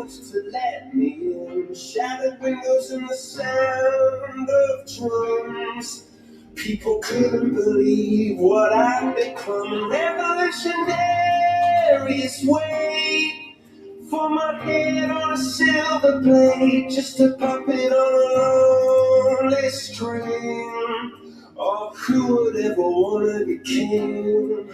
close to let me in. Shattered windows and the sound of drums. People couldn't believe what I'd become. Revolutionaries wait for my head on a silver blade, just a puppet on a lonely string. Oh, who would ever wanna be king?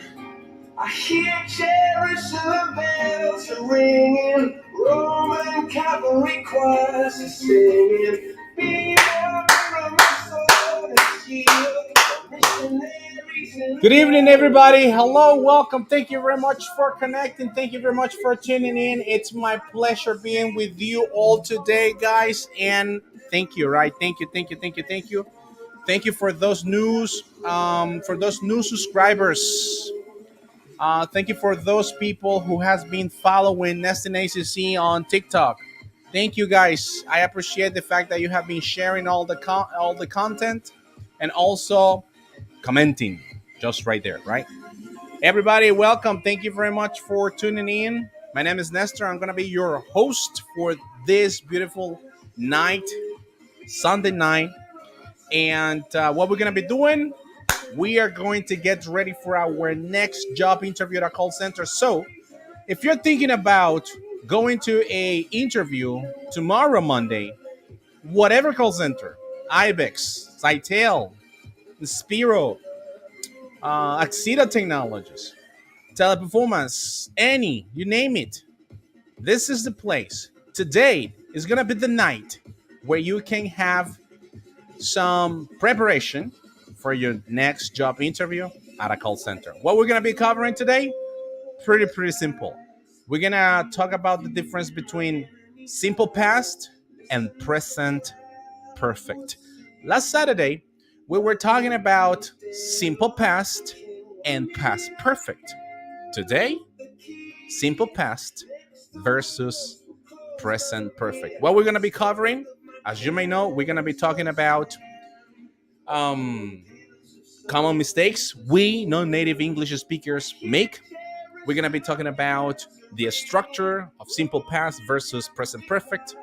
I hear Jerusalem bells are ringing, Roman cavalry choirs are singing. Be more of my sword and shield, missionaries and Good evening, everybody. Hello, welcome. Thank you very much for connecting. Thank you very much for tuning in. It's my pleasure being with you all today, guys. And thank you, right? Thank you. Thank you for those new subscribers. Thank you for those people who has been following Nesting ACC on TikTok. Thank you, guys. I appreciate the fact that you have been sharing all the content and also commenting just right there, right? Everybody, welcome. Thank you very much for tuning in. My name is Nestor. I'm going to be your host for this beautiful night, Sunday night. And what we're going to be doing, we are going to get ready for our next job interview at a call center. So if you're thinking about going to a interview tomorrow, Monday, whatever call center, IBEX, Cytel, Spiro, Axida Technologies, Teleperformance, any, you name it. This is the place. Today is going to be the night where you can have some preparation for your next job interview at a call center. What we're going to be covering today, pretty simple. We're going to talk about the difference between simple past and present perfect. Last Saturday, we were talking about simple past and past perfect. Today, simple past versus present perfect. What we're going to be covering, as you may know, we're going to be talking about common mistakes we non-native English speakers make. We're going to be talking about the structure of simple past versus present perfect.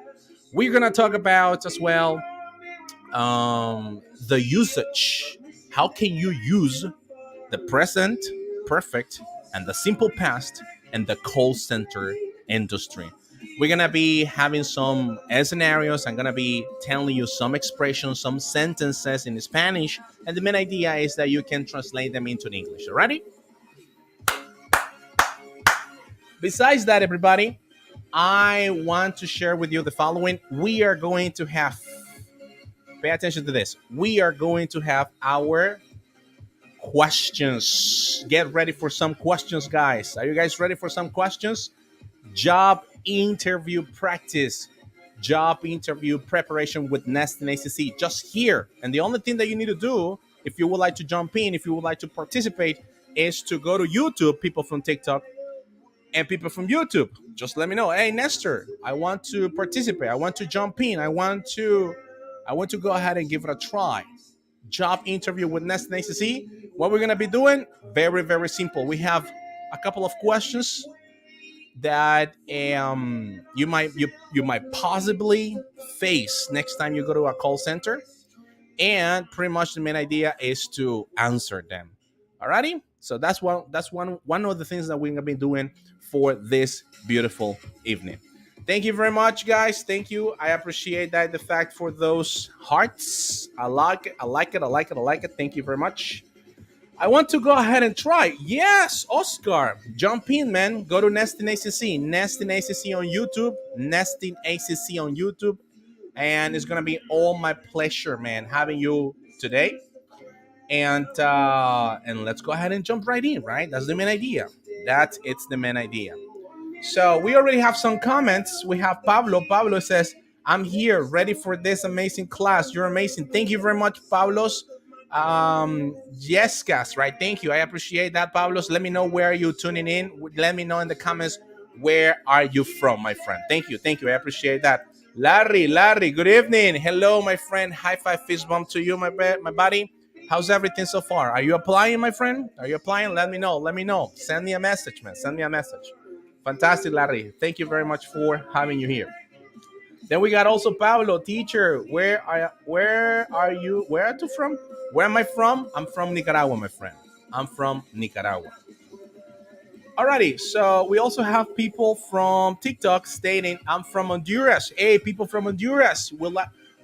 We're going to talk about as well the usage. How can you use the present perfect and the simple past and the call center industry? We're going to be having some scenarios. I'm going to be telling you some expressions, some sentences in Spanish. And the main idea is that you can translate them into English. Alrighty? Besides that, everybody, I want to share with you the following. We are going to have, pay attention to this. We are going to have our questions. Get ready for some questions, guys. Are you guys ready for some questions? Job interview practice, job interview preparation with Nesting ACC, just here. And the only thing that you need to do, if you would like to jump in, if you would like to participate, is to go to YouTube, people from TikTok and people from YouTube. Just let me know. Hey, Nestor, I want to participate. I want to jump in. I want to go ahead and give it a try. Job interview with Nesting ACC. What we're going to be doing, very simple. We have a couple of questions that you might possibly face next time you go to a call center, and pretty much the main idea is to answer them. Alrighty, so that's one of the things that we're gonna be doing for this beautiful evening. Thank you very much, guys. Thank you. I appreciate that. The fact for those hearts, I like it. Thank you very much. I want to go ahead and try. Yes, Oscar, jump in, man. Go to Nesting ACC, Nesting ACC on YouTube, Nesting ACC on YouTube, and it's gonna be all my pleasure, man, having you today. And let's go ahead and jump right in. Right, that's the main idea. It's the main idea. So we already have some comments. We have Pablo. Pablo says, "I'm here, ready for this amazing class. You're amazing. Thank you very much, Pablos." Yes, guys, right? Thank you. I appreciate that, Pablos. Let me know where are you tuning in. Let me know in the comments where are you from, my friend. Thank you. I appreciate that. Larry, good evening. Hello, my friend. High five, fist bump to you, my buddy. How's everything so far? Are you applying, my friend? Are you applying? Let me know. Send me a message, man. Send me a message. Fantastic, Larry. Thank you very much for having you here. Then we got also Pablo, teacher. Where are you? Where are you from? Where am I from? I'm from Nicaragua, my friend. I'm from Nicaragua. Alrighty, so we also have people from TikTok stating, "I'm from Honduras." Hey, people from Honduras,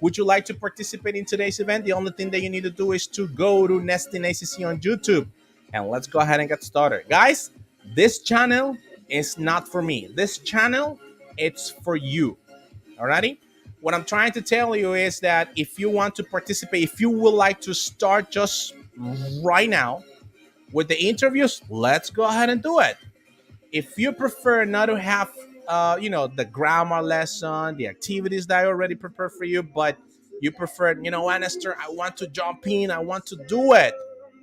would you like to participate in today's event? The only thing that you need to do is to go to Nesting ACC on YouTube, and let's go ahead and get started, guys. This channel is not for me. This channel, it's for you. Alrighty. What I'm trying to tell you is that if you want to participate, if you would like to start just right now with the interviews, let's go ahead and do it. If you prefer not to have the grammar lesson, the activities that I already prepared for you, but you prefer, Esther, I want to jump in, I want to do it,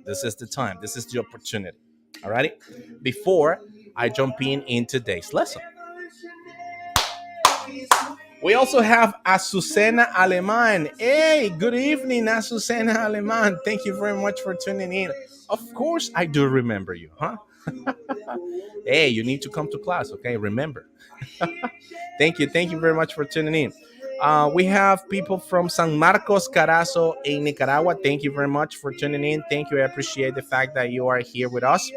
this is the time, this is the opportunity. All righty, before I jump in today's lesson, we also have Azucena Aleman. Hey, good evening, Azucena Aleman. Thank you very much for tuning in. Of course I do remember you, huh? Hey, you need to come to class, okay? Remember. Thank you very much for tuning in. We have people from San Marcos, Carazo, in Nicaragua. Thank you very much for tuning in. Thank you. I appreciate the fact that you are here with us.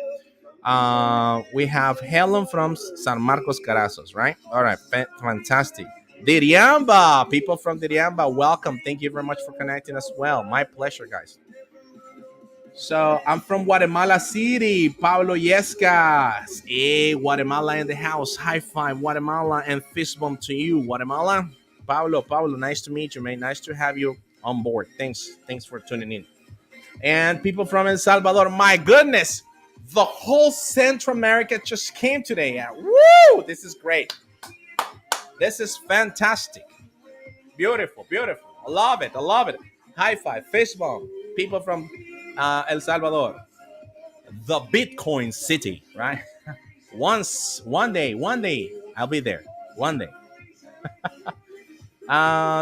We have Helen from San Marcos, Carazos, right? All right, fantastic. Diriamba, people from Diriamba, welcome. Thank you very much for connecting as well. My pleasure, guys. So I'm from Guatemala City, Pablo Yescas. Hey, Guatemala in the house. High five, Guatemala, and fist bump to you, Guatemala. Pablo, nice to meet you, man. Nice to have you on board. Thanks for tuning in. And people from El Salvador, my goodness, the whole Central America just came today. Yeah. Woo! This is great. This is fantastic. Beautiful, beautiful. I love it. I love it. High five, fist bump. People from El Salvador, the Bitcoin city, right? One day, I'll be there. One day.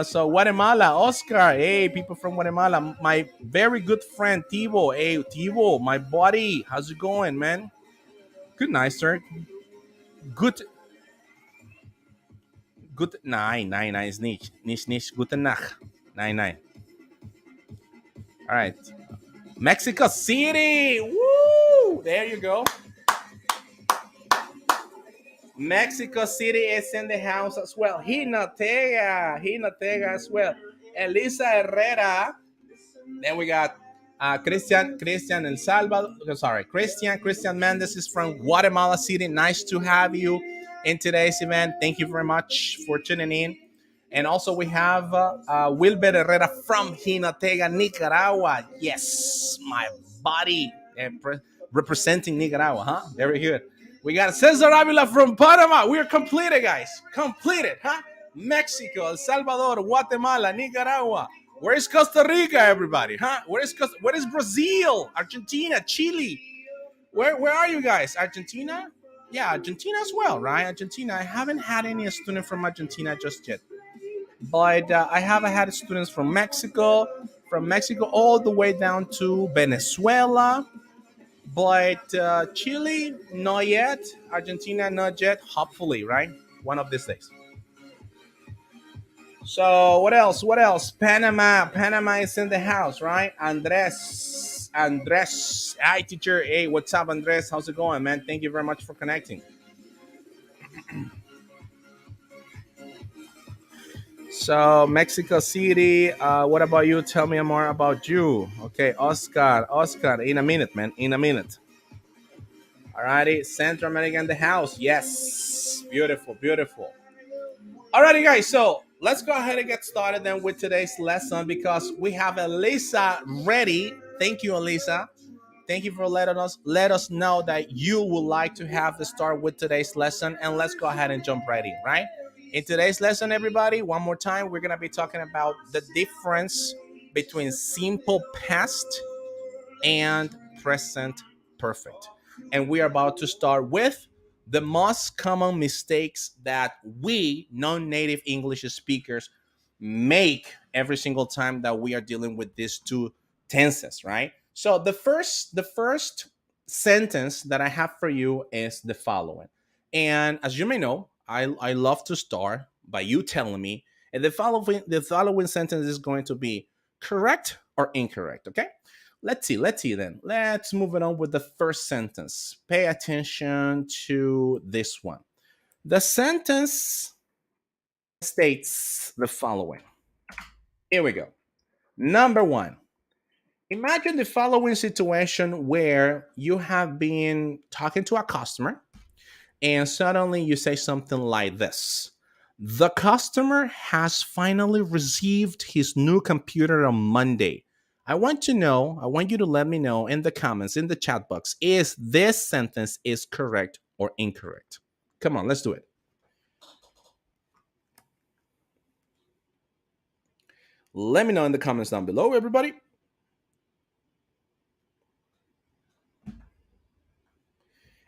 So Guatemala, Oscar, hey, people from Guatemala, my very good friend Tivo, hey, Tivo, my buddy, how's it going, man? Good night, sir. Good, nine, is nicht, gute Nacht, nine. All right, Mexico City, woo! There you go. Mexico City is in the house as well. Hinotega as well. Elisa Herrera. Then we got Christian El Salvador. Sorry, Christian Mendez is from Guatemala City. Nice to have you in today's event. Thank you very much for tuning in. And also we have Wilber Herrera from Jinotega, Nicaragua. Yes, my buddy representing Nicaragua, huh? Very good. We got Cesar Avila from Panama. We're completed, guys. Completed, huh? Mexico, El Salvador, Guatemala, Nicaragua. Where is Costa Rica, everybody? Huh? Where is Brazil, Argentina, Chile? Where are you guys? Argentina? Yeah, Argentina as well, right? Argentina. I haven't had any student from Argentina just yet, but I have had students from Mexico all the way down to Venezuela. But Chile, not yet. Argentina, not yet. Hopefully, right? One of these days. So what else? What else? Panama is in the house, right? Andres. Hi, teacher. Hey, what's up, Andres? How's it going, man? Thank you very much for connecting. So Mexico City. What about you? Tell me more about you. Okay, Oscar. In a minute, man. In a minute. Alrighty, Central America in the house. Yes, beautiful, beautiful. Alrighty, guys. So let's go ahead and get started then with today's lesson because we have Elisa ready. Thank you, Elisa. Thank you for letting us let us know that you would like to have the start with today's lesson, and let's go ahead and jump right in. Right in today's lesson, everybody. One more time, we're gonna be talking about the difference between simple past and present perfect. And we are about to start with the most common mistakes that we non-native English speakers make every single time that we are dealing with these two tenses, right? So the first sentence that I have for you is the following. And as you may know, I love to start by you telling me, and the following sentence is going to be correct or incorrect. Okay. Let's see then. Let's move it on with the first sentence. Pay attention to this one. The sentence states the following. Here we go. Number one. Imagine the following situation where you have been talking to a customer and suddenly you say something like this. The customer has finally received his new computer on Monday. I want you to let me know in the comments, in the chat box, is this sentence is correct or incorrect? Come on, let's do it. Let me know in the comments down below, everybody.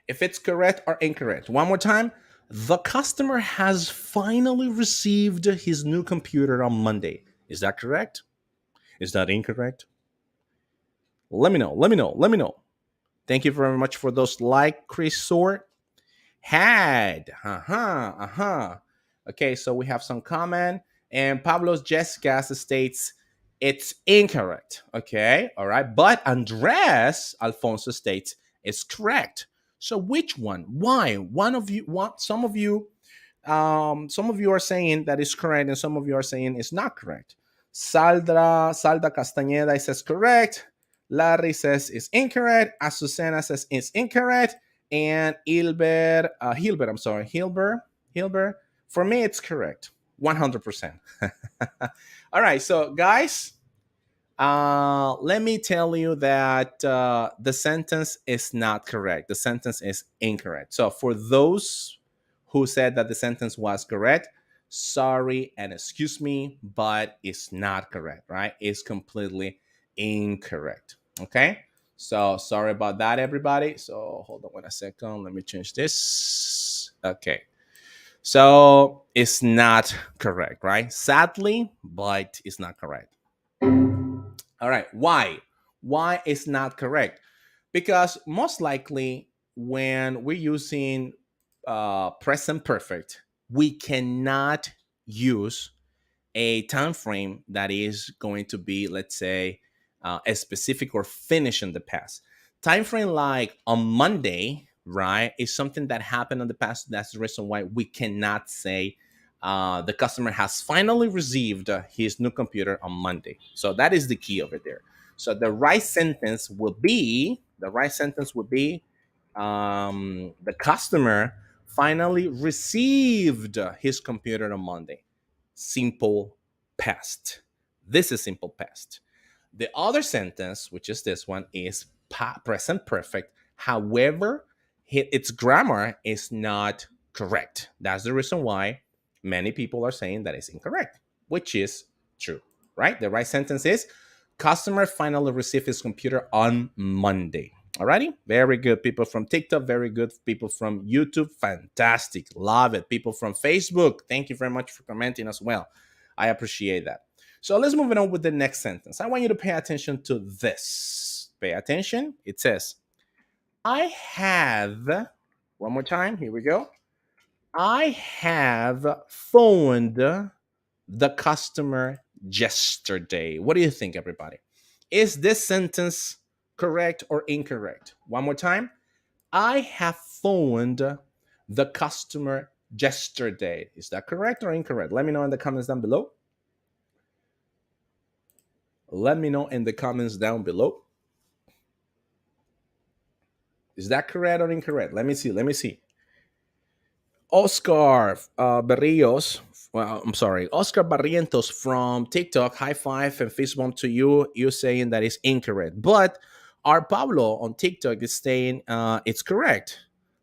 If it's correct or incorrect. One more time. The customer has finally received his new computer on Monday. Is that correct? Is that incorrect? Let me know. Let me know. Let me know. Thank you very much for those like, Chris Sort. Had. Okay, so we have some comment. And Pablo's Jessica states it's incorrect. Okay, all right. But Andres Alfonso states it's correct. So which one? Why? One of you, what? Some of you are saying that is correct, and some of you are saying it's not correct. Salda Castañeda says correct. Larry says it's incorrect. Azucena says it's incorrect. And Hilbert. For me, it's correct. 100%. All right, so guys, let me tell you that the sentence is not correct. The sentence is incorrect. So for those who said that the sentence was correct, sorry and excuse me, but it's not correct, right? It's completely incorrect. Okay. So sorry about that, everybody. So hold on a second. Let me change this. Okay. So it's not correct, right? Sadly, but it's not correct. All right. Why? Why it's not correct? Because most likely when we're using present perfect, we cannot use a time frame that is going to be, let's say, a specific or finish in the past. Time frame like on Monday, right, is something that happened in the past. That's the reason why we cannot say the customer has finally received his new computer on Monday. So that is the key over there. So the right sentence would be the customer finally received his computer on Monday. Simple past. This is simple past. The other sentence, which is this one, is present perfect. However, its grammar is not correct. That's the reason why many people are saying that it's incorrect, which is true, right? The right sentence is customer finally received his computer on Monday. Alrighty, very good. People from TikTok, very good. People from YouTube, fantastic. Love it. People from Facebook, thank you very much for commenting as well. I appreciate that. So let's move on with the next sentence. I want you to pay attention to this. Pay attention. It says, I have, one more time, here we go. I have phoned the customer yesterday. What do you think, everybody? Is this sentence correct or incorrect? One more time. I have phoned the customer yesterday. Is that correct or incorrect? Let me know in the comments down below. Let me know in the comments down below. Is that correct or incorrect? Let me see. Let me see. Oscar Barrios, I'm sorry, Oscar Barrientos from TikTok, high five and fist bump to you. You're saying that it's incorrect. But our Pablo on TikTok is saying it's correct.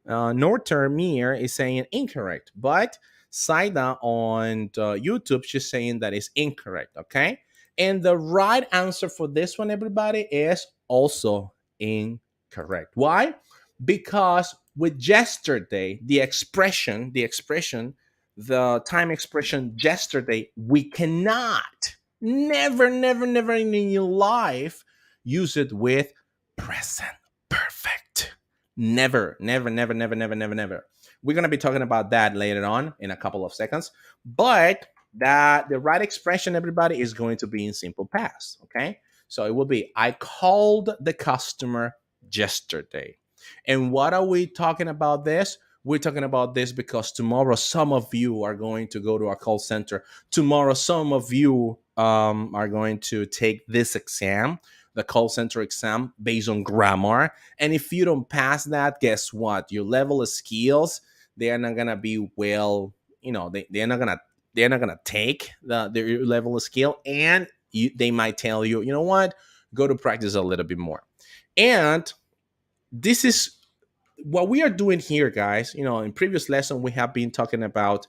Norter Mir is saying incorrect. But Saida on YouTube, she's saying that it's incorrect. Okay. And the right answer for this one, everybody, is also incorrect. Why? Because with yesterday, the time expression yesterday, we cannot, never in your life use it with present perfect. Never. We're going to be talking about that later on in a couple of seconds. But that the right expression, everybody, is going to be in simple past. Okay. So it will be, I called the customer yesterday. And what are we talking about this? We're talking about this because tomorrow some of you are going to go to our call center. Tomorrow some of you are going to take this exam, the call center exam based on grammar. And if you don't pass that, guess what? Your level of skills, they are not gonna be well, they're not gonna take their level of skill, and they might tell you, you know what, go to practice a little bit more. And this is what we are doing here, guys. In previous lesson we have been talking about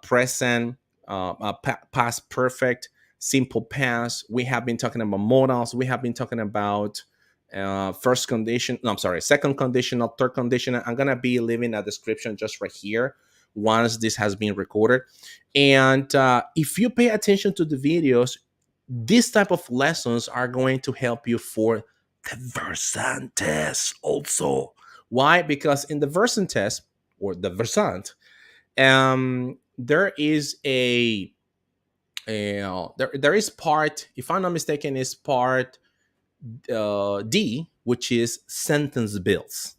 present, past perfect, simple past. We have been talking about modals. We have been talking about first condition, no, I'm sorry, second conditional, third conditional. I'm gonna be leaving a description just right here once this has been recorded. And if you pay attention to the videos, these type of lessons are going to help you for the versant test also. Why? Because in the versant test, or the versant, there is there is part, if I'm not mistaken, is part D, which is sentence builds.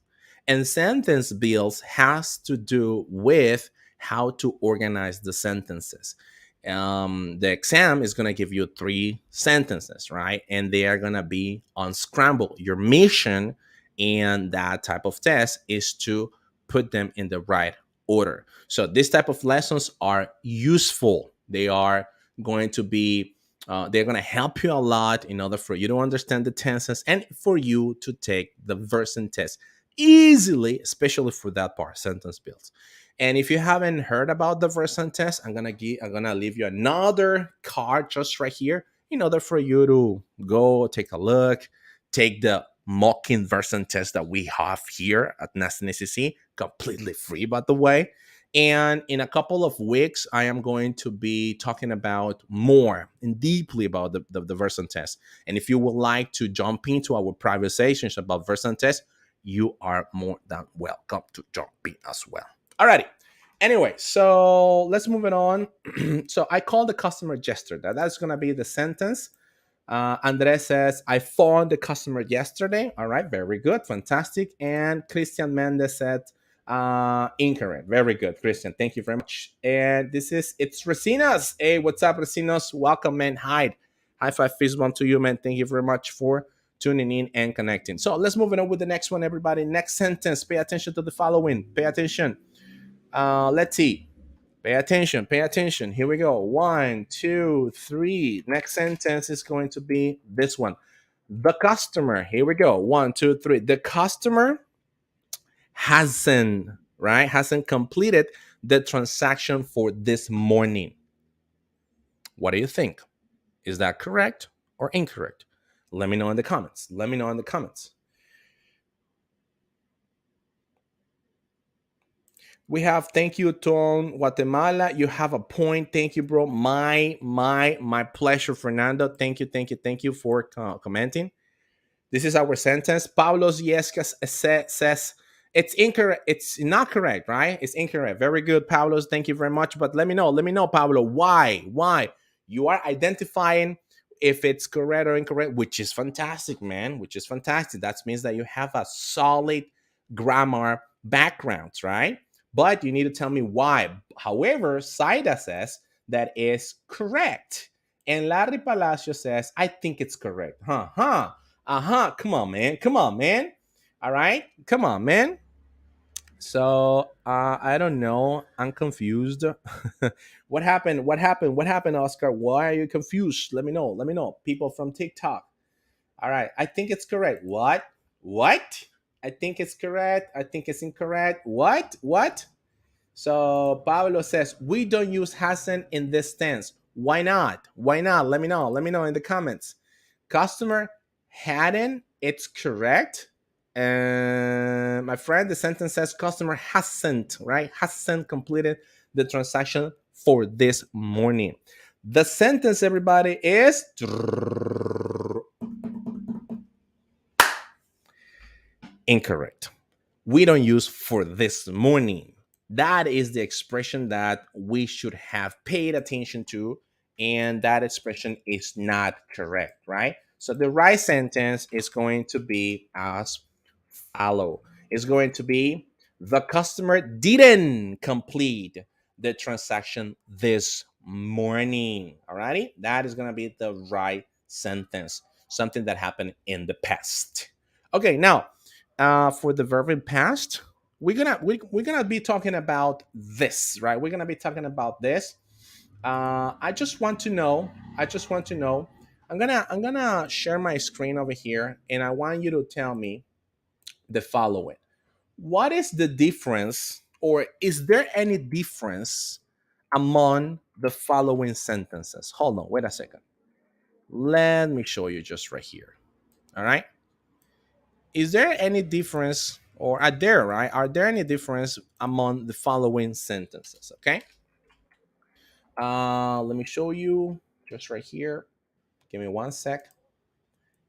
And sentence builds has to do with how to organize the sentences. The exam is going to give you 3 sentences, right? And they are going to be unscrambled. Your mission in that type of test is to put them in the right order. So this type of lessons are useful. They are going to be they're going to help you a lot in order for you to understand the tenses and for you to take the versant test easily, especially for that part, sentence builds. And if you haven't heard about the versant test, I'm gonna leave you another card just right here in order for you to go take a look, take the mocking versant test that we have here at NASNCC, completely free, by the way. And in a couple of weeks, I am going to be talking about more and deeply about the versant test. And if you would like to jump into our private sessions about versant test, you are more than welcome to jump in as well. Alrighty. Anyway, so let's move it on. So I called the customer yesterday. That's going to be the sentence. Andres says, I phoned the customer yesterday. All right, very good, fantastic. And Christian Mendez said, incorrect. Very good, Christian. Thank you very much. And it's Resinas. Hey, what's up, Resinas? Welcome, man. High five, fist bump to you, man. Thank you very much for tuning in and connecting. So let's move on with the next one, everybody. Next sentence. Pay attention to the following. Pay attention. Let's see. Pay attention. Pay attention. Here we go. 1, 2, 3. Next sentence is going to be this one. The customer. Here we go. 1, 2, 3. The customer hasn't completed the transaction for this morning. What do you think? Is that correct or incorrect? Let me know in the comments. Let me know in the comments. We have, thank you, Tom, Guatemala. You have a point. Thank you, bro. My pleasure, Fernando. Thank you for commenting. This is our sentence. Pablos Yescas says it's incorrect. It's not correct, right? It's incorrect. Very good, Pablos. Thank you very much. But let me know, Pablo, why? You are identifying if it's correct or incorrect, which is fantastic, man. Which is fantastic. That means that you have a solid grammar background, right? But you need to tell me why. However, Saida says that is correct. And Larry Palacio says, I think it's correct. Come on, man. All right. Come on, man. So I don't know. I'm confused. What happened, Oscar? Why are you confused? Let me know. People from TikTok. All right. I think it's correct. What? I think it's correct. I think it's incorrect. What? So Pablo says, we don't use hasn't in this tense. Why not? Let me know in the comments. Customer hadn't, it's correct. And my friend, the sentence says customer hasn't, right? Hasn't completed the transaction for this morning. The sentence, everybody, is incorrect. we don't use for this morning. That is the expression that we should have paid attention to, and that expression is not correct, right? So the right sentence is going to be as follow. It's going to be the customer didn't complete the transaction this morning. Alrighty, that is going to be the right sentence. Something that happened in the past. Okay, now for the verb in past, we're gonna be talking about this, right? We're gonna be talking about this. I just want to know. I just want to know. I'm gonna share my screen over here, and I want you to tell me the following. What is the difference, or is there any difference among the following sentences? Hold on, wait a second. Let me show you just right here. All right. Is there any difference, or are there, right? Are there any difference among the following sentences? Okay. Let me show you just right here. Give me one sec.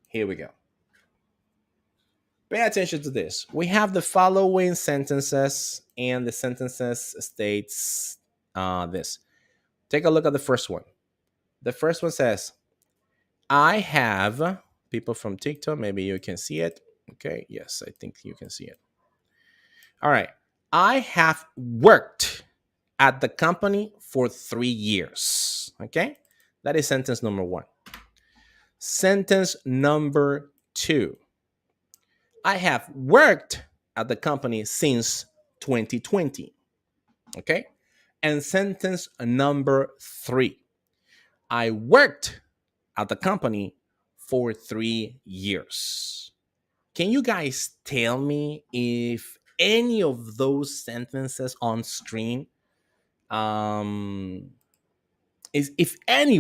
Here we go. Pay attention to this. We have the following sentences, and the sentences states this. Take a look at the first one. The first one says, I have, people from TikTok, maybe you can see it. Okay, yes, I think you can see it. All right. I have worked at the company for 3 years. Okay, that is sentence number one. Sentence number two. I have worked at the company since 2020. Okay. And sentence number three. I worked at the company for 3 years. Can you guys tell me if any of those sentences on screen, um, is if any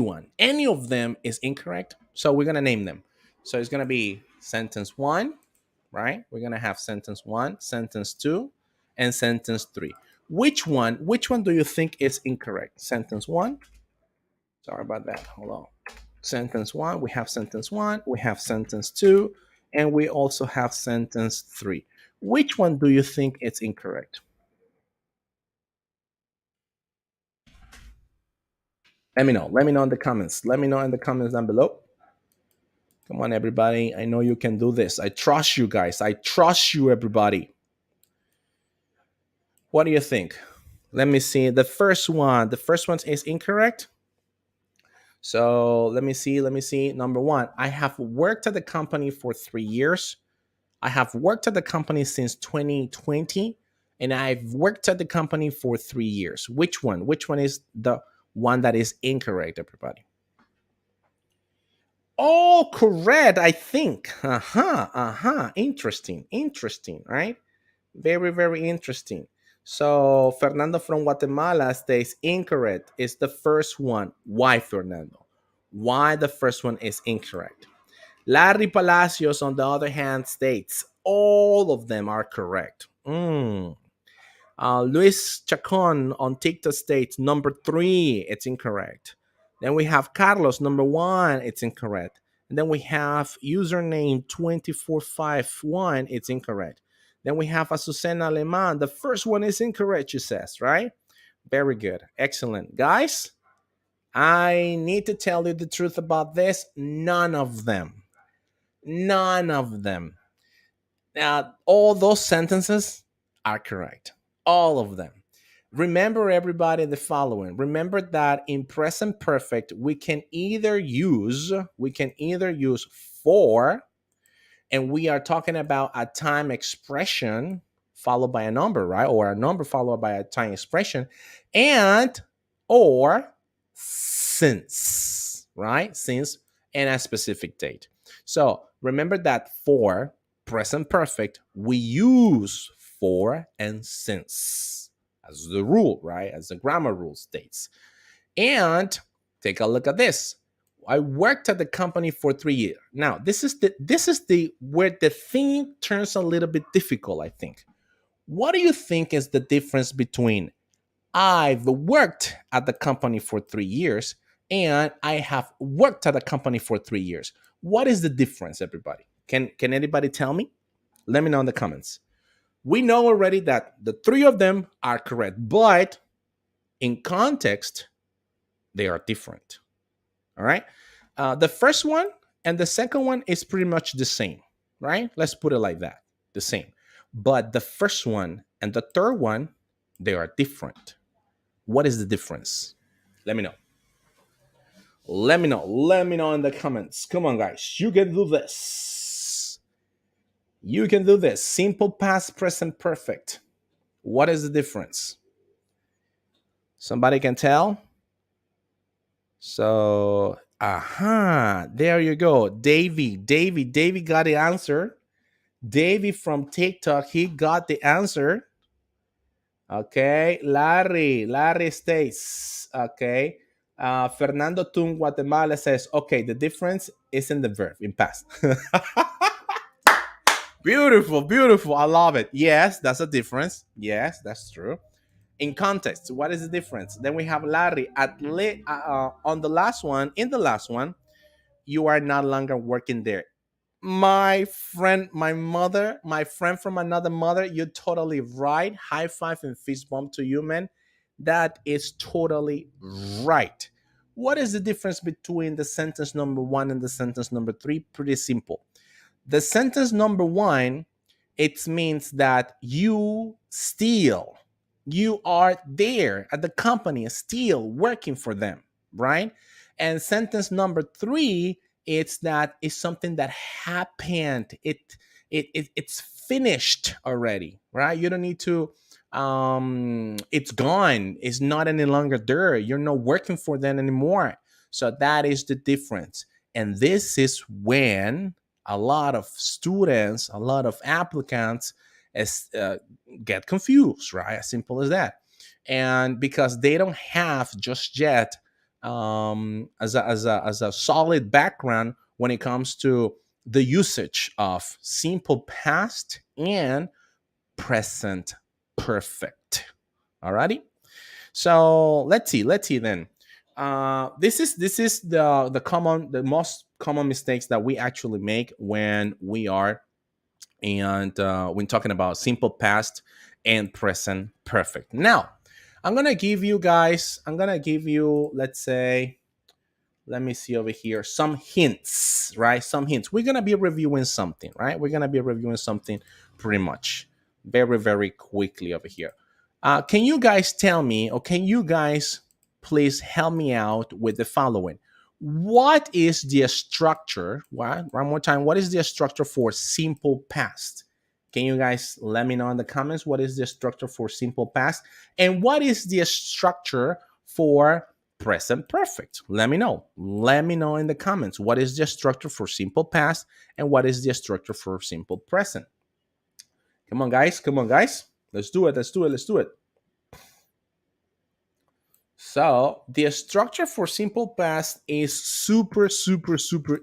of them is incorrect? So we're gonna name them. So it's gonna be sentence one, right? We're gonna have sentence one, sentence two, and sentence three. Which one do you think is incorrect? Sentence one. Sorry about that. Hold on. Sentence one, we have sentence two, and we also have sentence three. Which one do you think is incorrect? Let me know. Let me know in the comments. Let me know in the comments down below. Come on, everybody. I know you can do this. I trust you guys. I trust you, everybody. What do you think? Let me see. The first one is incorrect. So let me see. Number one, I have worked at the company for 3 years. I have worked at the company since 2020, and I've worked at the company for 3 years. Which one? Which one is the one that is incorrect, everybody? Oh, correct, I think. Interesting, right? Very, very interesting. So Fernando from Guatemala states incorrect. It's the first one. Why, Fernando? Why the first one is incorrect? Larry Palacios, on the other hand, states all of them are correct. Luis Chacon on TikTok states number three, it's incorrect. Then we have Carlos, number one, it's incorrect. And then we have username 2451, it's incorrect. Then we have Azucena Aleman. The first one is incorrect, she says, right? Very good. Excellent. Guys, I need to tell you the truth about this. None of them. Now, all those sentences are correct. All of them. Remember, everybody, the following. Remember that in present perfect, we can either use for, and we are talking about a time expression followed by a number, right? Or a number followed by a time expression, and or since, right? Since and a specific date. So remember that for present perfect, we use for and since as the rule, right? As the grammar rule states. And take a look at this. I worked at the company for 3 years. Now, this is the where the thing turns a little bit difficult, I think. What do you think is the difference between I've worked at the company for 3 years and I have worked at the company for 3 years? What is the difference, everybody? Can anybody tell me? Let me know in the comments. We know already that the three of them are correct, but in context, they are different. All right. The first one and the second one is pretty much the same, right? Let's put it like that, the same. But the first one and the third one, they are different. What is the difference? Let me know. Let me know. Let me know in the comments. Come on, guys. You can do this. You can do this. Simple past, present, perfect. What is the difference? Somebody can tell? So, there you go. Davey got the answer. Davey from TikTok, he got the answer. Okay, Larry states, okay. Fernando Tun Guatemala says, okay, the difference is in the verb, in past. Beautiful. I love it. Yes, that's a difference. Yes, that's true. In context, what is the difference? Then we have Larry. On the last one, in the last one, you are no longer working there. My friend, my friend from another mother, you're totally right. High five and fist bump to you, man. That is totally right. What is the difference between the sentence number one and the sentence number three? Pretty simple. The sentence number one, it means that you are there at the company, still working for them, right? And sentence number three, it's that it's something that happened. It's finished already, right? You don't need to. It's gone. It's not any longer there. You're not working for them anymore. So that is the difference. And this is when a lot of students, a lot of applicants, is, get confused, right? As simple as that. And because they don't have just yet as a solid background when it comes to the usage of simple past and present perfect. Alrighty. So let's see then. This is the most common mistakes that we actually make when we are and when talking about simple past and present perfect. Now, I'm gonna give you guys. I'm gonna give you, let's say, let me see over here, some hints, right? Some hints. We're gonna be reviewing something, right? We're gonna be reviewing something pretty much very quickly over here. Can you guys tell me, or can you guys please help me out with the following? What is the structure? One more time. What is the structure for simple past? Can you guys let me know in the comments what is the structure for simple past? And what is the structure for present perfect? Let me know. Let me know in the comments what is the structure for simple past and what is the structure for simple present. Come on, guys. Come on, guys. Let's do it. Let's do it. Let's do it. So the structure for simple past is super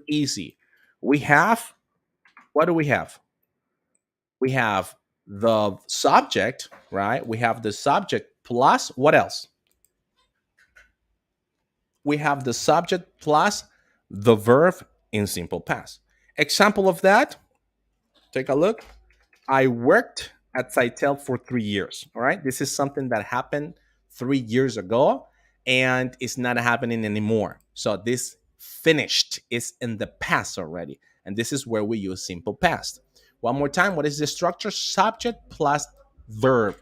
easy. We have, what do we have? We have the subject, right? We have the subject plus what else? We have the subject plus the verb in simple past. Example of that, take a look. I worked at Sitel for 3 years. All right. This is something that happened 3 years ago and it's not happening anymore. So this finished is in the past already. And this is where we use simple past. One more time. What is the structure? Subject plus verb.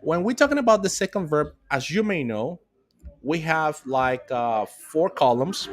When we're talking about the second verb, as you may know, we have like 4 columns.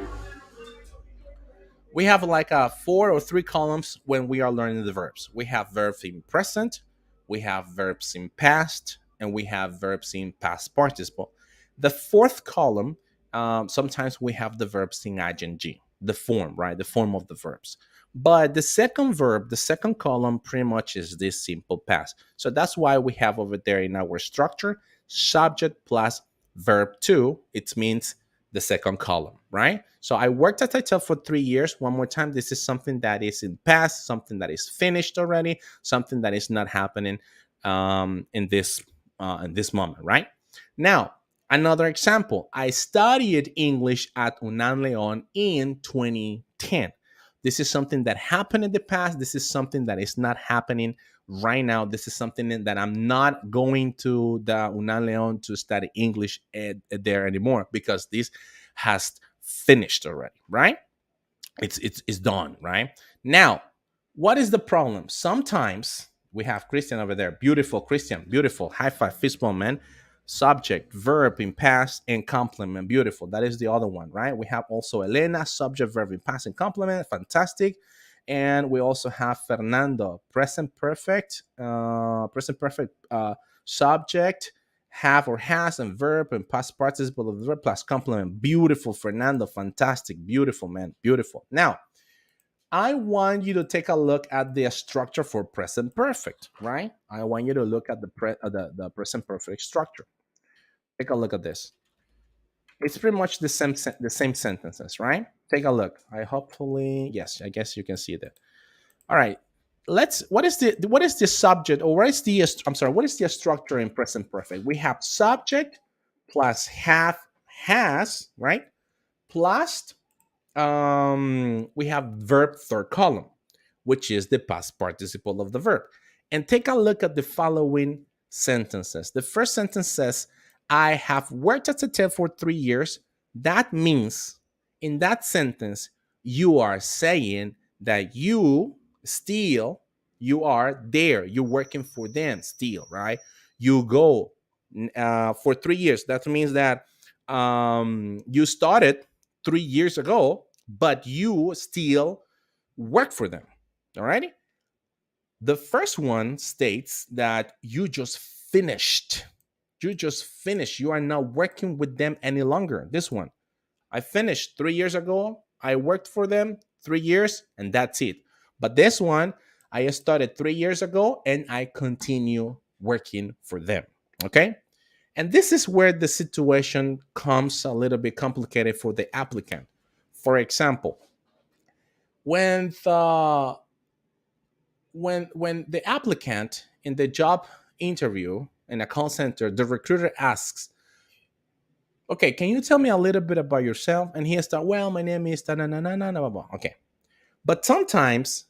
We have like 4 or 3 columns when we are learning the verbs. We have verbs in present, we have verbs in past, and we have verbs in past participle. The fourth column, sometimes we have the verbs in ing, the form, right? The form of the verbs. But the second verb, the second column, pretty much is this simple past. So that's why we have over there in our structure, subject plus verb 2. It means the second column, right? So I worked at Titel for 3 years. One more time, this is something that is in past, something that is finished already, something that is not happening in this moment, right? Now, another example. I studied English at UNAM León in 2010. This is something that happened in the past. This is something that is not happening right now. This is something that I'm not going to the UNAM Leon to study English there anymore, because this has finished already, right? It's done, right? Now, what is the problem? Sometimes we have Christian over there. Beautiful, Christian. Beautiful. High five, fist bump, man. Subject, verb in past, and complement. Beautiful. That is the other one, right? We have also Elena, subject, verb in past, and complement. Fantastic. And we also have Fernando, present perfect subject, have or has, and verb and past participle of the verb plus complement. Beautiful, Fernando. Fantastic. Beautiful, man. Beautiful. Now, I want you to take a look at the structure for present perfect, right? I want you to look at the present perfect structure. Take a look at this. It's pretty much the same sentences, right? Take a look. I hopefully, yes, I guess you can see that. All right. Let's what is the subject, or what is the I'm sorry, what is the structure in present perfect? We have subject plus have, has, right? Plus we have verb third column, which is the past participle of the verb. And take a look at the following sentences. The first sentence says, I have worked as a temp for 3 years. That means in that sentence, you are saying that you are there. You're working for them still, right? You go for 3 years. That means that you started 3 years ago, but you still work for them. All righty. The first one states that you just finished. You just finished. You are not working with them any longer. This one, I finished 3 years ago. I worked for them 3 years, and that's it. But this one, I started 3 years ago and I continue working for them. Okay. And this is where the situation comes a little bit complicated for the applicant. For example, when the when the applicant in the job interview in a call center, the recruiter asks, okay, can you tell me a little bit about yourself? And he starts, well, my name is na na na na na blah. Okay. But sometimes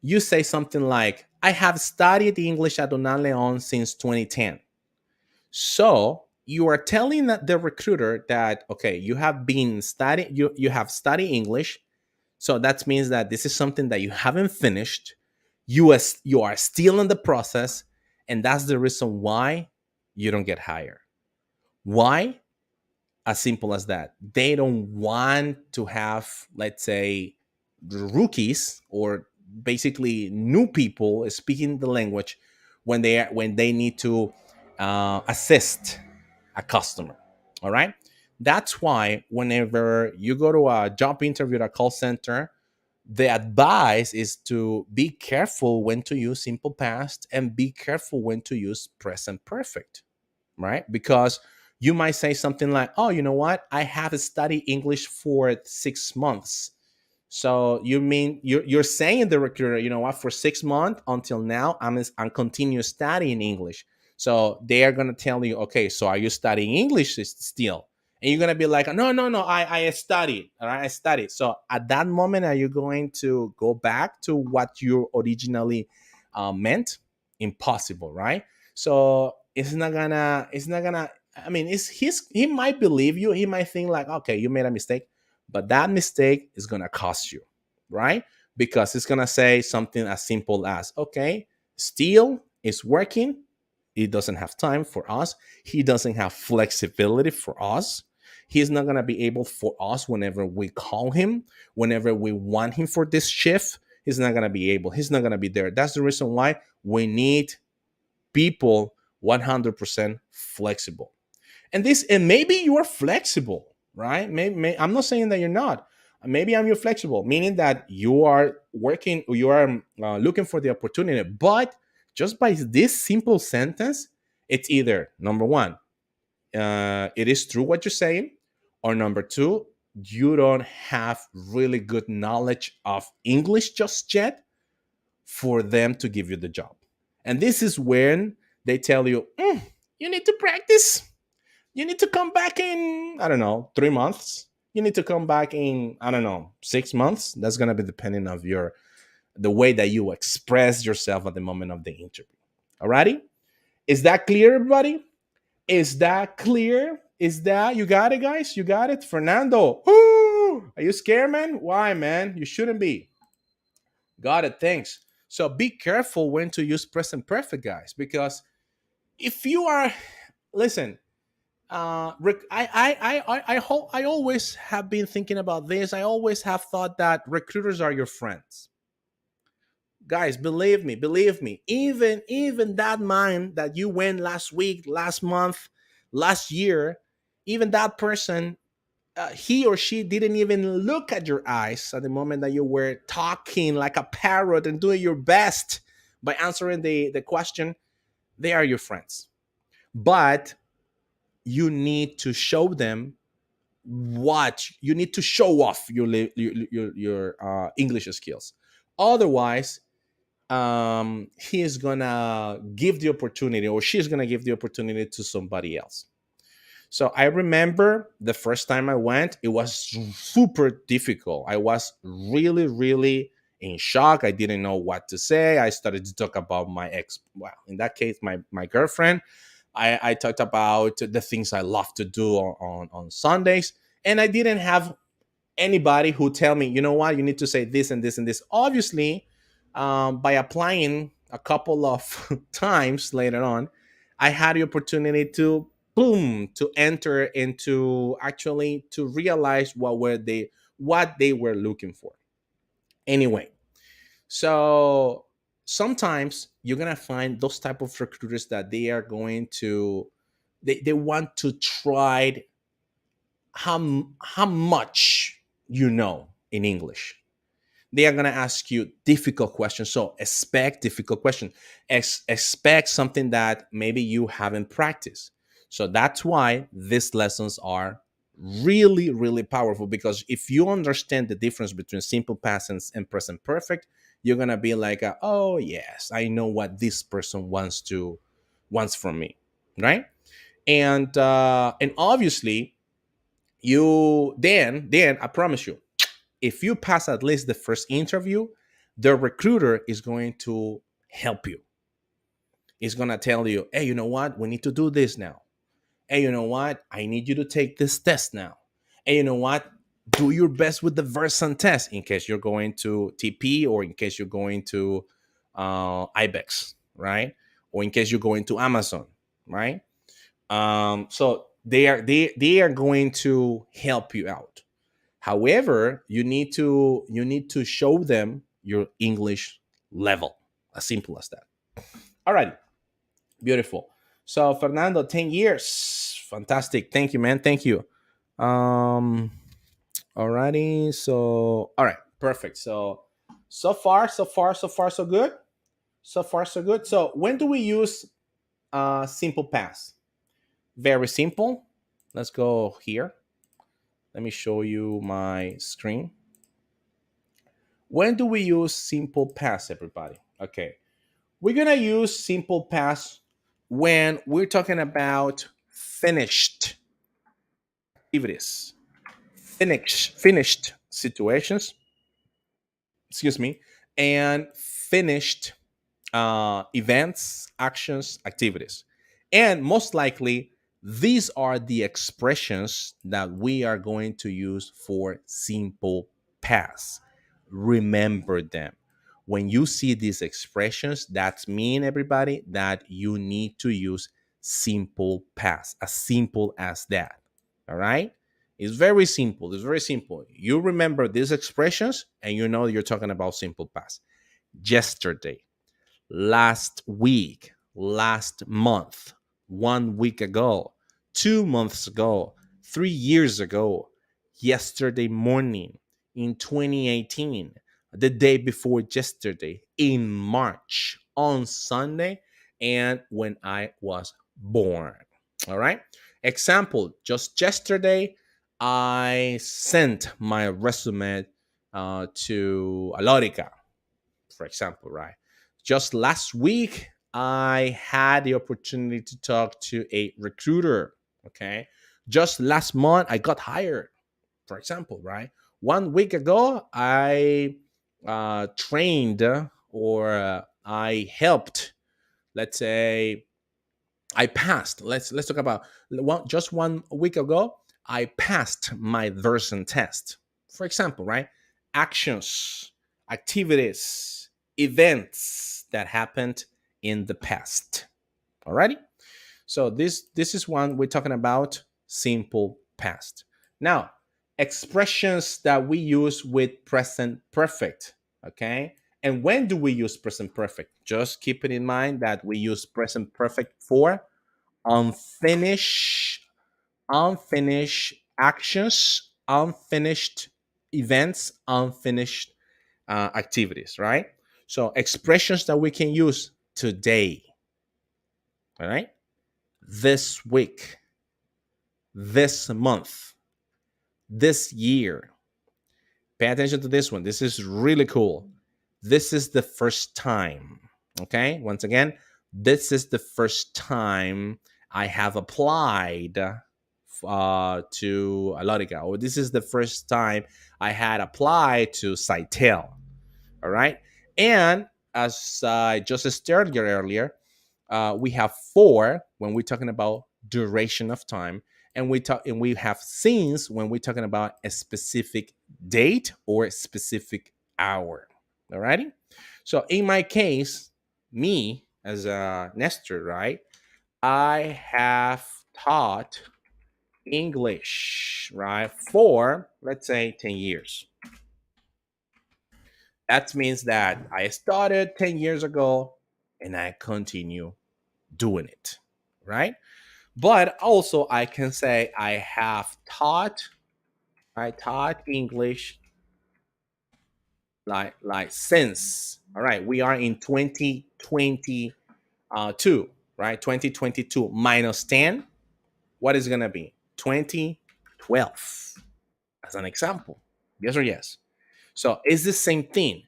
you say something like, I have studied English at Donan Leon since 2010. So you are telling the recruiter that, okay, you have been studying, you have studied English. So that means that this is something that you haven't finished. You are still in the process, and that's the reason why you don't get hired. Why? As simple as that. They don't want to have, let's say, rookies or basically new people speaking the language when they need to assist a customer. All right. That's why whenever you go to a job interview at a call center, the advice is to be careful when to use simple past and be careful when to use present perfect, right? Because you might say something like, oh, you know what? I have studied English for 6 months. So you mean you're saying the recruiter, you know what, for 6 months until now, I'm continue studying English. So they are gonna tell you, okay, so are you studying English still? And you're gonna be like, no, no, no, I studied, all right, I studied. So at that moment, are you going to go back to what you originally meant? Impossible, right? So it's not gonna. I mean, he might believe you. He might think like, okay, you made a mistake, but that mistake is going to cost you, right? Because it's going to say something as simple as, okay, Steele is working. He doesn't have time for us. He doesn't have flexibility for us. He's not going to be able for us whenever we call him, whenever we want him for this shift. He's not going to be able. He's not going to be there. That's the reason why we need people 100% flexible. And maybe you are flexible, right? I'm not saying that you're not. Maybe you're flexible, meaning that you are working, you are looking for the opportunity. But just by this simple sentence, it's either number one, it is true what you're saying, or number two, you don't have really good knowledge of English just yet for them to give you the job. And this is when they tell you, you need to practice. You need to come back in, I don't know, 3 months. You need to come back in, I don't know, 6 months. That's gonna be depending of your the way that you express yourself at the moment of the interview. Alrighty? Is that clear, everybody? Is that clear? Is that you got it, guys? You got it, Fernando. Woo! Are you scared, man? Why, man? You shouldn't be. Got it. Thanks. So be careful when to use present perfect, guys, because if you are, listen, I always have been thinking about this. I always have thought that recruiters are your friends. Guys, believe me. Even that man that you went last week, last month, last year, even that person, he or she didn't even look at your eyes at the moment that you were talking like a parrot and doing your best by answering the question. They are your friends, but you need to show them what you need to show off your English skills. Otherwise, he is gonna give the opportunity, or she's gonna give the opportunity to somebody else. So I remember the first time I went, it was super difficult. I was really, really in shock. I didn't know what to say. I started to talk about my ex, well, in that case, my girlfriend. I talked about the things I love to do on Sundays, and I didn't have anybody who tell me, you know what, you need to say this and this and this. Obviously, by applying a couple of times later on, I had the opportunity to boom to enter into actually to realize what they were looking for. Anyway, so sometimes you're gonna find those type of recruiters that they are going to they want to try how much you know in English. They are going to ask you difficult questions. So expect difficult questions. Expect something that maybe you haven't practiced. So that's why these lessons are really, really powerful, because if you understand the difference between simple past and present perfect, you're going to be like, oh, yes, I know what this person wants from me. Right. And obviously, then I promise you, if you pass at least the first interview, the recruiter is going to help you. He's going to tell you, hey, you know what, we need to do this now. Hey, you know what, I need you to take this test now. Hey, you know what, do your best with the Versan test in case you're going to TP, or in case you're going to IBEX, right? Or in case you're going to Amazon, right? So they are going to help you out. However, you need to show them your English level. As simple as that. All right, beautiful. So Fernando, 10 years. Fantastic. Thank you, man. Thank you. Alrighty. So all right, perfect. So far, so good. So far, so good. So when do we use simple past? Very simple. Let's go here. Let me show you my screen. When do we use simple past, everybody? Okay. We're going to use simple past when we're talking about finished activities, finished situations, excuse me, and finished events, actions, activities. And most likely, these are the expressions that we are going to use for simple past. Remember them. When you see these expressions, that's mean, everybody, that you need to use simple past, as simple as that. All right? It's very simple. It's very simple. You remember these expressions and you know you're talking about simple past. Yesterday, last week, last month, 1 week ago, 2 months ago, 3 years ago, yesterday morning, in 2018, the day before yesterday, in March, on Sunday, and when I was born. All right. Example, just yesterday, I sent my resume to Alorica, for example, right? Just last week, I had the opportunity to talk to a recruiter. Okay. Just last month, I got hired. For example, right? 1 week ago, I trained or I helped. Let's say I passed. Let's talk about just 1 week ago. I passed my version test. For example, right? Actions, activities, events that happened in the past. Alrighty. So this is one we're talking about simple past. Now, expressions that we use with present perfect. Okay. And when do we use present perfect? Just keep it in mind that we use present perfect for unfinished, unfinished actions, unfinished events, unfinished activities, right? So expressions that we can use today, all right? This week, this month, this year. Pay attention to this one. This is really cool. This is the first time. Okay. Once again, this is the first time I have applied to Alorica, or this is the first time I had applied to Sitel. All right. And as I just stated earlier, we have for when we're talking about duration of time, and we have since when we're talking about a specific date or a specific hour. Alrighty. So in my case, me as a Nestor, right? I have taught English, right, for let's say 10 years. That means that I started 10 years ago and I continue doing it, right? But also I can say I taught English like since. All right, we are in 2022, right? 2022 minus 10, what is it gonna be? 2012 as an example. Yes or yes? So it's the same thing.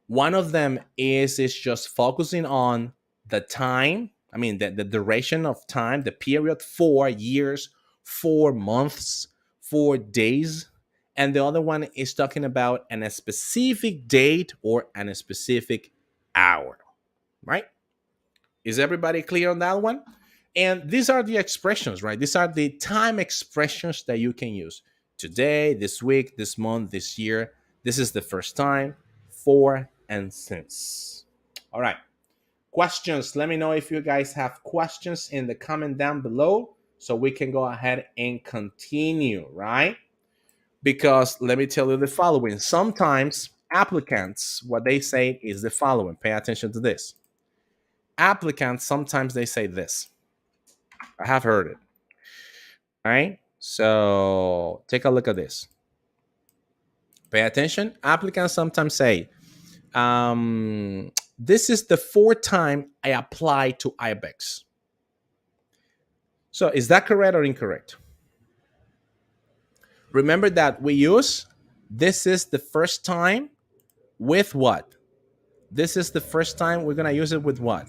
One of them is just focusing on the time. I mean, the duration of time, the period, 4 years, 4 months, 4 days. And the other one is talking about a specific date or a specific hour, right? Is everybody clear on that one? And these are the expressions, right? These are the time expressions that you can use today, this week, this month, this year. This is the first time, for, and since. All right. Questions. Let me know if you guys have questions in the comment down below so we can go ahead and continue, right? Because let me tell you the following. Sometimes applicants, what they say is the following. Pay attention to this. Applicants, sometimes they say this. I have heard it. All right. So take a look at this. Pay attention. Applicants sometimes say, this is the fourth time I applied to IBEX. So is that correct or incorrect? Remember that we use this is the first time with what? This is the first time we're going to use it with what?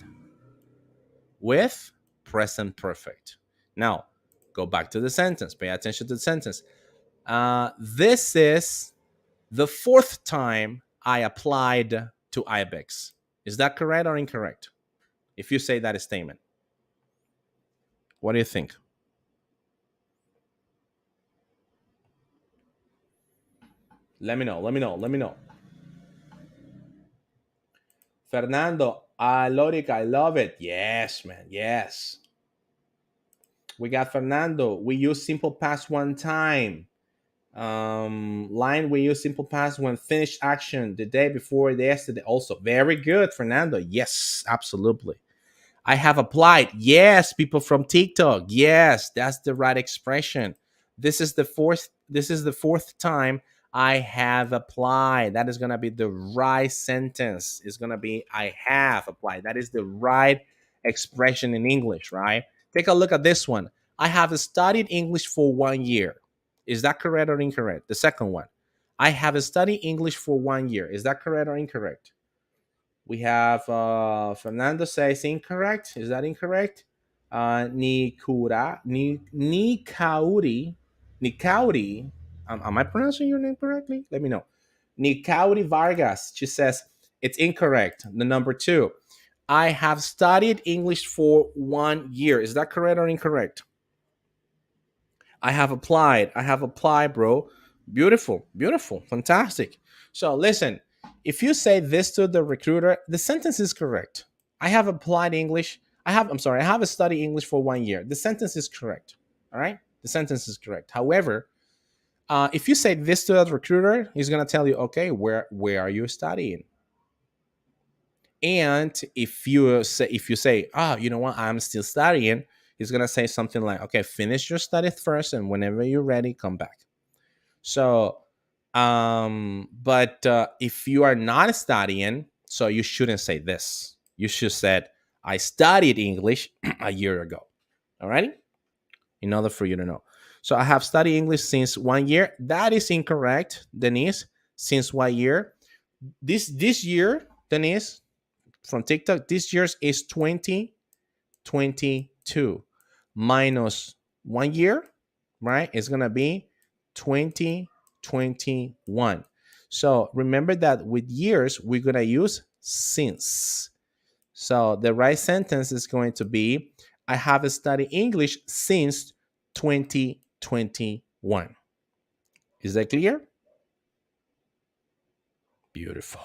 With present perfect. Now, go back to the sentence. Pay attention to the sentence. This is the fourth time I applied to IBEX. Is that correct or incorrect? If you say that statement, what do you think? Let me know. Let me know. Let me know. Fernando, Loric, I love it. Yes, man. Yes. We got Fernando. We use simple past one time. Line, we use simple past when finished action the day before, the yesterday. Also, very good, Fernando. Yes, absolutely. I have applied. Yes, people from TikTok. Yes, that's the right expression. This is the fourth time I have applied. That is going to be the right sentence. It's going to be I have applied. That is the right expression in English, right? Take a look at this one. I have studied English for 1 year. Is that correct or incorrect? The second one. I have studied English for 1 year. Is that correct or incorrect? We have Fernando says incorrect. Is that incorrect? Nikauri, Am I pronouncing your name correctly? Let me know. Nicauri Vargas. She says it's incorrect. The number two. I have studied English for 1 year. Is that correct or incorrect? I have applied. I have applied, bro. Beautiful, beautiful, fantastic. So listen, if you say this to the recruiter, the sentence is correct. I have applied English. I'm sorry, I have studied English for 1 year. The sentence is correct. All right? The sentence is correct. However, if you say this to the recruiter, he's gonna tell you, okay, where are you studying? And if you say, you know what, I'm still studying, he's gonna say something like, okay, finish your studies first, and whenever you're ready, come back. So, but if you are not studying, so you shouldn't say this. You should said, I studied English a year ago. All right, in order for you to know. So I have studied English since 1 year. That is incorrect, Denise. Since what year? This year, Denise, from TikTok, this year's is 2022 minus 1 year, right? It's gonna be 2021. So remember that with years, we're gonna use since. So the right sentence is going to be, I have studied English since 2021. Is that clear? Beautiful.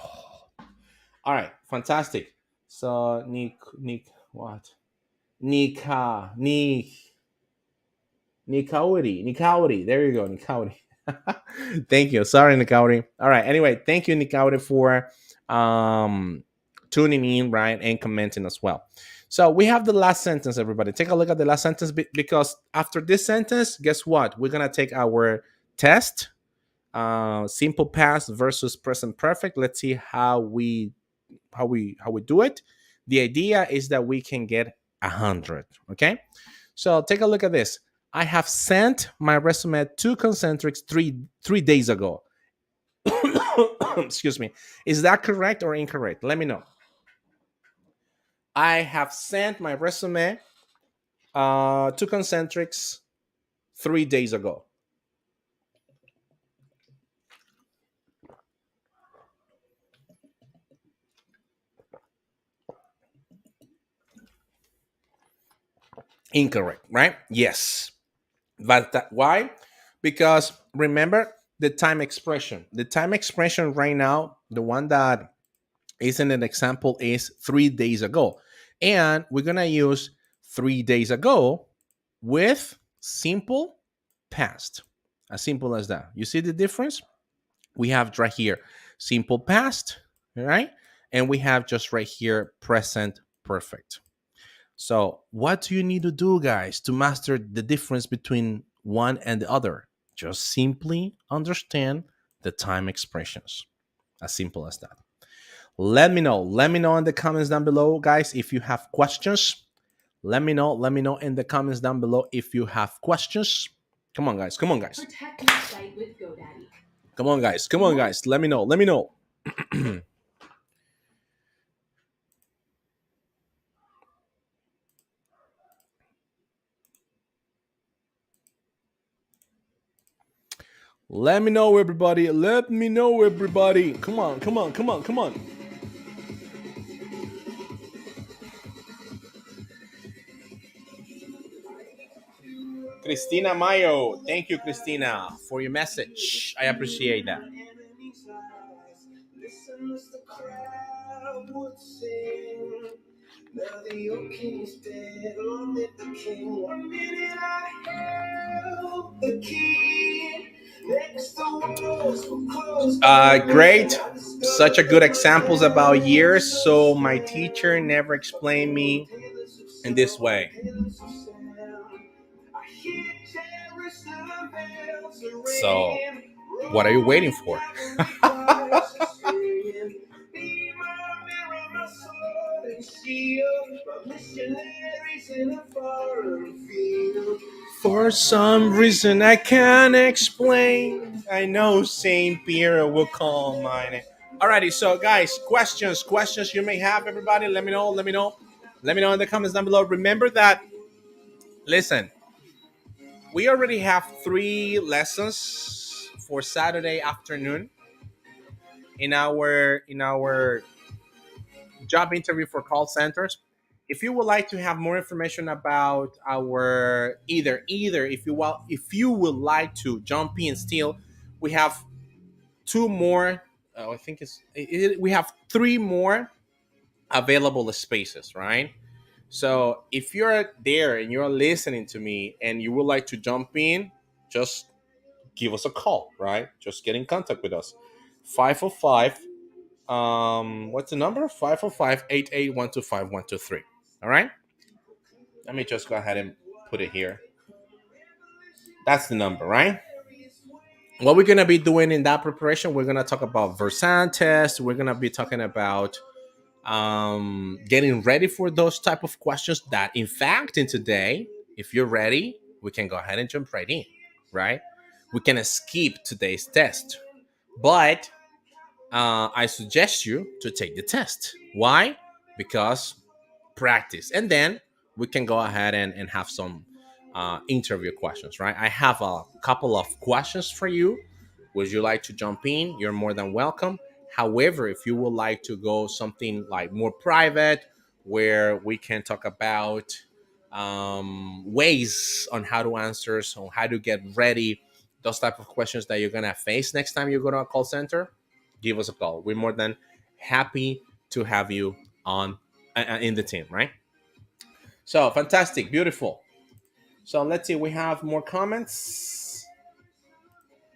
All right, fantastic. So what? Nikauri. There you go, Nikauri. Thank you. Sorry, Nikauri. All right. Anyway, thank you, Nikauri, for tuning in, right, and commenting as well. So we have the last sentence, everybody. Take a look at the last sentence because after this sentence, guess what? We're gonna take our test, simple past versus present perfect. Let's see how we do it. The idea is that we can get 100. Okay, so take a look at this. I have sent my resume to Concentrics three days ago. Excuse me. Is that correct or incorrect? Let me know. I have sent my resume to Concentrics 3 days ago. Incorrect, right? Yes. But why? Because remember the time expression. The time expression right now, the one that is in an example is 3 days ago. And we're going to use 3 days ago with simple past. As simple as that. You see the difference? We have right here simple past, right? And we have just right here present perfect. So, what do you need to do, guys, to master the difference between one and the other? Just simply understand the time expressions. As simple as that. Let me know. Let me know in the comments down below, guys, if you have questions. Let me know. Let me know in the comments down below if you have questions. Come on, guys. Come on, guys. Protect your site with GoDaddy. Come on, guys. Come on, guys. Let me know. Let me know. Let me know, everybody. Let me know, everybody. Come on, come on, come on, come on. Christina Mayo. Thank you, Christina, for your message. I appreciate that. Now the old king is dead, long live the king. 1 minute I held the key. Next the walls were closed. Great. Such a good examples about years. So my teacher never explained me in this way. So what are you waiting for? For some reason I can't explain, I know Saint Pierre will call my name. Alrighty, so guys, questions you may have, everybody, let me know. Let me know in the comments down below. Remember that, listen, we already have 3 lessons for Saturday afternoon in our job interview for call centers. If you would like to have more information about our either if you would like to jump in still, we have two more. I think we have three more available spaces, right? So if you're there and you're listening to me and you would like to jump in, just give us a call, right? Just get in contact with us. 505 what's the number? 505-881-25123. All right, let me just go ahead and put it here. That's the number, right? What we're gonna be doing in that preparation, we're gonna talk about Versan test. We're gonna be talking about getting ready for those type of questions that in fact in today, if you're ready, we can go ahead and jump right in, right? We can skip today's test, but I suggest you to take the test. Why? Because practice, and then we can go ahead and have some interview questions, right? I have a couple of questions for you. Would you like to jump in? You're more than welcome. However, if you would like to go something like more private, where we can talk about ways on how to answer, so how to get ready, those type of questions that you're gonna face next time you go to a call center, give us a call. We're more than happy to have you on in the team, right? So fantastic, beautiful. So let's see, we have more comments.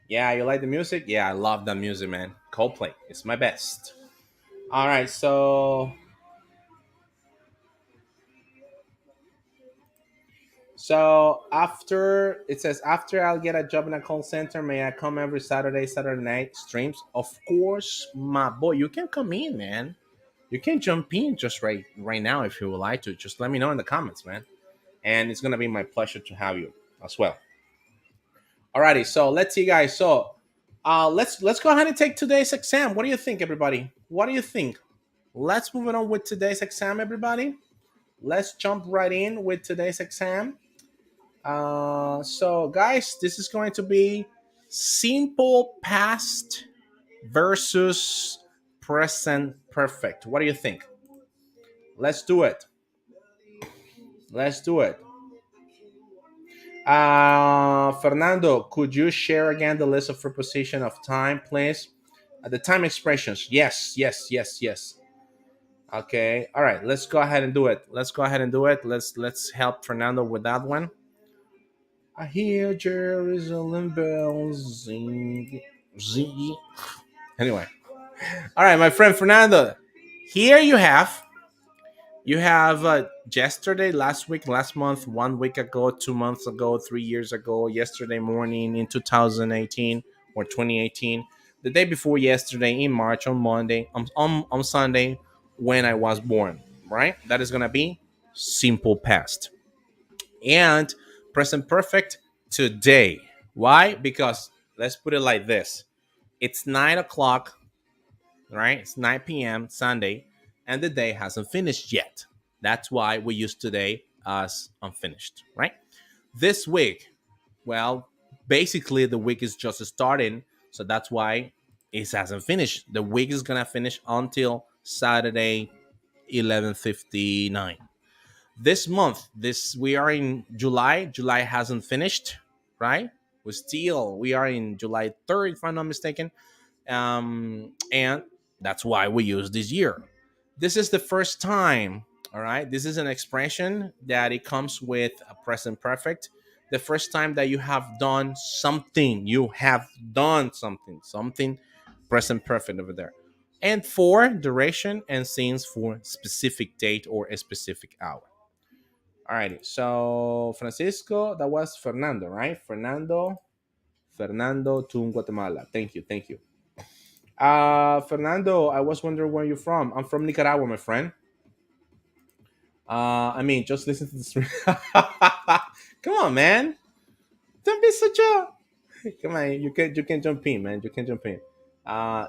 Yeah, you like the music? Yeah, I love the music, man. Coldplay, it's my best. All right, so after it says after I'll get a job in a call center, may I come every Saturday night streams? Of course, my boy, you can come in, man. You can jump in just right now if you would like to. Just let me know in the comments, man. And it's gonna be my pleasure to have you as well. Alrighty, so let's see, guys. So let's go ahead and take today's exam. What do you think, everybody? What do you think? Let's move it on with today's exam, everybody. Let's jump right in with today's exam. So guys, this is going to be simple past versus present perfect. What do you think? Let's do it. Let's do it. Fernando, could you share again the list of preposition of time, please? The time expressions. Yes, yes, yes, yes. Okay. All right. Let's go ahead and do it. Let's go ahead and do it. Let's help Fernando with that one. I hear Jerusalem bells zing, zing. Anyway. All right, my friend Fernando. Here you have yesterday, last week, last month, 1 week ago, 2 months ago, 3 years ago, yesterday morning in 2018 or 2018, the day before yesterday in March, on Monday, on Sunday, when I was born, right? That is going to be simple past. And present perfect today. Why? Because let's put it like this. It's 9 o'clock, right? It's 9 p.m. Sunday, and the day hasn't finished yet. That's why we use today as unfinished, right? This week, well, basically the week is just starting, so that's why it hasn't finished. The week is gonna finish until Saturday, 11:59. This month, this we are in July. July hasn't finished, right? We are in July 3rd, if I'm not mistaken, and that's why we use this year. This is the first time. All right, this is an expression that it comes with a present perfect. The first time that you have done something, you have done something present perfect over there. And for duration, and since for specific date or a specific hour. All righty, so Francisco, that was Fernando, right? Fernando to Guatemala. Thank you. Fernando, I was wondering where you're from. I'm from Nicaragua, my friend. I mean, just listen to the stream. Come on, man. Don't be such a. Come on, you can jump in, man. You can jump in. I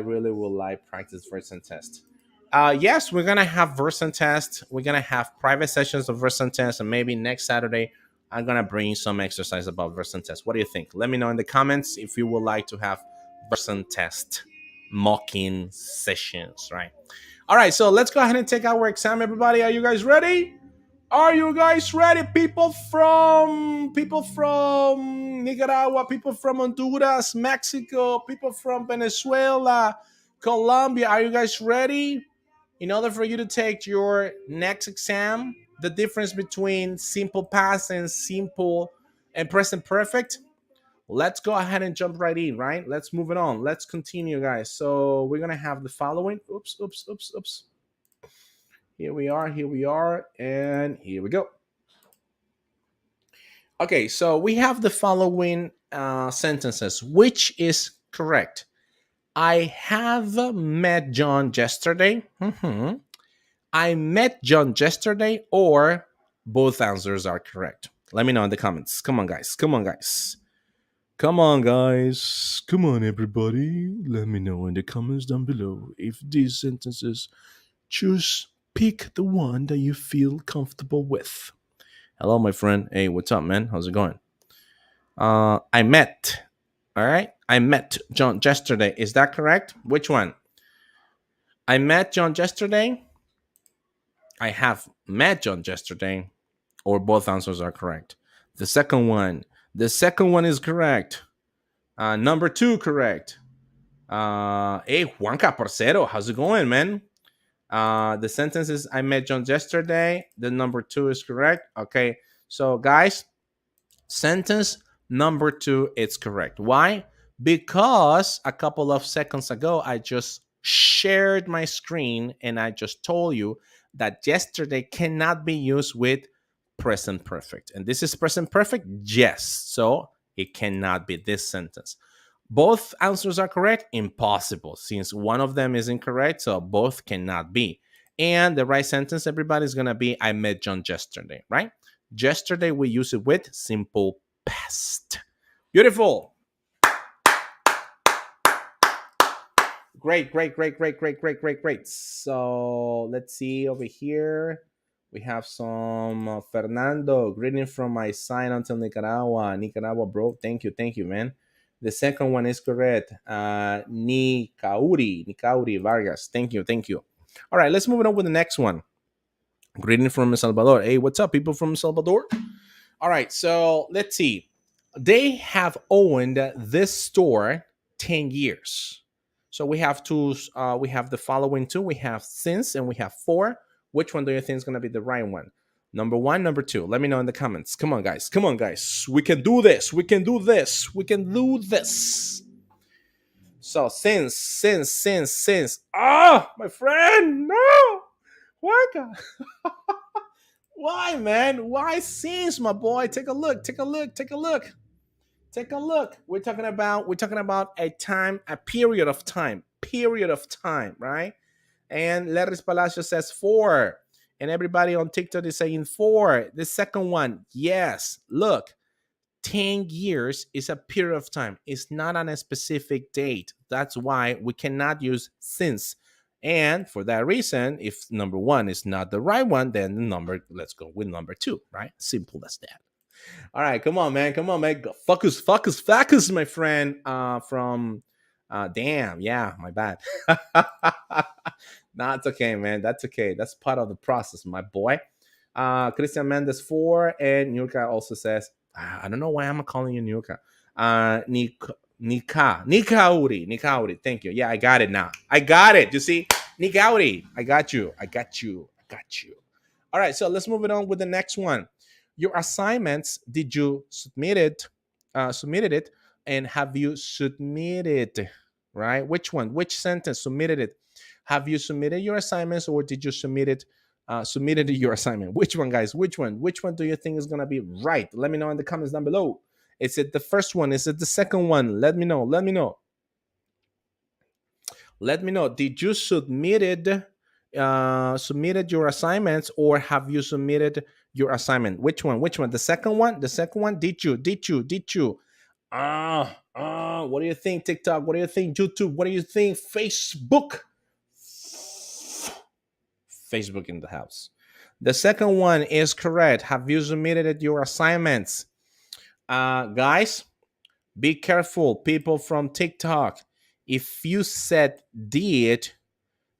really would like practice verse and test. Yes, we're gonna have verse and test. We're gonna have private sessions of verse and test, and maybe next Saturday I'm gonna bring some exercise about version test. What do you think? Let me know in the comments if you would like to have version test mocking sessions, right? All right, so let's go ahead and take our exam, everybody. Are you guys ready? Are you guys ready? People from Nicaragua, people from Honduras, Mexico, people from Venezuela, Colombia. Are you guys ready? In order for you to take your next exam, the difference between simple past and simple and present perfect, let's go ahead and jump right in, right? Let's move it on. Let's continue, guys. So we're going to have the following. Oops. Here we are, and here we go. Okay, so we have the following sentences. Which is correct? I have met John yesterday. I met John yesterday, or both answers are correct. Let me know in the comments. Come on, guys. Come on, guys. Come on, guys. Come on, everybody. Let me know in the comments down below if these sentences. Choose, pick the one that you feel comfortable with. Hello, my friend. Hey, what's up, man? How's it going? I met. All right. I met John yesterday. Is that correct? Which one? I met John yesterday. I have met John yesterday, or both answers are correct. The second one is correct. Number two, correct. Hey, Juanca Parcero, how's it going, man? The sentence is I met John yesterday. The number two is correct. Okay, so guys, sentence number two is correct. Why? Because a couple of seconds ago, I just shared my screen and I just told you that yesterday cannot be used with present perfect. And this is present perfect? Yes. So it cannot be this sentence. Both answers are correct? Impossible, since one of them is incorrect, so both cannot be. And the right sentence, everybody, is going to be I met John yesterday, right? Yesterday, we use it with simple past. Beautiful. Great. So let's see over here. We have some Fernando. Greeting from my side until Nicaragua. Nicaragua, bro. Thank you, man. The second one is correct. Nicauri Vargas. Thank you. All right, let's move it on with the next one. Greeting from El Salvador. Hey, what's up, people from El Salvador? All right, so let's see. They have owned this store 10 years. So we have two. We have the following two. We have since and we have for. Which one do you think is going to be the right one? Number one, number two. Let me know in the comments. Come on, guys. We can do this. So since. Ah, my friend, no. Why, God? Why, man? Why since, my boy? Take a look. We're talking about a period of time, right? And Larry Palacio says for, and everybody on TikTok is saying for. The second one, yes. Look, 10 years is a period of time. It's not on a specific date. That's why we cannot use since. And for that reason, if number one is not the right one, then let's go with number two, right? Simple as that. All right, come on, man. Focus, my friend. Damn, yeah, my bad. Nah, it's okay, man. That's okay. That's part of the process, my boy. Christian Mendes 4, and Nurka also says, I don't know why I'm calling you Nurka. Nikauri. Thank you. Yeah, I got it now. I got it. You see, Nikauri. I got you. All right, so let's move it on with the next one. Your assignments, did you submitted it, and have you submitted, right? Which one? Which sentence submitted it? Have you submitted your assignments, or did you submitted your assignment? Which one, guys? Which one do you think is going to be right? Let me know in the comments down below. Is it the first one? Is it the second one? Let me know. Did you submitted your assignments, or have you submitted your assignment? Which one? The second one? Did you? What do you think, TikTok? What do you think, YouTube? What do you think, Facebook? Facebook in the house. The second one is correct. Have you submitted your assignments? Guys, be careful, people from TikTok. If you said did,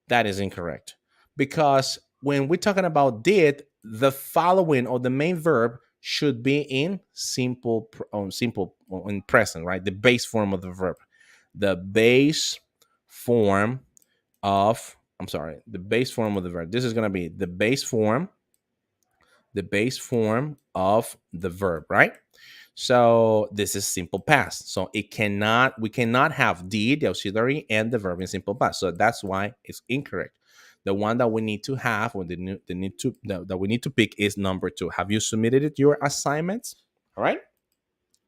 that is incorrect. Because when we're talking about did, the following or the main verb should be in in present, right? The base form of the verb. The base form of, the base form of the verb. This is going to be the base form of the verb, right? So this is simple past. So we cannot have the auxiliary, and the verb in simple past. So that's why it's incorrect. The one that we need to have, or that we need to pick, is number 2. Have you submitted your assignments? All right.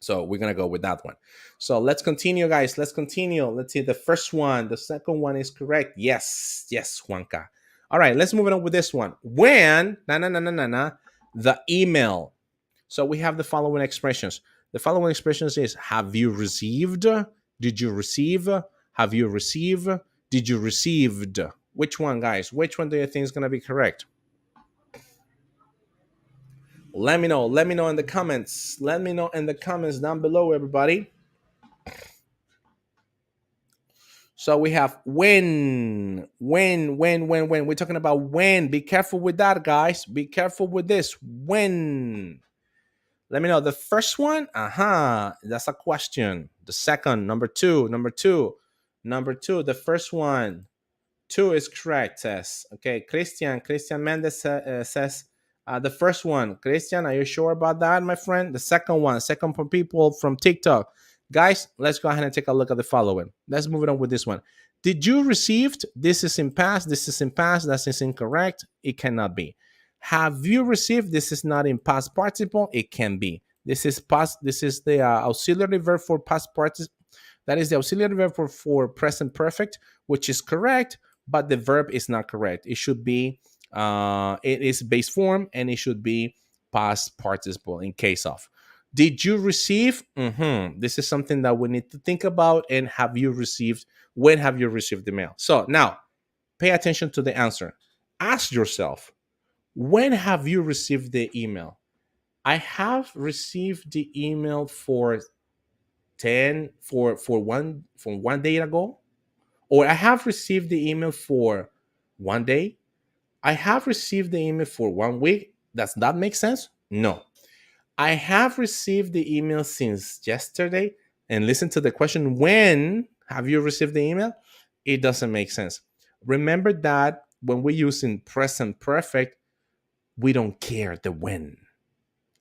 So we're gonna go with that one. So let's continue, guys. Let's continue. Let's see the first one. The second one is correct. Yes, Juanca. All right, let's move on with this one. When the email. So we have the following expressions. The following expressions is: have you received? Did you receive? Have you received? Did you received? Which one, guys? Which one do you think is gonna be correct? Let me know. Let me know in the comments. Let me know in the comments down below, everybody. So we have when. We're talking about when. Be careful with that, guys. Be careful with this. When. Let me know. The first one, that's a question. The second, number two. The first one, 2 is correct, says. Okay, Christian Mendez says the first one. Christian, are you sure about that, my friend? The second for people from TikTok. Guys, let's go ahead and take a look at the following. Let's move it on with this one. Did you received? This is in past. This is in past. That is incorrect. It cannot be. Have you received? This is not in past participle. It can be. This is past. This is the auxiliary verb for past participle. That is the auxiliary verb for present perfect, which is correct, but the verb is not correct. It should be, it is base form, and it should be past participle in case of. Did you receive? This is something that we need to think about. And have you received? When have you received the mail? So now pay attention to the answer. Ask yourself, when have you received the email? I have received the email for 1 day ago, or I have received the email for 1 day. I have received the email for 1 week. Does that make sense? No. I have received the email since yesterday. And listen to the question, when have you received the email? It doesn't make sense. Remember that when we're using present perfect, we don't care the when.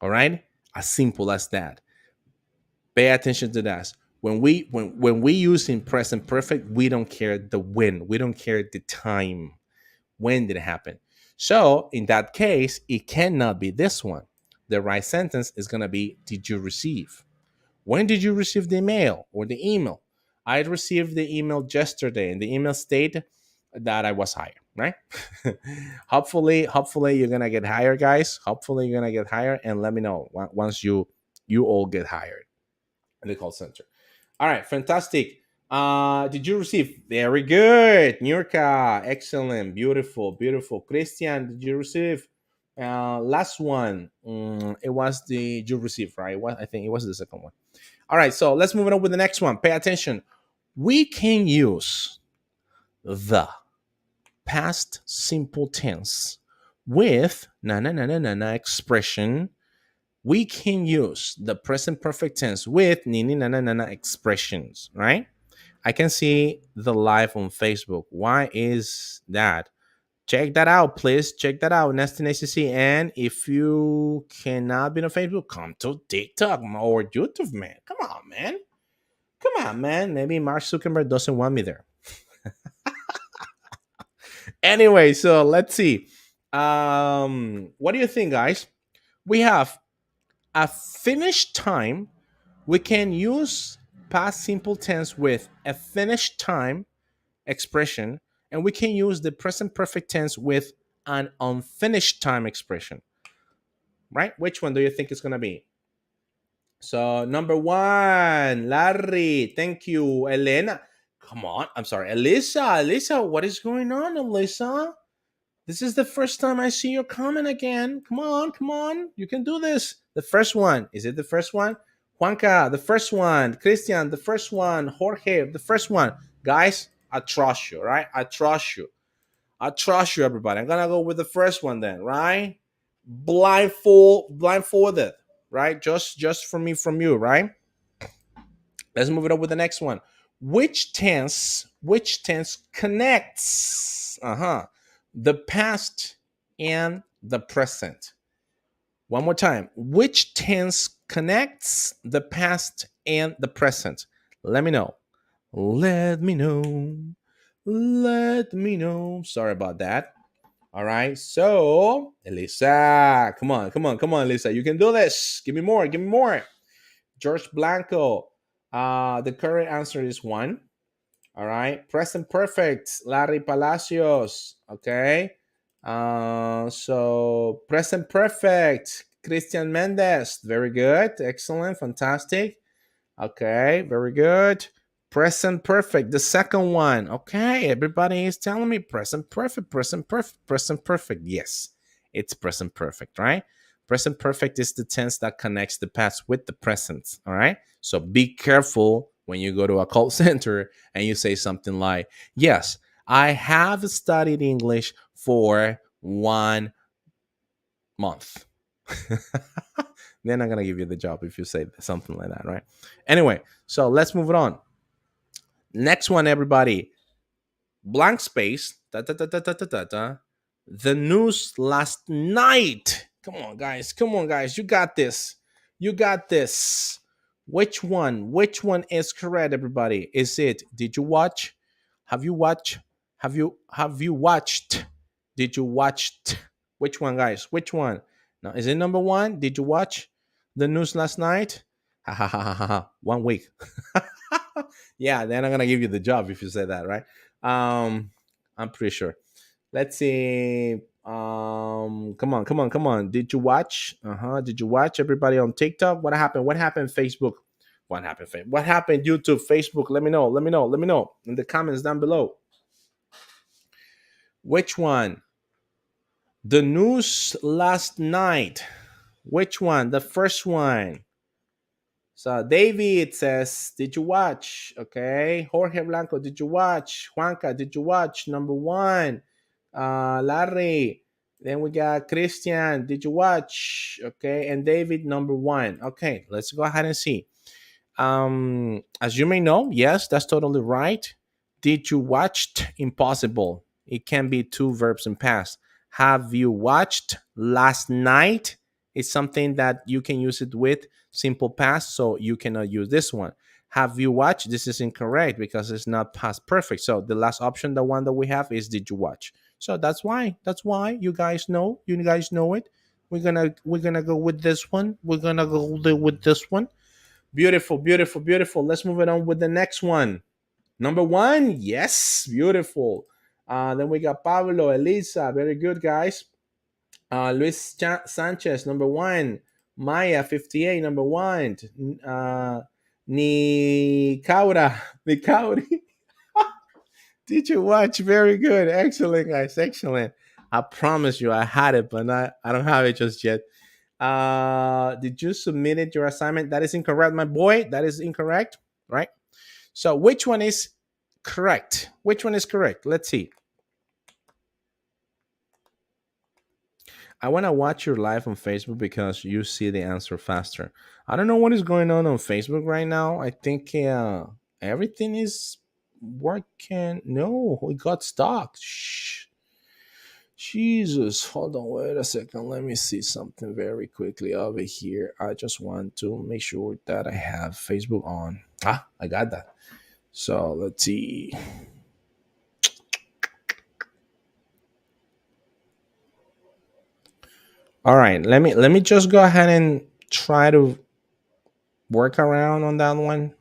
All right? As simple as that. Pay attention to that. When we use in present perfect, we don't care the when. We don't care the time. When did it happen? So in that case, it cannot be this one. The right sentence is going to be, did you receive? When did you receive the mail or the email? I received the email yesterday, and the email stated that I was hired, right? hopefully you're going to get hired, guys. Hopefully you're going to get hired, and let me know once you all get hired in the call center. All right, fantastic. Did you receive? Very good. Nurka, excellent, beautiful. Christian, did you receive? Last one. It was the you received, right? I think it was the second one. All right, so let's move on with the next one. Pay attention. We can use the past simple tense with expression. We can use the present perfect tense with expressions, right? I can see the live on Facebook. Why is that? Check that out, please. Check that out. Nesting ACC. And if you cannot be on Facebook, come to TikTok or YouTube, man. Come on, man. Maybe Mark Zuckerberg doesn't want me there. Anyway, so let's see. What do you think, guys? We have a finished time. We can use past simple tense with a finished time expression, and we can use the present perfect tense with an unfinished time expression, right? Which one do you think is going to be? So number 1, Larry, thank you. Elena, come on. I'm sorry, Elisa, what is going on, Elisa? This is the first time I see your comment again. Come on, come on. You can do this. The first one. Is it the first one? Juanca, the first one. Christian, the first one. Jorge, the first one. Guys, I trust you, right? I trust you. I trust you, everybody. I'm gonna go with the first one then, right? Blindfolded, right? Just for me from you, right? Let's move it up with the next one. Which tense connects the past and the present? One more time. Which tense connects the past and the present? Let me know. Let me know. Let me know. Sorry about that. All right. So, Elisa, come on, come on, come on, Elisa. You can do this. Give me more. Give me more. George Blanco. The correct answer is one. All right. Present perfect. Larry Palacios. Okay. So present perfect. Christian Mendez. Very good. Excellent. Fantastic. Okay. Very good. Present perfect. The second one. Okay. Everybody is telling me present perfect, present perfect, present perfect. Yes. It's present perfect, right? Present perfect is the tense that connects the past with the present. All right. So be careful when you go to a call center and you say something like, yes, I have studied English for 1 month. Then I'm going to give you the job if you say something like that, right? Anyway, so let's move it on. Next one, everybody. Blank space. Da, da, da, da, da, da, da, da. The news last night. Come on, guys. Come on, guys. You got this. You got this. Which one? Which one is correct, everybody? Is it? Did you watch? Have you watched? Have you watched? Did you watched? Which one, guys? Which one? Now, is it number one? Did you watch the news last night? Ha ha ha ha ha. Ha. 1 week. Yeah, then I'm gonna give you the job if you say that, right? I'm pretty sure. Let's see. Come on, come on, come on. Did you watch? Did you watch everybody on TikTok? What happened? What happened Facebook? What happened? What happened YouTube, Facebook? Let me know. Let me know. Let me know in the comments down below. Which one? The news last night. Which one? The first one. So David says, did you watch? Okay. Jorge Blanco, did you watch? Juanca, did you watch? Number one. Larry. Then we got Christian. Did you watch? Okay. And David, number one. Okay. Let's go ahead and see. As you may know, yes, that's totally right. Did you watched? Impossible. It can be two verbs in past. Have you watched last night? It's something that you can use it with simple past, so you cannot use this one. Have you watched? This is incorrect because it's not past perfect. So the last option, the one that we have, is did you watch? So that's why. That's why you guys know. You guys know it. We're gonna go with this one. We're gonna go with this one. Beautiful, beautiful, beautiful. Let's move it on with the next one. Number one, yes, beautiful. Then we got Pablo, Elisa, very good, guys. Luis Sanchez, number one. Maya, 58, number one. Nikaura, Nikauri. Did you watch? Very good. Excellent, guys. Excellent. I promise you, I had it, but I don't have it just yet. Did you submit your assignment? That is incorrect, my boy. That is incorrect, right? So which one is correct? Which one is correct? Let's see. I want to watch your live on Facebook because you see the answer faster. I don't know what is going on Facebook right now. I think everything is working. No, we got stuck. Shh. Jesus, hold on, wait a second. Let me see something very quickly over here. I just want to make sure that I have Facebook on. I got that. So let's see. All right, let me just go ahead and try to work around on that one.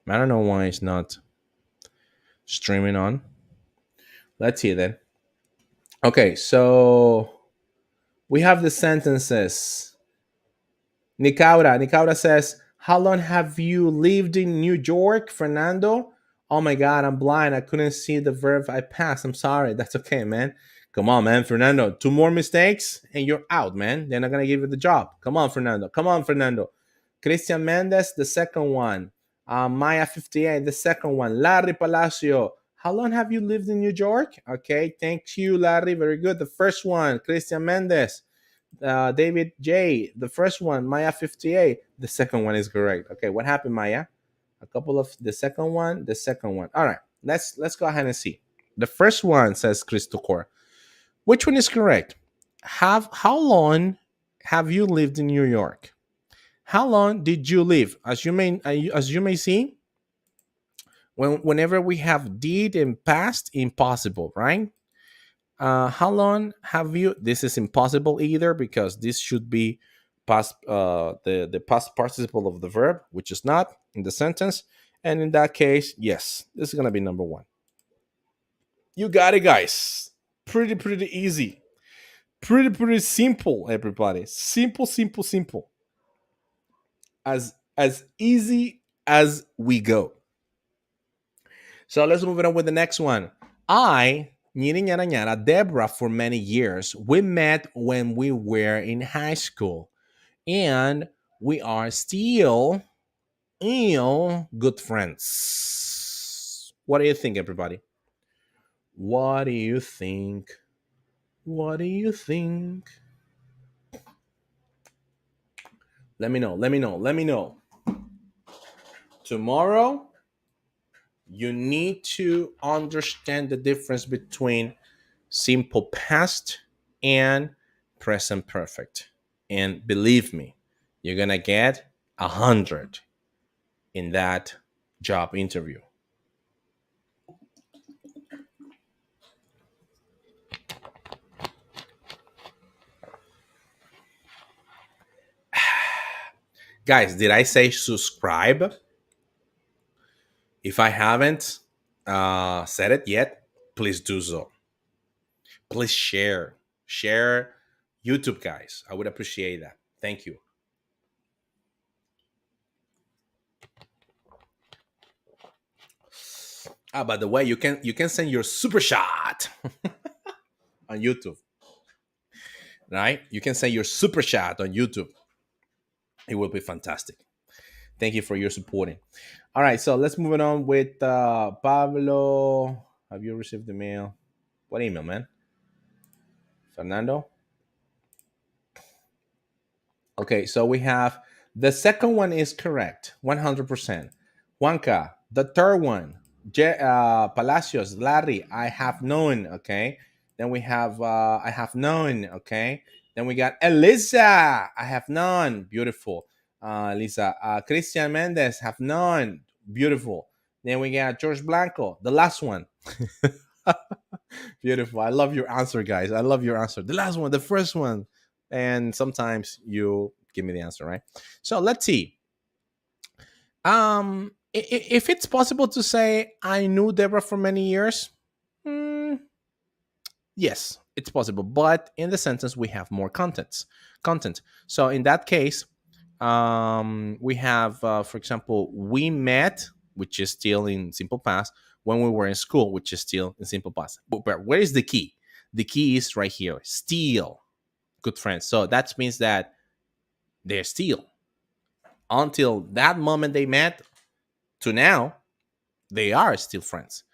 I don't know why it's not streaming on. Let's see then. Okay, so we have the sentences. Nicaura says, how long have you lived in New York, Fernando? Oh my God, I'm blind. I couldn't see the verb I passed. I'm sorry. That's okay, man. Come on, man, Fernando. Two more mistakes and you're out, man. They're not gonna give you the job. Come on, Fernando. Come on, Fernando. Christian Mendez, the second one. Maya 58, the second one. Larry Palacio. How long have you lived in New York? Okay, thank you, Larry. Very good. The first one, Christian Mendez. David J, the first one. Maya 58. The second one is correct. Okay, what happened, Maya? A couple of the second one, the second one. All right, let's go ahead and see. The first one says Christopher. Which one is correct? Have How long have you lived in New York? How long did you live? As you may see, whenever we have did and past, impossible, right? How long have you? This is impossible either because this should be past the past participle of the verb, which is not in the sentence. And in that case, yes, this is gonna be number one. You got it, guys. Pretty easy. Pretty simple, everybody. Simple, simple, simple. As easy as we go. So let's move it on with the next one. Deborah, for many years. We met when we were in high school, and we are still, good friends. What do you think, everybody? What do you think? What do you think? Let me know. Let me know. Let me know. Tomorrow, you need to understand the difference between simple past and present perfect. And believe me, you're going to get 100 in that job interview. Guys, did I say subscribe? If I haven't said it yet, please do so. Please share. Share YouTube, guys. I would appreciate that. Thank you. By the way, you can send your super chat on YouTube. Right? You can send your super chat on YouTube. It will be fantastic. Thank you for your supporting. All right, so let's move it on with Pablo. Have you received the mail? What email, man? Fernando? Okay, so we have the second one is correct, 100%. Juanca, the third one, Palacios, Larry, I have known, okay? Then we have I have known, okay? Then we got Elisa, I have known, beautiful. Lisa, Christian Mendez, have known, beautiful. Then we got George Blanco, the last one. Beautiful. I love your answer, guys. I love your answer. The last one, the first one. And sometimes you give me the answer, right? So let's see. If it's possible to say I knew Deborah for many years, mm, yes, it's possible. But in the sentence, we have more content. So in that case, we have, for example, we met, which is still in simple past, when we were in school, which is still in simple past. But where is the key? The key is right here. Still good friends. So that means that they're still, until that moment they met to now, they are still friends.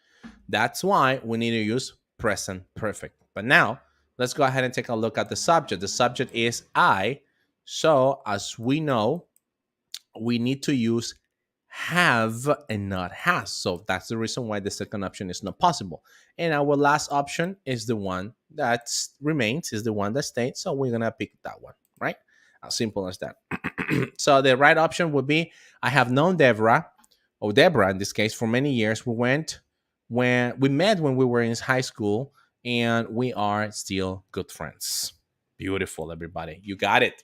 That's why we need to use present perfect. But now let's go ahead and take a look at the subject. The subject is I. So as we know, we need to use have and not has. So that's the reason why the second option is not possible. And our last option is the one that remains, is the one that stays. So we're going to pick that one, right? As simple as that. So the right option would be I have known Deborah, or Deborah in this case, for many years. We met when we were in high school, and we are still good friends. Beautiful, everybody. You got it.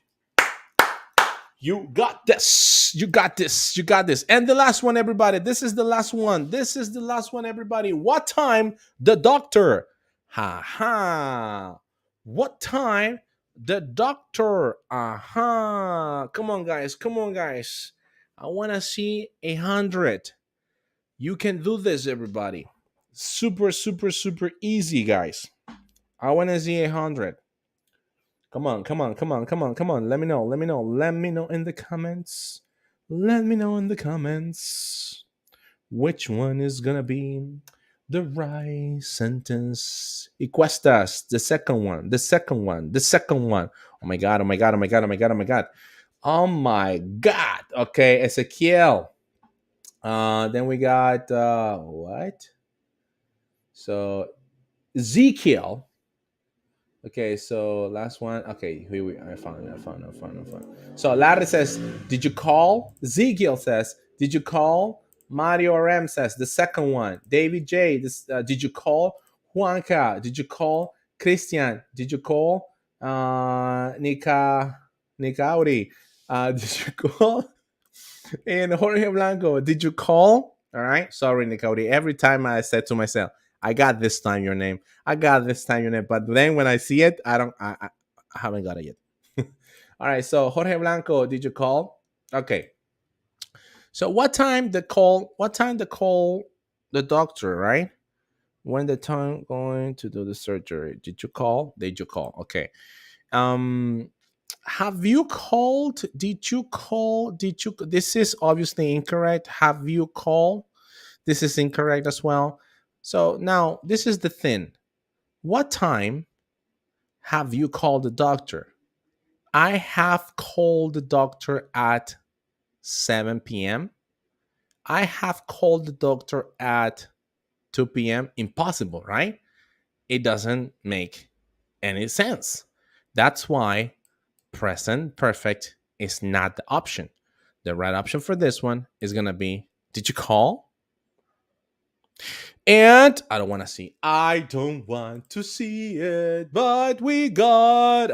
You got this. You got this. You got this. And the last one, everybody. This is the last one. This is the last one, everybody. What time the doctor? Ha ha. What time the doctor? Aha. Come on, guys. Come on, guys. I want to see 100. You can do this, everybody. Super easy, guys. I want to see 100. Come on, come on, come on, come on, come on. Let me know. Let me know. Let me know in the comments. Let me know in the comments which one is gonna be the right sentence. Equestas, the second one, the second one, the second one. Oh my god, oh my god, oh my god, oh my god, oh my god. Oh my god. Okay, Ezekiel. Then we got what? So Ezekiel. Okay, so last one. Okay, here we. I found it. I found it. I found it. I found it. So Larry says, "Did you call?" Ezekiel says, "Did you call?" Mario RM says, "The second one." David J. This. Did you call? Juanca, did you call? Christian, did you call? Nicauri, did you call? And Jorge Blanco, did you call? All right. Sorry, Nicody. Every time I said to myself, I got this time your name. I got this time your name. But then when I see it, I don't I haven't got it yet. All right. So Jorge Blanco, did you call? Okay. So what time the call the doctor, right? When the time going to do the surgery? Did you call? Did you call? Okay. Um have you called? Did you call? Did you? This is obviously incorrect. Have you called? This is incorrect as well. So now this is the thing. What time have you called the doctor? I have called the doctor at 7 p.m. I have called the doctor at 2 p.m. Impossible, right? It doesn't make any sense. That's why present perfect is not the option. The right option for this one is going to be, did you call? And I don't want to see. I don't want to see it, but we got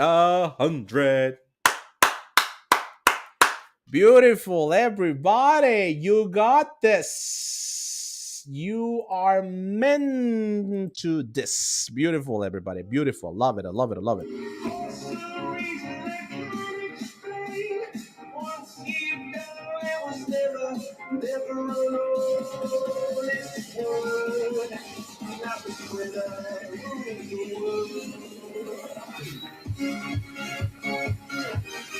100. Beautiful, everybody. You got this. You are meant to this. Beautiful, everybody. Beautiful. Love it. I love it. I love it.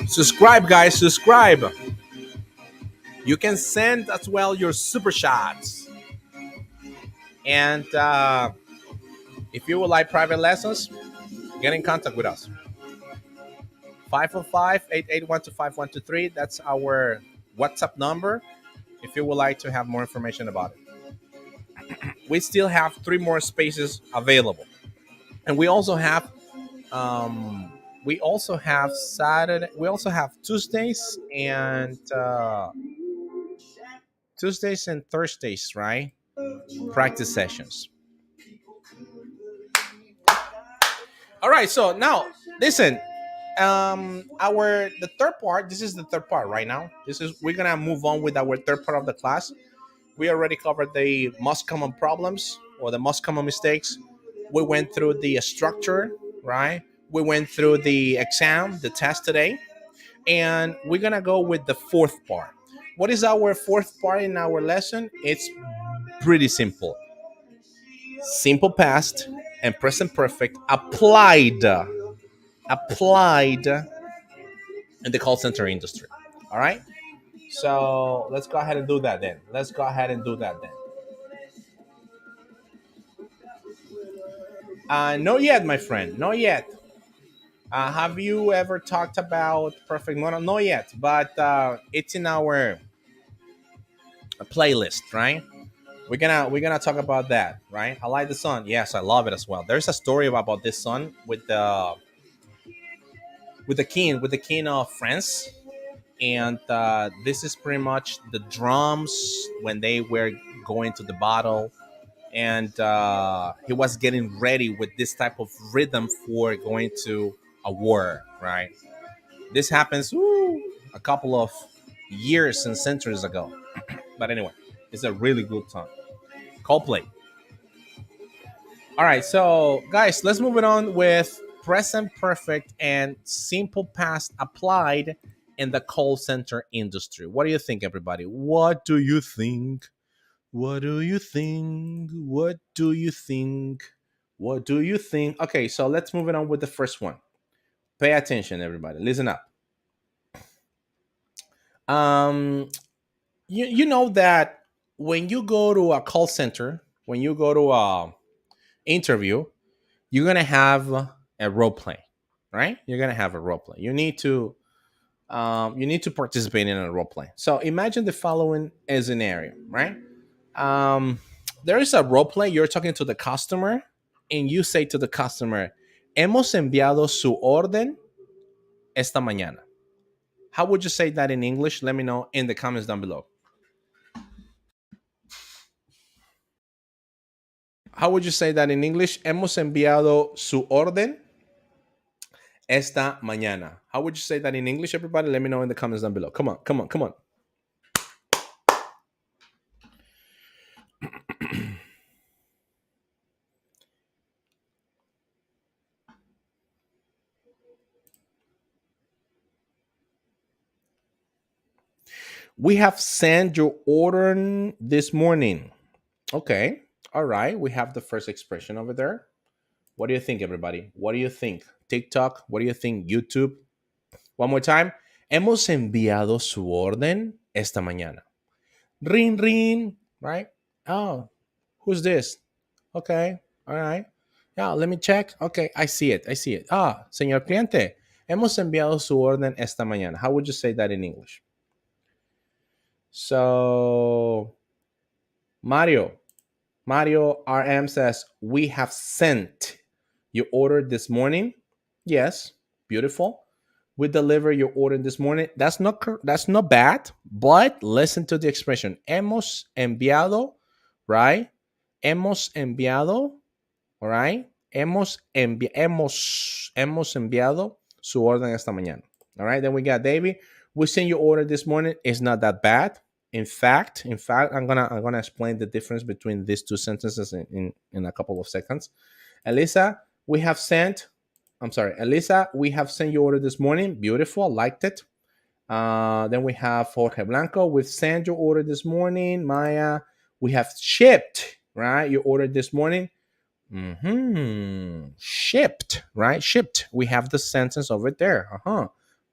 Subscribe, guys. Subscribe. You can send as well your super shots. And if you would like private lessons, get in contact with us. 505-881-5123. That's our WhatsApp number if you would like to have more information about it. We still have 3 more spaces available. And we also have Saturday, we also have Tuesdays and Thursdays, right? Practice sessions. All right, so now listen. Our the third part. This is the third part right now. We're gonna move on with our third part of the class. We already covered the most common problems or the most common mistakes. We went through the structure, right? We went through the exam, the test today, and we're gonna go with the fourth part. What is our fourth part in our lesson? It's pretty simple. Simple past and present perfect applied in the call center industry. All right. So let's go ahead and do that then. Let's go ahead and do that then. Not yet, my friend. Not yet. Have you ever talked about perfect model? Not yet, but it's in our playlist, right? We're gonna talk about that, right? I like the sun. Yes, I love it as well. There's a story about this sun with the king of France, and this is pretty much the drums when they were going to the battle, and he was getting ready with this type of rhythm for going to a war, right? This happens a couple of years and centuries ago. But anyway, it's a really good song. Coldplay. All right, so guys, let's move it on with present perfect and simple past applied in the call center industry. What do you think, everybody? What do you think? What do you think? What do you think? What do you think? Okay, so let's move it on with the first one. Pay attention, everybody. Listen up. Um, you know that when you go to a call center, when you go to a interview, you're gonna have a role play, right? You're gonna have a role play. You need to participate in a role play. So imagine the following scenario, right? Um, there is a role play. You're talking to the customer, and you say to the customer, "Hemos enviado su orden esta mañana." How would you say that in English? Let me know in the comments down below. How would you say that in English? Hemos enviado su orden esta mañana. How would you say that in English, everybody? Let me know in the comments down below. Come on, come on, come on. We have sent your order this morning. Okay. All right. We have the first expression over there. What do you think, everybody? What do you think? TikTok, what do you think? YouTube. One more time. Hemos enviado su orden esta mañana. Ring, ring, right? Oh, who's this? Okay. All right. Yeah, let me check. Okay, I see it. I see it. Ah, señor cliente, hemos enviado su orden esta mañana. How would you say that in English? So, Mario RM says, we have sent your order this morning. Yes, beautiful. We delivered your order this morning. That's not bad, but listen to the expression. Hemos enviado, right? Hemos enviado, all right? Hemos enviado su orden esta mañana. All right, then we got David. We sent your order this morning. It's not that bad. In fact, I'm gonna explain the difference between these two sentences in a couple of seconds. Elisa, we have sent. I'm sorry, Elisa, we have sent your order this morning. Beautiful, liked it. Then we have Jorge Blanco. We've sent your order this morning. Maya, we have shipped, right? Your order this morning. Shipped, right? Shipped. We have the sentence over there.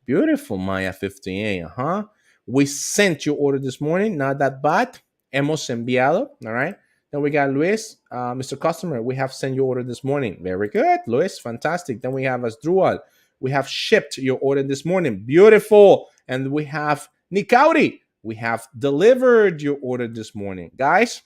Beautiful, Maya 58. We sent your order this morning. Not that bad. Hemos enviado. All right. Then we got Luis, Mr. Customer. We have sent your order this morning. Very good, Luis. Fantastic. Then we have Asdrual. We have shipped your order this morning. Beautiful. And we have Nikauri. We have delivered your order this morning, guys.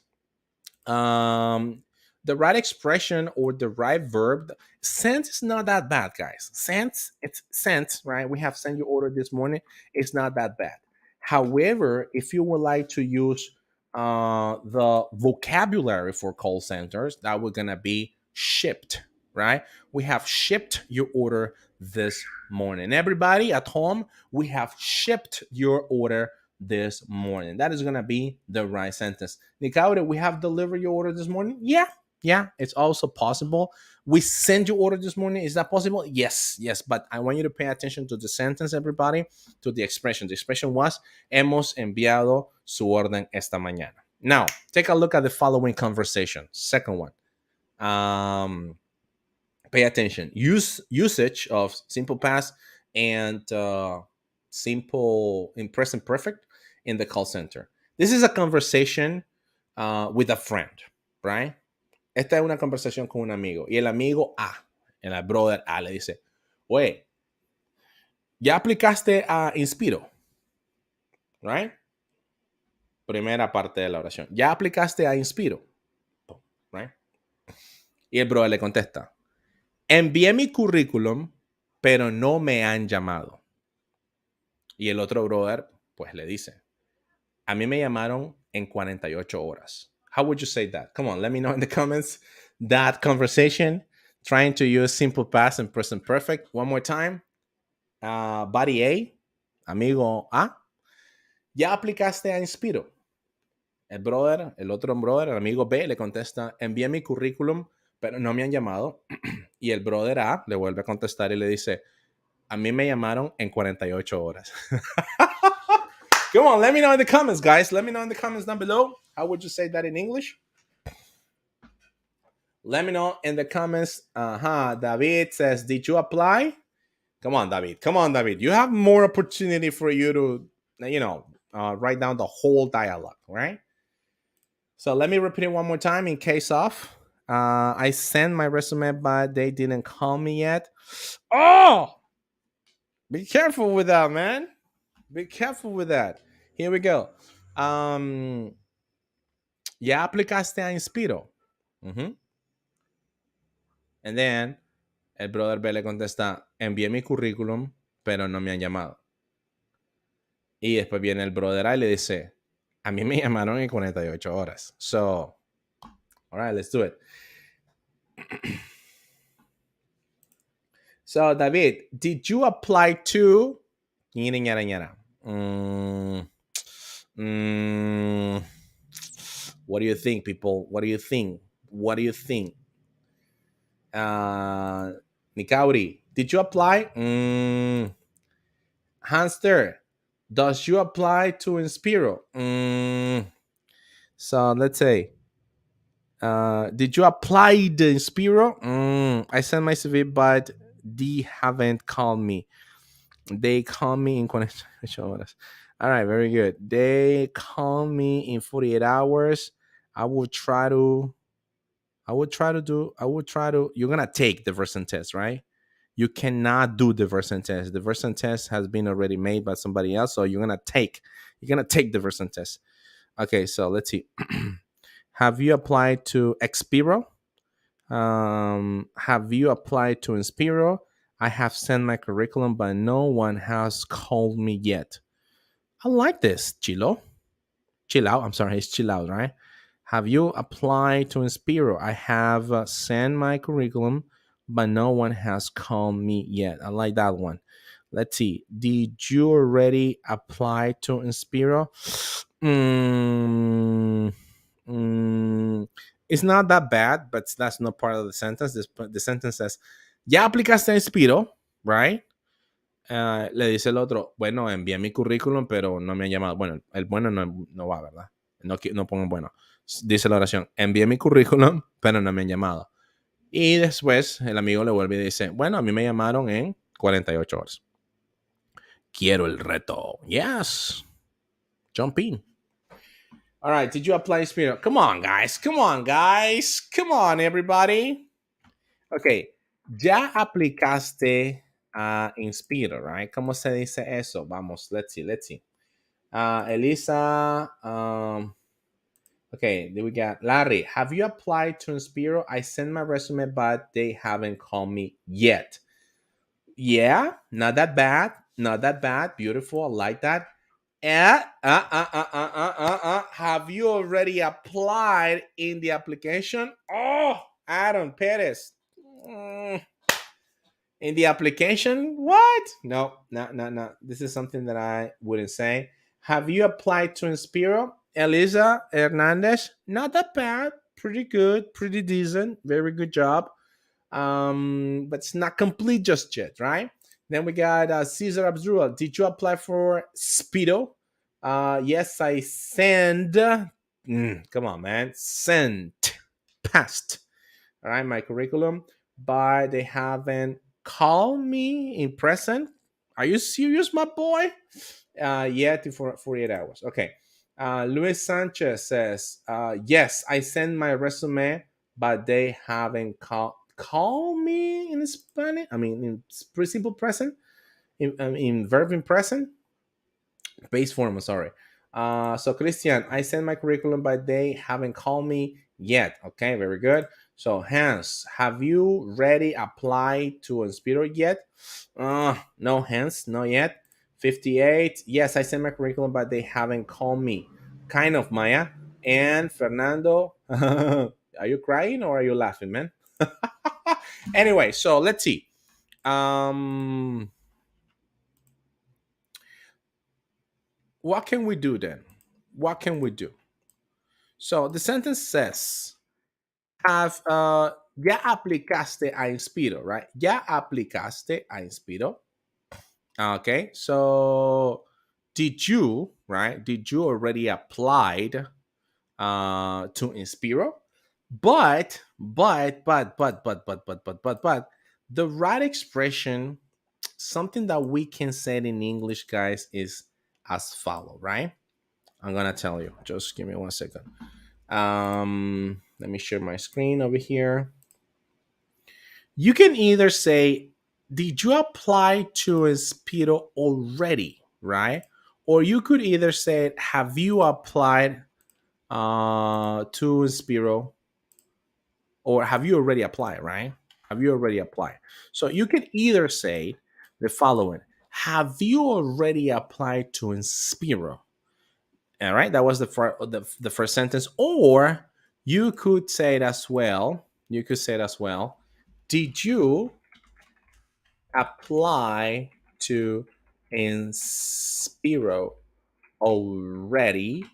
The right expression or the right verb, sent is not that bad, guys. Sent, it's sent, right? We have sent your order this morning. It's not that bad. However, if you would like to use the vocabulary for call centers, that we're gonna be shipped, right? We have shipped your order this morning. Everybody at home, we have shipped your order this morning. That is gonna be the right sentence. Nicaure, we have delivered your order this morning. Yeah, it's also possible. We send your order this morning. Is that possible? Yes. But I want you to pay attention to the sentence, everybody, to the expression. The expression was, hemos enviado su orden esta mañana. Now, take a look at the following conversation. Second one. Pay attention. Usage of simple past and simple in present perfect in the call center. This is a conversation with a friend, right? Esta es una conversación con un amigo. Y el amigo A, el brother A, le dice, oye, ¿ya aplicaste a Inspiro? Right? Primera parte de la oración. ¿Ya aplicaste a Inspiro? Right? Y el brother le contesta, envié mi currículum, pero no me han llamado. Y el otro brother, pues le dice, a mí me llamaron en 48 horas. How would you say that? Come on, let me know in the comments that conversation. Trying to use simple past and present perfect. One more time. Buddy A, amigo A, ¿ya aplicaste a Inspiro? El otro brother, el amigo B, le contesta, envié mi currículum, pero no me han llamado. Y el brother A le vuelve a contestar y le dice, a mí me llamaron en 48 horas. Come on, let me know in the comments, guys. Let me know in the comments down below. How would you say that in English? Let me know in the comments. David says, did you apply? Come on, David. Come on, David. You have more opportunity for you to, write down the whole dialogue, right? So let me repeat it one more time in case of. I sent my resume, but they didn't call me yet. Oh, be careful with that, man. Be careful with that. Here we go. Ya aplicaste a Inspiro. Ujú. And then el brother B le contesta, envié mi currículum, pero no me han llamado. Y después viene el brother A y le dice, a mí me llamaron en 48 horas. So, all right, let's do it. So, David, did you apply to... Ñara, ñara. What do you think, people? What do you think? What do you think? Nikauri, did you apply? Hamster, does you apply to Inspiro? So let's say, did you apply the Inspiro? I sent my CV, but they haven't called me. They call me in 48 hours. All right, very good. They call me in 48 hours. I will try to. You're gonna take the Version test, right? You cannot do the Version test. The Version test has been already made by somebody else, so you're gonna take the Version test. Okay, so let's see. Have you applied to Expiro? Have you applied to Inspiro? I have sent my curriculum, but no one has called me yet. I like this, Chilo. Chill out. I'm sorry, it's chill out, right? Have you applied to Inspiro? I have sent my curriculum, but no one has called me yet. I like that one. Let's see. Did you already apply to Inspiro? Mm, it's not that bad, but that's not part of the sentence. The sentence says, ya aplicaste a Inspiro, right? Le dice el otro, bueno, envié mi currículum, pero no me han llamado. Bueno, el bueno no va, ¿verdad? No pongo bueno. Dice la oración, envié mi currículum, pero no me han llamado. Y después el amigo le vuelve y dice, bueno, a mí me llamaron en 48 horas. Quiero el reto. Yes. Jump in. All right, did you apply Inspiro? Come on, guys. Come on, guys. Come on, everybody. Okay, ya aplicaste a Inspiro, right? ¿Cómo se dice eso? Vamos, let's see. Elisa, okay, then we got Larry. Have you applied to Inspiro? I sent my resume, but they haven't called me yet. Yeah, not that bad. Not that bad. Beautiful. I like that. Have you already applied in the application? Oh, Adam Perez. In the application? What? No. This is something that I wouldn't say. Have you applied to Inspiro? Elisa Hernandez? Not that bad. Pretty good. Pretty decent. Very good job. But it's not complete just yet, right? Then we got Cesar Abdul. Did you apply for Speedo? Yes, I send. Come on, man. Sent. Past. All right, my curriculum. But they haven't called me in present. Are you serious, my boy? Yet for 48 hours. Okay. Luis Sanchez says, yes, I sent my resume, but they haven't call me in Spanish. I mean, in simple present, in verb in present, base form. Sorry. So Christian, I sent my curriculum, but they haven't called me yet. Okay, very good. So Hans, have you already applied to Inspiro yet? No, Hans, not yet. 58. Yes, I sent my curriculum, but they haven't called me. Kind of, Maya. And Fernando, are you crying or are you laughing, man? Anyway, so let's see. What can we do then? What can we do? So the sentence says, ya aplicaste a Inspiro, right? Ya aplicaste a Inspiro. Okay, so did you, right? Did you already applied to Inspiro? But the right expression, something that we can say it in English, guys, is as follow, right? I'm gonna tell you. Just give me 1 second. Let me share my screen over here. You can either say, did you apply to Speedo already, right? Or you could either say, have you applied to Speedo, or have you already applied, right? Have you already applied? So you can either say the following: have you already applied to Inspiro? All right, that was the first sentence. Or you could say it as well. You could say it as well. Did you apply to Inspiro already?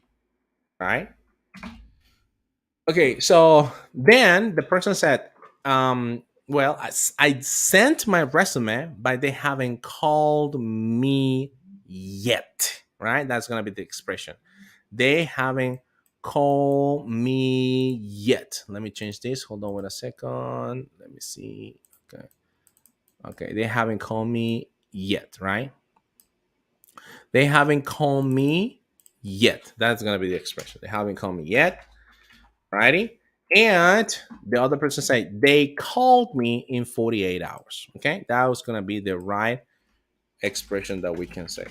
Right. Okay, so then the person said, well, I sent my resume, but they haven't called me yet, right? That's going to be the expression. They haven't called me yet. Let me change this. Hold on 1 second. Let me see. Okay. Okay, they haven't called me yet, right? They haven't called me yet. That's going to be the expression. They haven't called me yet. Righty. And the other person said, they called me in 48 hours. Okay. That was going to be the right expression that we can say.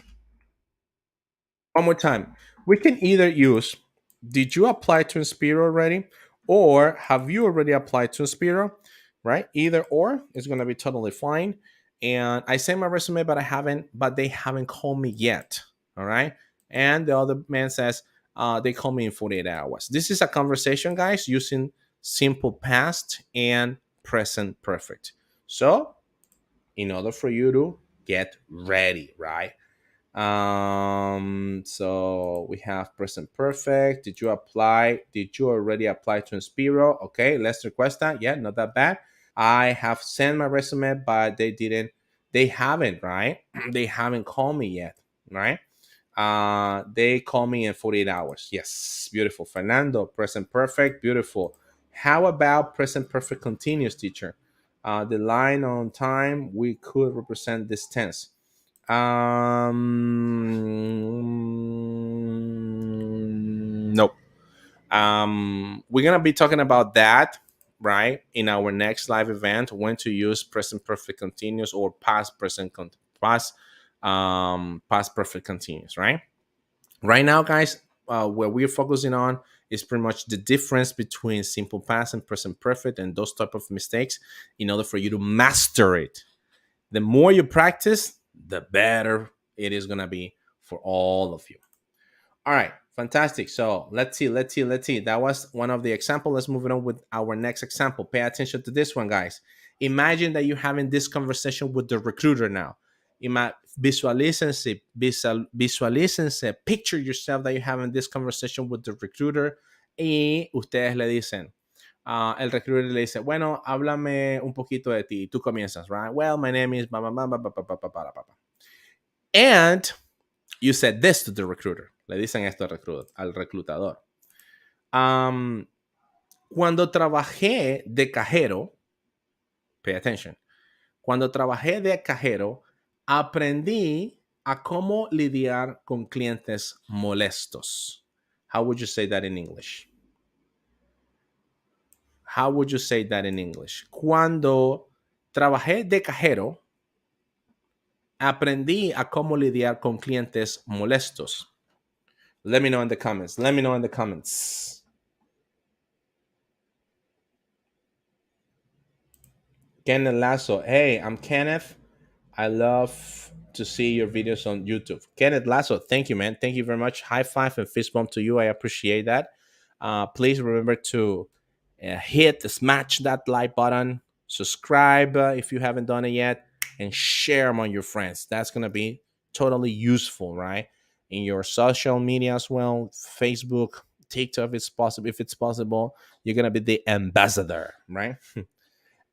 One more time. We can either use, did you apply to Inspiro already? Or have you already applied to Inspiro? Right? Either or is going to be totally fine. And I sent my resume, but they haven't called me yet. All right. And the other man says, they call me in 48 hours. This is a conversation, guys, using simple past and present perfect. So, in order for you to get ready, right? So we have present perfect. Did you apply? Did you already apply to Inspiro? Okay, let's request that. Yeah, not that bad. I have sent my resume, but they haven't, right? They haven't called me yet, right? They call me in 48 hours. Yes, beautiful. Fernando, present perfect, beautiful. How about present perfect continuous, teacher? The line on time, we could represent this tense. Nope. We're gonna be talking about that, right, in our next live event. When to use present perfect continuous or past perfect continuous, right? Right now, guys, what we're focusing on is pretty much the difference between simple past and present perfect and those type of mistakes in order for you to master it. The more you practice, the better it is going to be for all of you. All right, fantastic. So let's see. That was one of the examples. Let's move it on with our next example. Pay attention to this one, guys. Imagine that you're having this conversation with the recruiter now. Visualícense, picture yourself that you're having this conversation with the recruiter y ustedes le dicen, el recruiter le dice, bueno, háblame un poquito de ti. Tú comienzas, right? Well, my name is... And you said this to the recruiter. Le dicen esto al reclutador. Cuando trabajé de cajero, pay attention, cuando trabajé de cajero, aprendí a cómo lidiar con clientes molestos. How would you say that in English? How would you say that in English? Cuando trabajé de cajero, aprendí a cómo lidiar con clientes molestos. Let me know in the comments. Let me know in the comments. Kenneth Lasso. Hey, I'm Kenneth. I love to see your videos on YouTube. Kenneth Lasso, thank you, man. Thank you very much. High five and fist bump to you. I appreciate that. Please remember to smash that like button, subscribe if you haven't done it yet, and share among your friends. That's going to be totally useful, right? In your social media as well, Facebook, TikTok, if it's possible, you're going to be the ambassador, right?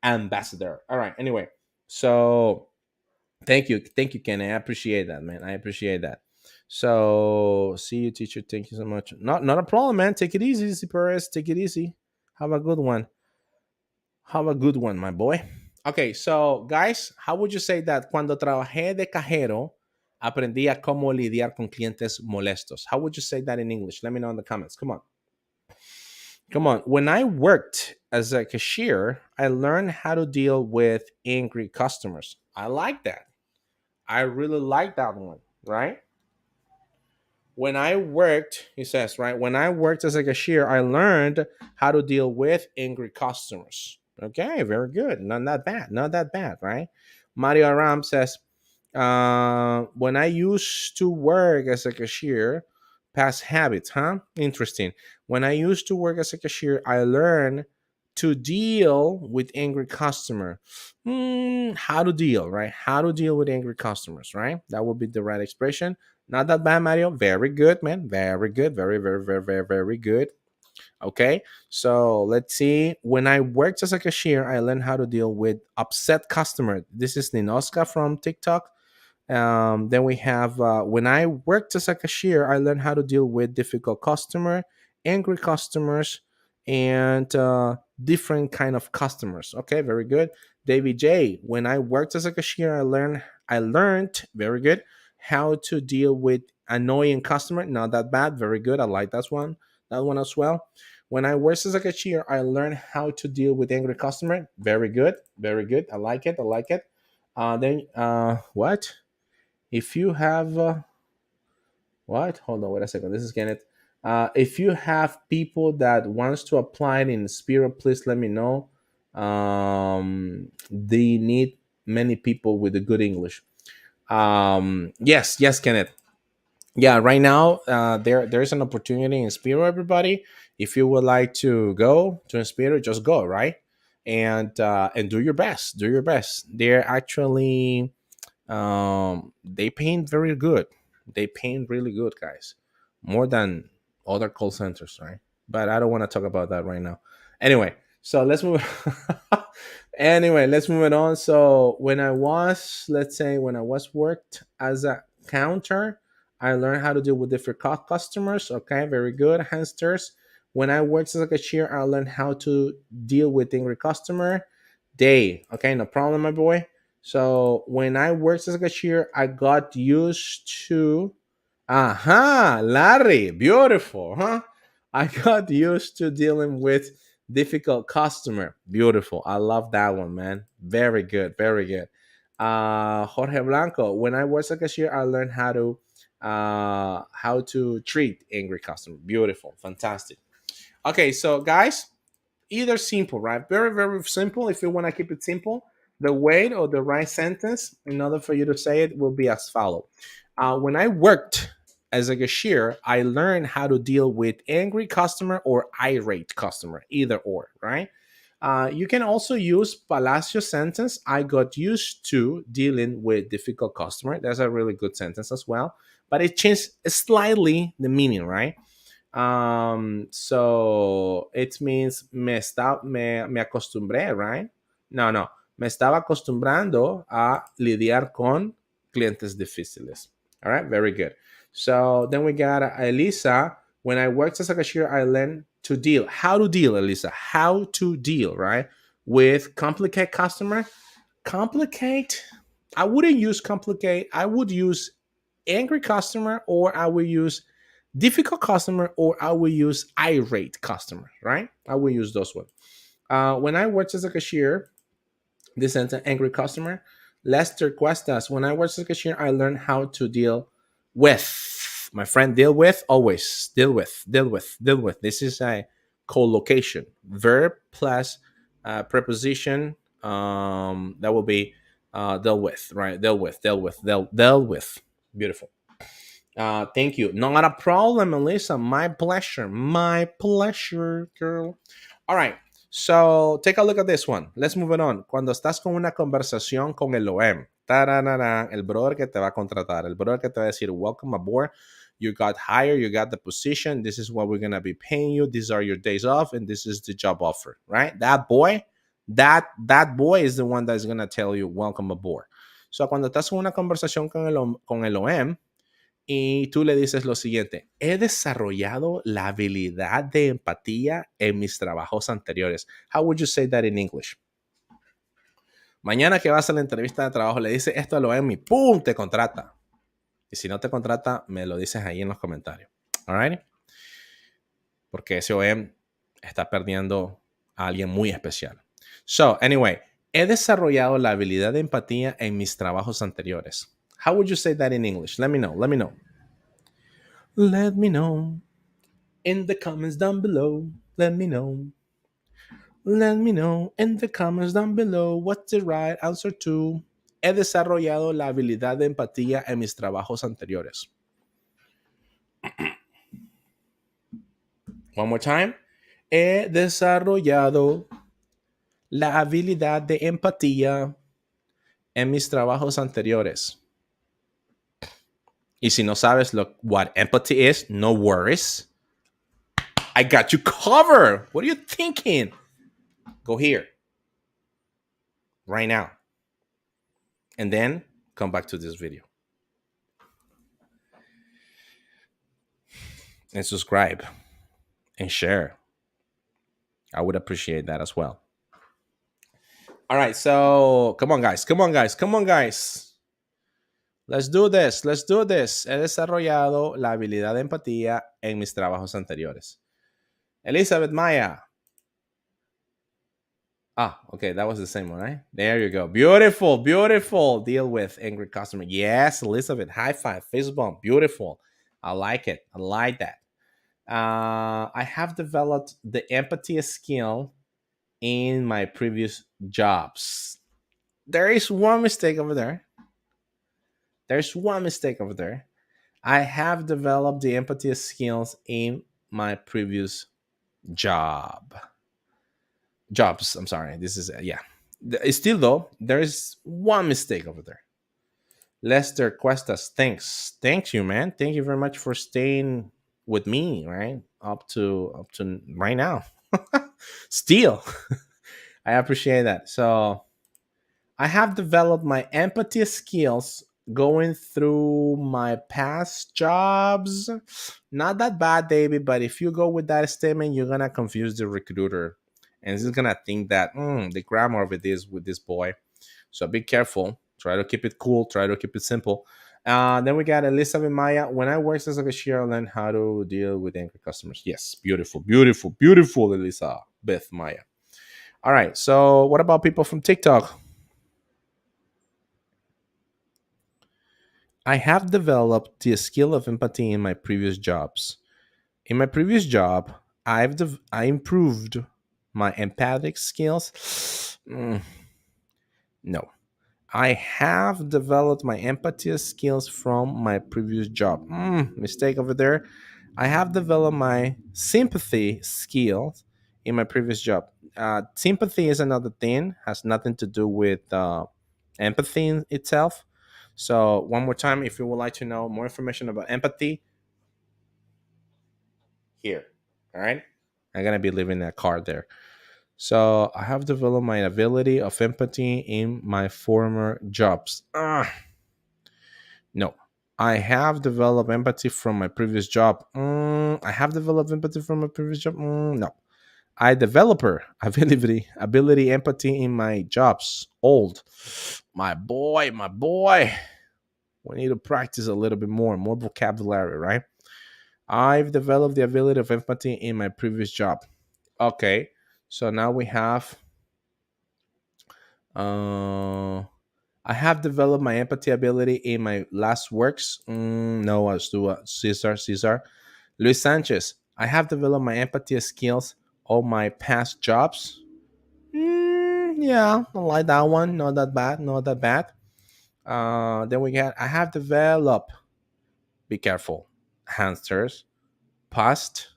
Ambassador. All right. Anyway, so thank you, Ken. I appreciate that, man. I appreciate that. So, see you, teacher. Thank you so much. Not a problem, man. Take it easy, Perez. Take it easy. Have a good one. Have a good one, my boy. Okay, so guys, how would you say that cuando trabajé de cajero, aprendí a cómo lidiar con clientes molestos? How would you say that in English? Let me know in the comments. Come on. Come on. When I worked as a cashier, I learned how to deal with angry customers. I like that. I really like that one, right? When I worked, he says, right? When I worked as a cashier, I learned how to deal with angry customers. Okay, very good. Not that bad. Not that bad, right? Mario Aram says, when I used to work as a cashier, past habits, huh? Interesting. When I used to work as a cashier, I learned to deal with angry customer. How to deal, right? How to deal with angry customers, right? That would be the right expression. Not that bad, Mario. Very good, man. Very good. Very, very, very, very, very good. Okay. So let's see. When I worked as a cashier, I learned how to deal with upset customer. This is Ninoska from TikTok. Then we have when I worked as a cashier, I learned how to deal with difficult customer, angry customers, and different kind of customers. Okay, very good. David J. When I worked as a cashier, I learned very good how to deal with annoying customer. Not that bad. Very good. I like that one as well. When I worked as a cashier, I learned how to deal with angry customer. Very good. Very good. I like it. I like it. Then what? If you have what? Hold on, wait a second. This is Kenneth. If you have people that wants to apply it in Spirit, please let me know. They need many people with a good English. Yes, yes, Kenneth. Yeah, right now there's an opportunity in Spirit, everybody. If you would like to go to Spirit, just go, right? And do your best. Do your best. They're actually they paint very good. They paint really good, guys, more than other call centers, right? But I don't want to talk about that right now. Anyway, so let's move. Anyway, let's move it on. So when I was, let's say, when I was worked as a counter, I learned how to deal with different customers. Okay, very good. Hamsters. When I worked as a cashier, I learned how to deal with angry customer. Day. Okay, no problem, my boy. So when I worked as a cashier, I got used to. Aha, Larry, beautiful, huh? I got used to dealing with difficult customer. Beautiful. I love that one, man. Very good, very good. Jorge Blanco. When I was a cashier, I learned how to treat angry customer. Beautiful, fantastic. Okay, so guys, either simple, right? Very, very simple. If you want to keep it simple, the way or the right sentence in order for you to say it will be as follow. When I worked as a cashier, I learned how to deal with angry customer or irate customer, either or, right? You can also use Palacio sentence. I got used to dealing with difficult customer. That's a really good sentence as well, but it changed slightly the meaning, right? So it means me acostumbré, right? No, no. Me estaba acostumbrando a lidiar con clientes difíciles. All right, very good. So then we got Elisa. When I worked as a cashier, I learned to deal. How to deal, Elisa? How to deal, right? With complicated customer. Complicate. I wouldn't use complicate. I would use angry customer, or I will use difficult customer, or I will use irate customer, right? I will use those ones. When I worked as a cashier, this is an angry customer. Lester Cuestas. When I worked as a cashier, I learned how to deal with. My friend, deal with, always. Deal with, deal with, deal with. This is a collocation. Verb plus preposition. That will be deal with, right? Deal with, deal with, deal with. Beautiful. Thank you. Not a problem, Melissa. My pleasure. My pleasure, girl. All right. So take a look at this one. Let's move it on. Cuando estás con una conversación con el OM, tararara, el brother que te va a contratar, el brother que te va a decir, welcome aboard. You got hired, you got the position. This is what we're gonna be paying you. These are your days off, and this is the job offer, right? That boy, that boy is the one that's gonna tell you welcome aboard. So cuando estás en una conversación con el OM, y tú le dices lo siguiente: he desarrollado la habilidad de empatía en mis trabajos anteriores. How would you say that in English? Mañana que vas a la entrevista de trabajo, le dices esto a lo Emmy, ¡pum! Te contrata. Y si no te contrata, me lo dices ahí en los comentarios. All right? Porque ese OEM está perdiendo a alguien muy especial. So, anyway, he desarrollado la habilidad de empatía en mis trabajos anteriores. How would you say that in English? Let me know. Let me know. Let me know in the comments down below. Let me know. Let me know in the comments down below what's the right answer to. He desarrollado la habilidad de empatía en mis trabajos anteriores. One more time. He desarrollado la habilidad de empatía en mis trabajos anteriores. Y si no sabes what empathy is, no worries. I got you covered. What are you thinking? Go here. Right now. And then come back to this video. And subscribe. And share. I would appreciate that as well. All right, so come on, guys. Come on, guys. Come on, guys. Let's do this. Let's do this. He desarrollado la habilidad de empatía en mis trabajos anteriores. Elizabeth Maya. Ah, okay, that was the same one, right? There you go. Beautiful, beautiful. Deal with angry customer. Yes, Elizabeth. High five, fist bump. Beautiful. I like it. I like that. I have developed the empathy skill in my previous jobs. There is one mistake over there. There's one mistake over there. I have developed the empathy skills in my previous jobs. I'm sorry. This is, yeah. Still, though, there is one mistake over there. Lester Cuestas, thanks. Thank you, man. Thank you very much for staying with me, right? Up to right now. Still. I appreciate that. So I have developed my empathy skills going through my past jobs. Not that bad, David, but if you go with that statement, you're going to confuse the recruiter. And he's going to think that the grammar of it is with this boy. So be careful. Try to keep it cool. Try to keep it simple. Then we got Elizabeth Maya. When I worked as a cashier, I learned how to deal with angry customers. Yes, beautiful, beautiful, beautiful, Elizabeth Maya. All right. So what about people from TikTok? I have developed the skill of empathy in my previous jobs. In my previous job, I improved my empathic skills. No. I have developed my empathy skills from my previous job. Mistake over there. I have developed my sympathy skills in my previous job. Sympathy is another thing, has nothing to do with empathy in itself. So, one more time, if you would like to know more information about empathy, here. All right. I'm going to be leaving that card there. So, I have developed my ability of empathy in my former jobs. No. I have developed empathy from my previous job. I have developed empathy from my previous job. No. I developer ability empathy in my jobs. Old. My boy. We need to practice a little bit more vocabulary, right? I've developed the ability of empathy in my previous job. Okay. So now we have I have developed my empathy ability in my last works. No, let's do Cesar. Luis Sanchez. I have developed my empathy skills on my past jobs. Yeah, I like that one. Not that bad. Then we got I have developed. Be careful. Hamsters. Past.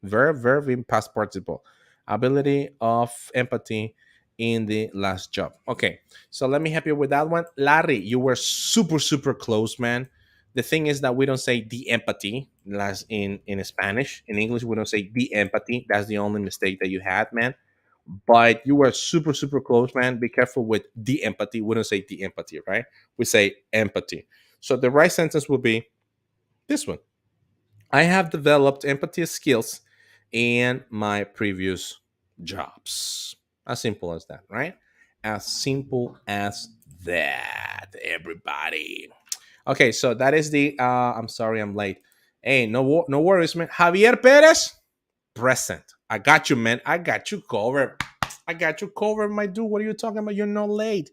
Verb in past participle. Ability of empathy in the last job. Okay, so let me help you with that one. Larry, you were super close, man. The thing is that we don't say the empathy as in Spanish. In English, we don't say the empathy. That's the only mistake that you had, man. But you were super close, man. Be careful with the empathy. We don't say the empathy, right? We say empathy. So the right sentence would be This one. I have developed empathy skills in my previous jobs. As simple as that, right? As simple as that, everybody. Okay, so that is the. I'm sorry, I'm late. Hey, no worries, man. Javier Perez, present. I got you, man. I got you covered. I got you covered, my dude. What are you talking about? You're not late.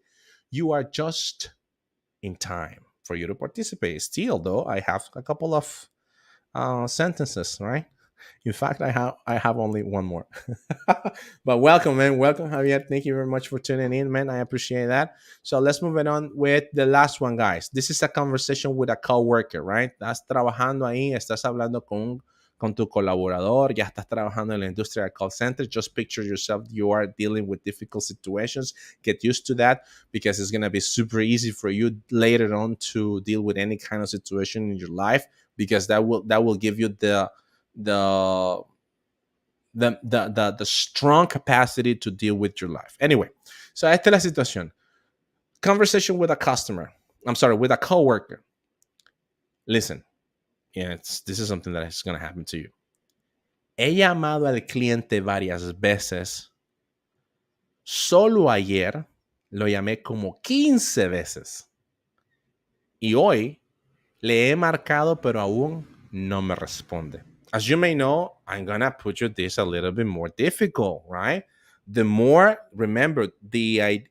You are just in time for you to participate. Still, though, I have a couple of sentences, right? In fact, I have only one more. But welcome, man. Welcome, Javier. Thank you very much for tuning in, man. I appreciate that. So let's move it on with the last one, guys. This is a conversation with a coworker, right? Estás trabajando ahí, estás hablando con tu colaborador, ya estás trabajando en la industria del call center. Just picture yourself, you are dealing with difficult situations. Get used to that because it's going to be super easy for you later on to deal with any kind of situation in your life, because that will give you the the strong capacity to deal with your life. Anyway, so esta es la situación. Conversation with a customer. I'm sorry, with a coworker. Listen, yeah, this is something that is going to happen to you. He llamado al cliente varias veces. Solo ayer lo llamé como 15 veces. Y hoy le he marcado, pero aún no me responde. As you may know, I'm gonna put you this a little bit more difficult, right? The more, remember, the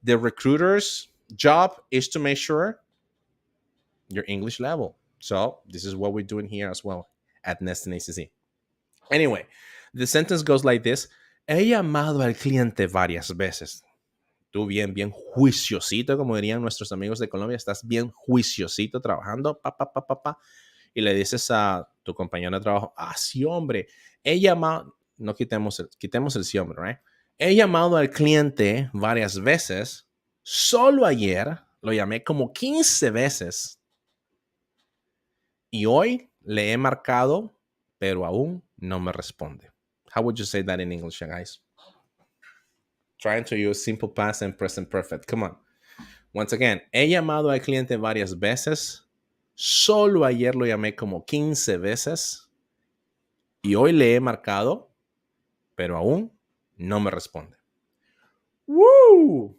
recruiter's job is to make sure your English level. So this is what we're doing here as well at Neston ACC. Anyway, the sentence goes like this. He llamado al cliente varias veces. Tú bien juiciosito, como dirían nuestros amigos de Colombia, estás bien juiciosito trabajando, y le dices a tu compañero de trabajo, sí, hombre, he llamado, no quitemos el sí, hombre, right? He llamado al cliente varias veces, solo ayer lo llamé como 15 veces, y hoy le he marcado, pero aún no me responde. How would you say that in English, guys? Trying to use simple past and present perfect. Come on. Once again, he llamado al cliente varias veces. Solo ayer lo llamé como 15 veces. Y hoy le he marcado, pero aún no me responde. ¡Woo!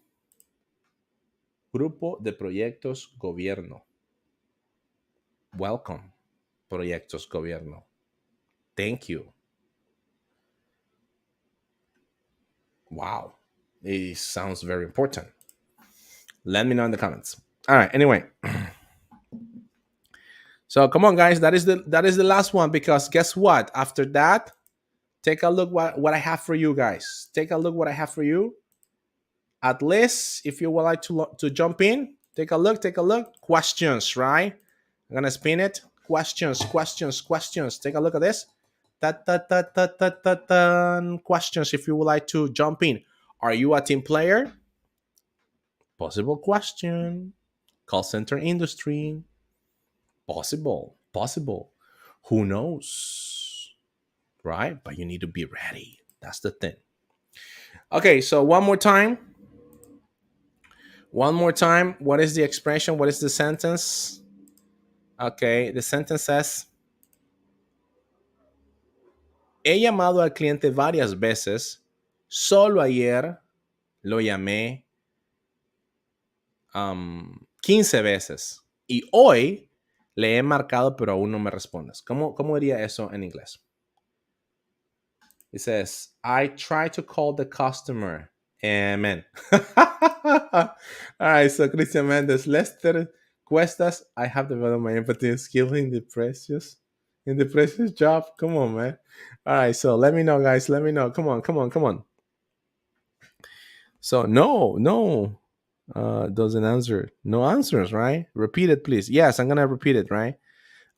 Grupo de proyectos gobierno. Welcome, proyectos gobierno. Thank you. Wow. It sounds very important. Let me know in the comments. All right, anyway. So come on, guys. That is the last one, because guess what? After that, take a look what I have for you guys. Take a look what I have for you. At least if you would like to jump in, take a look. Questions, right? I'm gonna spin it. Questions. Take a look at this. Questions if you would like to jump in. Are you a team player? Possible question. Call center industry. Possible. Who knows? Right? But you need to be ready. That's the thing. Okay, so one more time. What is the expression? What is the sentence? Okay, the sentence says, he llamado al cliente varias veces. Solo ayer lo llamé 15 veces. Y hoy le he marcado, pero aún no me respondes. ¿Cómo diría eso en inglés? It says, I try to call the customer. Amen. All right, so Cristian Mendes, Lester Cuestas, I have developed my empathy skill in the precious job. Come on, man. All right, so let me know, guys. Let me know. Come on. So no, doesn't answer. No answers, right? Repeat it, please. Yes, I'm gonna repeat it, right?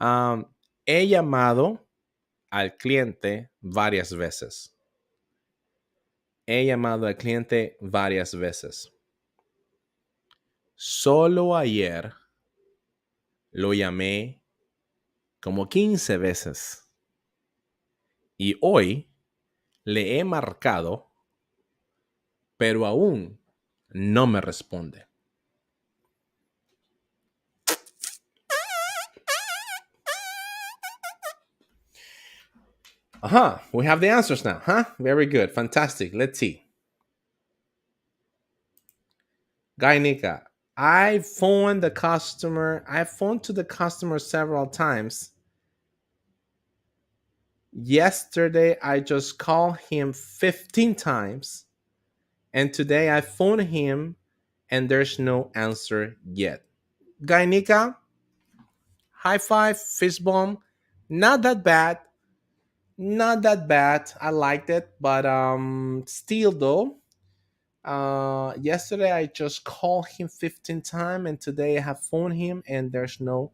He llamado al cliente varias veces. He llamado al cliente varias veces. Solo ayer lo llamé como 15 veces. Y hoy le he marcado, pero aún no me responde. Uh-huh. We have the answers now, huh? Very good. Fantastic. Let's see. Guy Nika. I phoned to the customer several times. Yesterday I just called him 15 times. And today I phoned him and there's no answer yet. Guy Nika, high five, fist bump. Not that bad. Not that bad. I liked it, but still though, yesterday I just called him 15 times, and today I have phoned him, and there's no.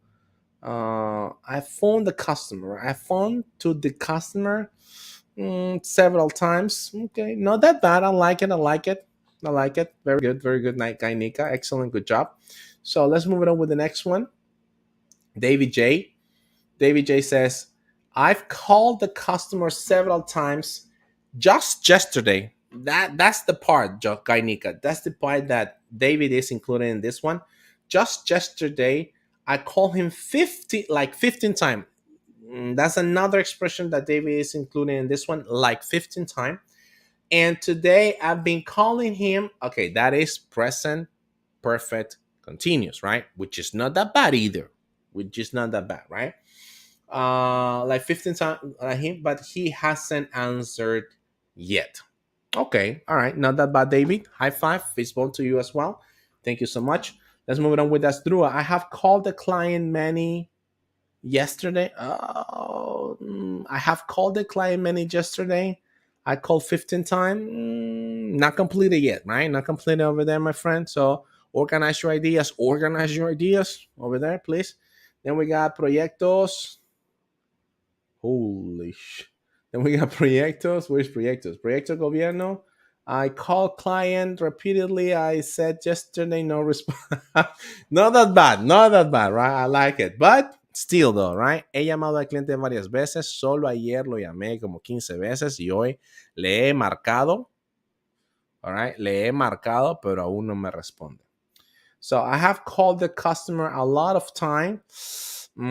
I phoned the customer. I phoned to the customer several times. Okay, not that bad. I like it. I like it. I like it. Very good. Very good night, guy Nika. Excellent. Good job. So let's move it on with the next one. David J. David J says, I've called the customer several times just yesterday. That's the part, Guy Nika. That's the part that David is included in this one. Just yesterday, I called him 15 times. That's another expression that David is including in this one, like 15 times. And today I've been calling him. Okay, that is present perfect continuous, right? Which is not that bad either. Which is not that bad, right? Like 15 times him, but he hasn't answered yet. Okay, all right, not that bad, David. High five, fist bump to you as well. Thank you so much. Let's move it on with Asdrua. I have called the client many yesterday. I have called the client many yesterday. I called 15 times. Not completed yet, right? Not completed over there, my friend. So organize your ideas. Organize your ideas over there, please. Then we got proyectos. Holy sh. Then we got proyectos. Where's proyectos? Proyecto gobierno. I called client repeatedly. I said yesterday no response. Not that bad. Not that bad, right? I like it. But still though, right? He llamado al cliente varias veces. Solo ayer lo llamé como 15 veces y hoy le he marcado. All right? Le he marcado, pero aún no me responde. So I have called the customer a lot of time. A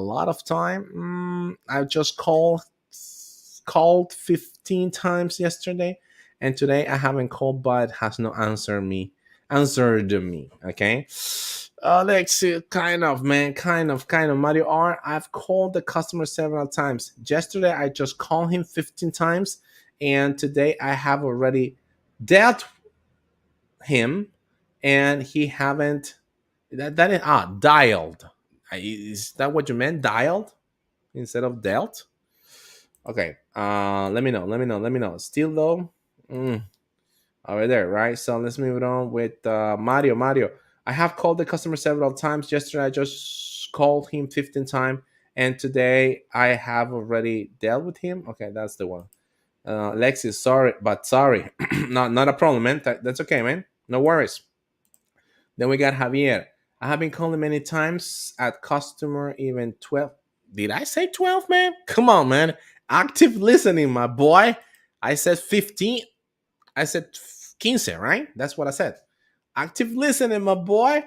lot of time. I just called 15 times yesterday, and today I haven't called, but has not answered me. Okay. Let's see, kind of, man, kind of. Mario R. I've called the customer several times. Yesterday I just called him 15 times, and today I have already dealt him, and he haven't. That is dialed. Is that what you meant? Dialed instead of dealt? Okay. Let me know. Let me know. Let me know. Still though, over there, right? So let's move it on with Mario. Mario, I have called the customer several times. Yesterday, I just called him 15 times, and today I have already dealt with him. Okay, that's the one. Lexi, sorry, but sorry, not a problem, man. That's okay, man. No worries. Then we got Javier. I have been calling many times at customer even 12. Did I say 12, man? Come on, man. Active listening, my boy. I said 15. I said 15, right? That's what I said. Active listening, my boy.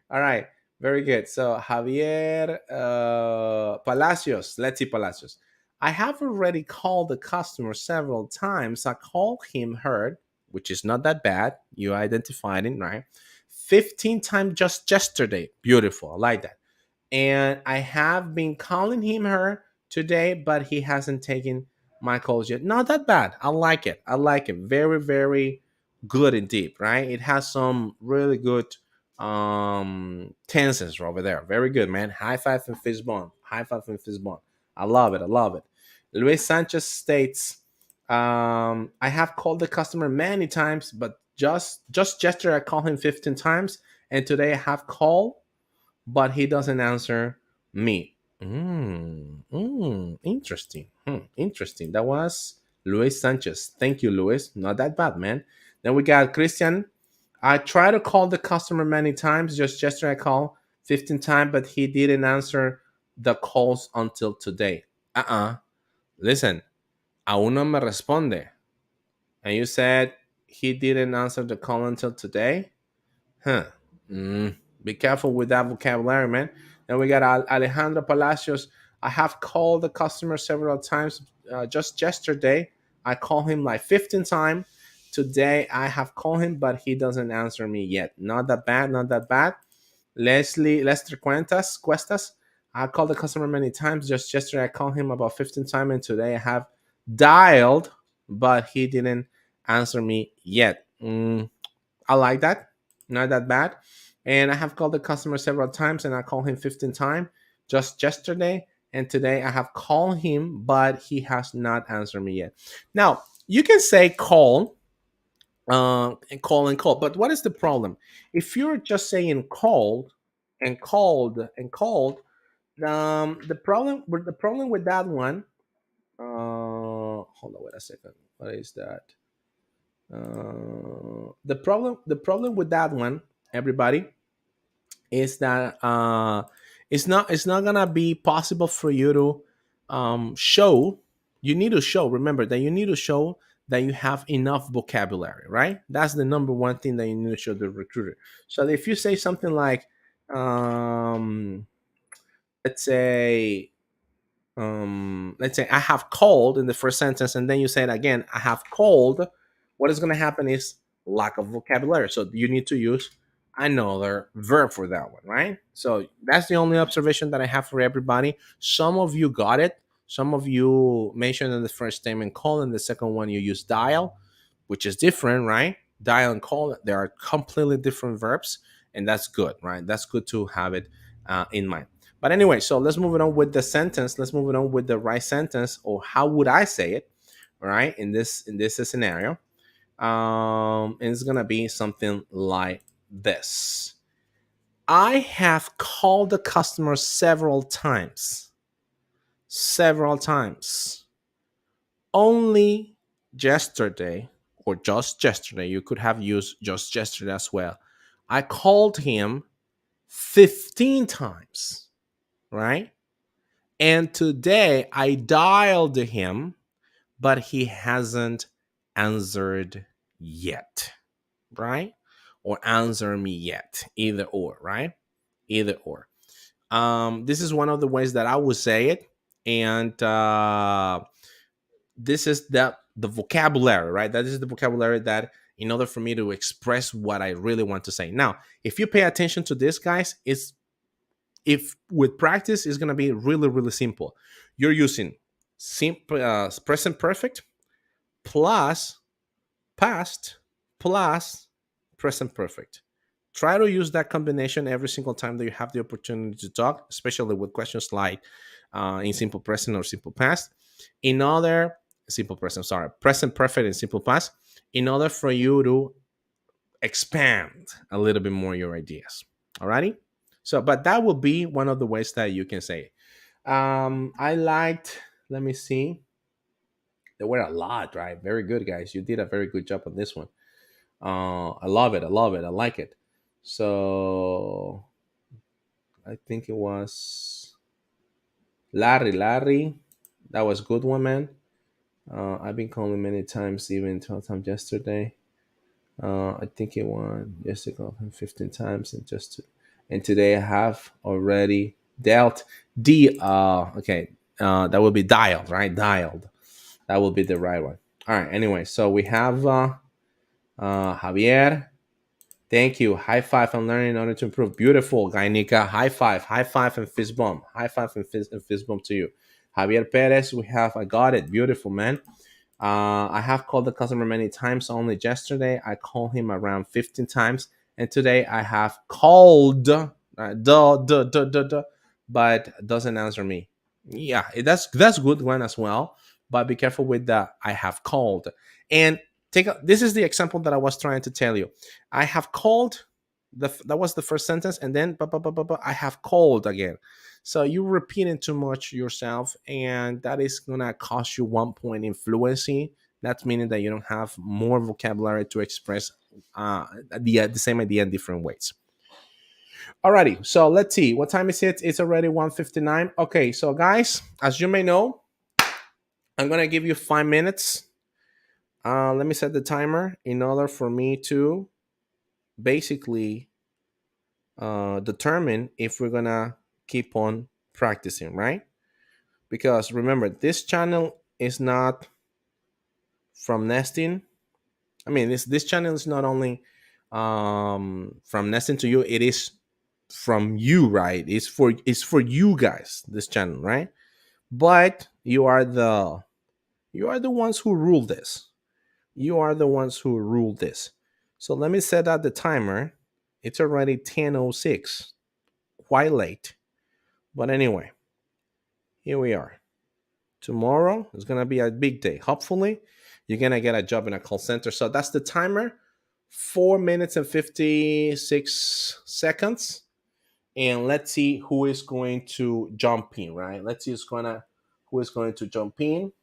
All right. Very good. So Javier Palacios. Let's see Palacios. I have already called the customer several times. I called him her, which is not that bad. You identified it, right? 15 times just yesterday. Beautiful. I like that. And I have been calling him her today, but he hasn't taken my calls yet. Not that bad. I like it. I like it. Very, very good indeed, right? It has some really good tenses over there. Very good, man. High five and fist bump. High five and fist bump. I love it. I love it. Luis Sanchez states, I have called the customer many times, but just yesterday I called him 15 times, and today I have called, but he doesn't answer me. Interesting. Interesting. That was Luis Sanchez. Thank you, Luis. Not that bad, man. Then we got Christian. I tried to call the customer many times. Just yesterday I called 15 times, but he didn't answer the calls until today. Listen, aún no me responde. And you said he didn't answer the call until today? Huh. Be careful with that vocabulary, man. Then we got Alejandro Palacios. I have called the customer several times. Just yesterday, I called him like 15 times. Today, I have called him, but he doesn't answer me yet. Not that bad, not that bad. Lester Cuestas. I called the customer many times. Just yesterday, I called him about 15 times, and today I have dialed, but he didn't answer me yet. I like that. Not that bad. And I have called the customer several times, and I called him 15 times just yesterday. And today I have called him, but he has not answered me yet. Now, you can say call and call and call. But what is the problem? If you're just saying called and called and called, the problem with that one. Hold on, wait a second. What is that? The problem with that one, everybody, is that it's not gonna be possible for you to show. You need to show. Remember that you need to show that you have enough vocabulary, right? That's the number one thing that you need to show the recruiter. So if you say something like, um, let's say let's say I have called in the first sentence, and then you say it again, I have called, what is going to happen is lack of vocabulary. So you need to use another verb for that one, right? So that's the only observation that I have for everybody. Some of you got it. Some of you mentioned in the first statement call, and the second one you use dial, which is different, right? Dial and call, they are completely different verbs, and that's good, right? That's good to have it in mind. But anyway, so let's move it on with the sentence. Let's move it on with the right sentence, or how would I say it, right? In this scenario, and it's gonna be something like this: I have called the customer several times, several times. Only yesterday, or just yesterday. You could have used just yesterday as well. I called him 15 times, right? And today I dialed him, but he hasn't answered yet, right? Or answer me yet. Either or, right? Either or. This is one of the ways that I would say it. And this is the vocabulary, right? That is the vocabulary that in order for me to express what I really want to say. Now, if you pay attention to this, guys, it's if with practice it's going to be really really simple. You're using present perfect plus past plus present perfect. Try to use that combination every single time that you have the opportunity to talk, especially with questions like in simple present or simple past. In order simple present, sorry, present perfect and simple past, in order for you to expand a little bit more your ideas. Alrighty. So, but that will be one of the ways that you can say it. I liked. Let me see. There were a lot, right? Very good, guys. You did a very good job on this one. I love it. I love it. I like it. So I think it was Larry. Larry, that was a good one, man. I've been calling many times, even 12 times yesterday. I think it won yesterday, called him 15 times, and today I have already dealt okay, that will be dialed, right? Dialed. That will be the right one. All right. Anyway, so we have Javier. Thank you. High five on learning in order to improve. Beautiful, Gainica. High five, and fist bump. High five and fist bump to you. Javier Perez, we have. I got it. Beautiful, man. I have called the customer many times. Only yesterday, I called him around 15 times, and today I have called, but doesn't answer me. Yeah, that's good one as well. But be careful with the I have called. And this is the example that I was trying to tell you. I have called. That was the first sentence, and then I have called again. So you're repeating too much yourself, and that is gonna cost you 1 point in fluency. That's meaning that you don't have more vocabulary to express the same idea in different ways. Alrighty, so let's see. What time is it? It's already 1:59. Okay, so guys, as you may know, I'm gonna give you 5 minutes. Let me set the timer in order for me to basically determine if we're gonna keep on practicing, right? because remember, this channel is not from nesting. I mean, this channel is not only from nesting to you, it is from you, right? It's for you guys, this channel, right? But you are the ones who rule this. You are the ones who rule this. So let me set out the timer. It's already 10:06. Quite late. But anyway, here we are. Tomorrow is going to be a big day. Hopefully, you're going to get a job in a call center. So that's the timer. 4 minutes and 56 seconds. And let's see who is going to jump in, right? Let's see who is going to jump in.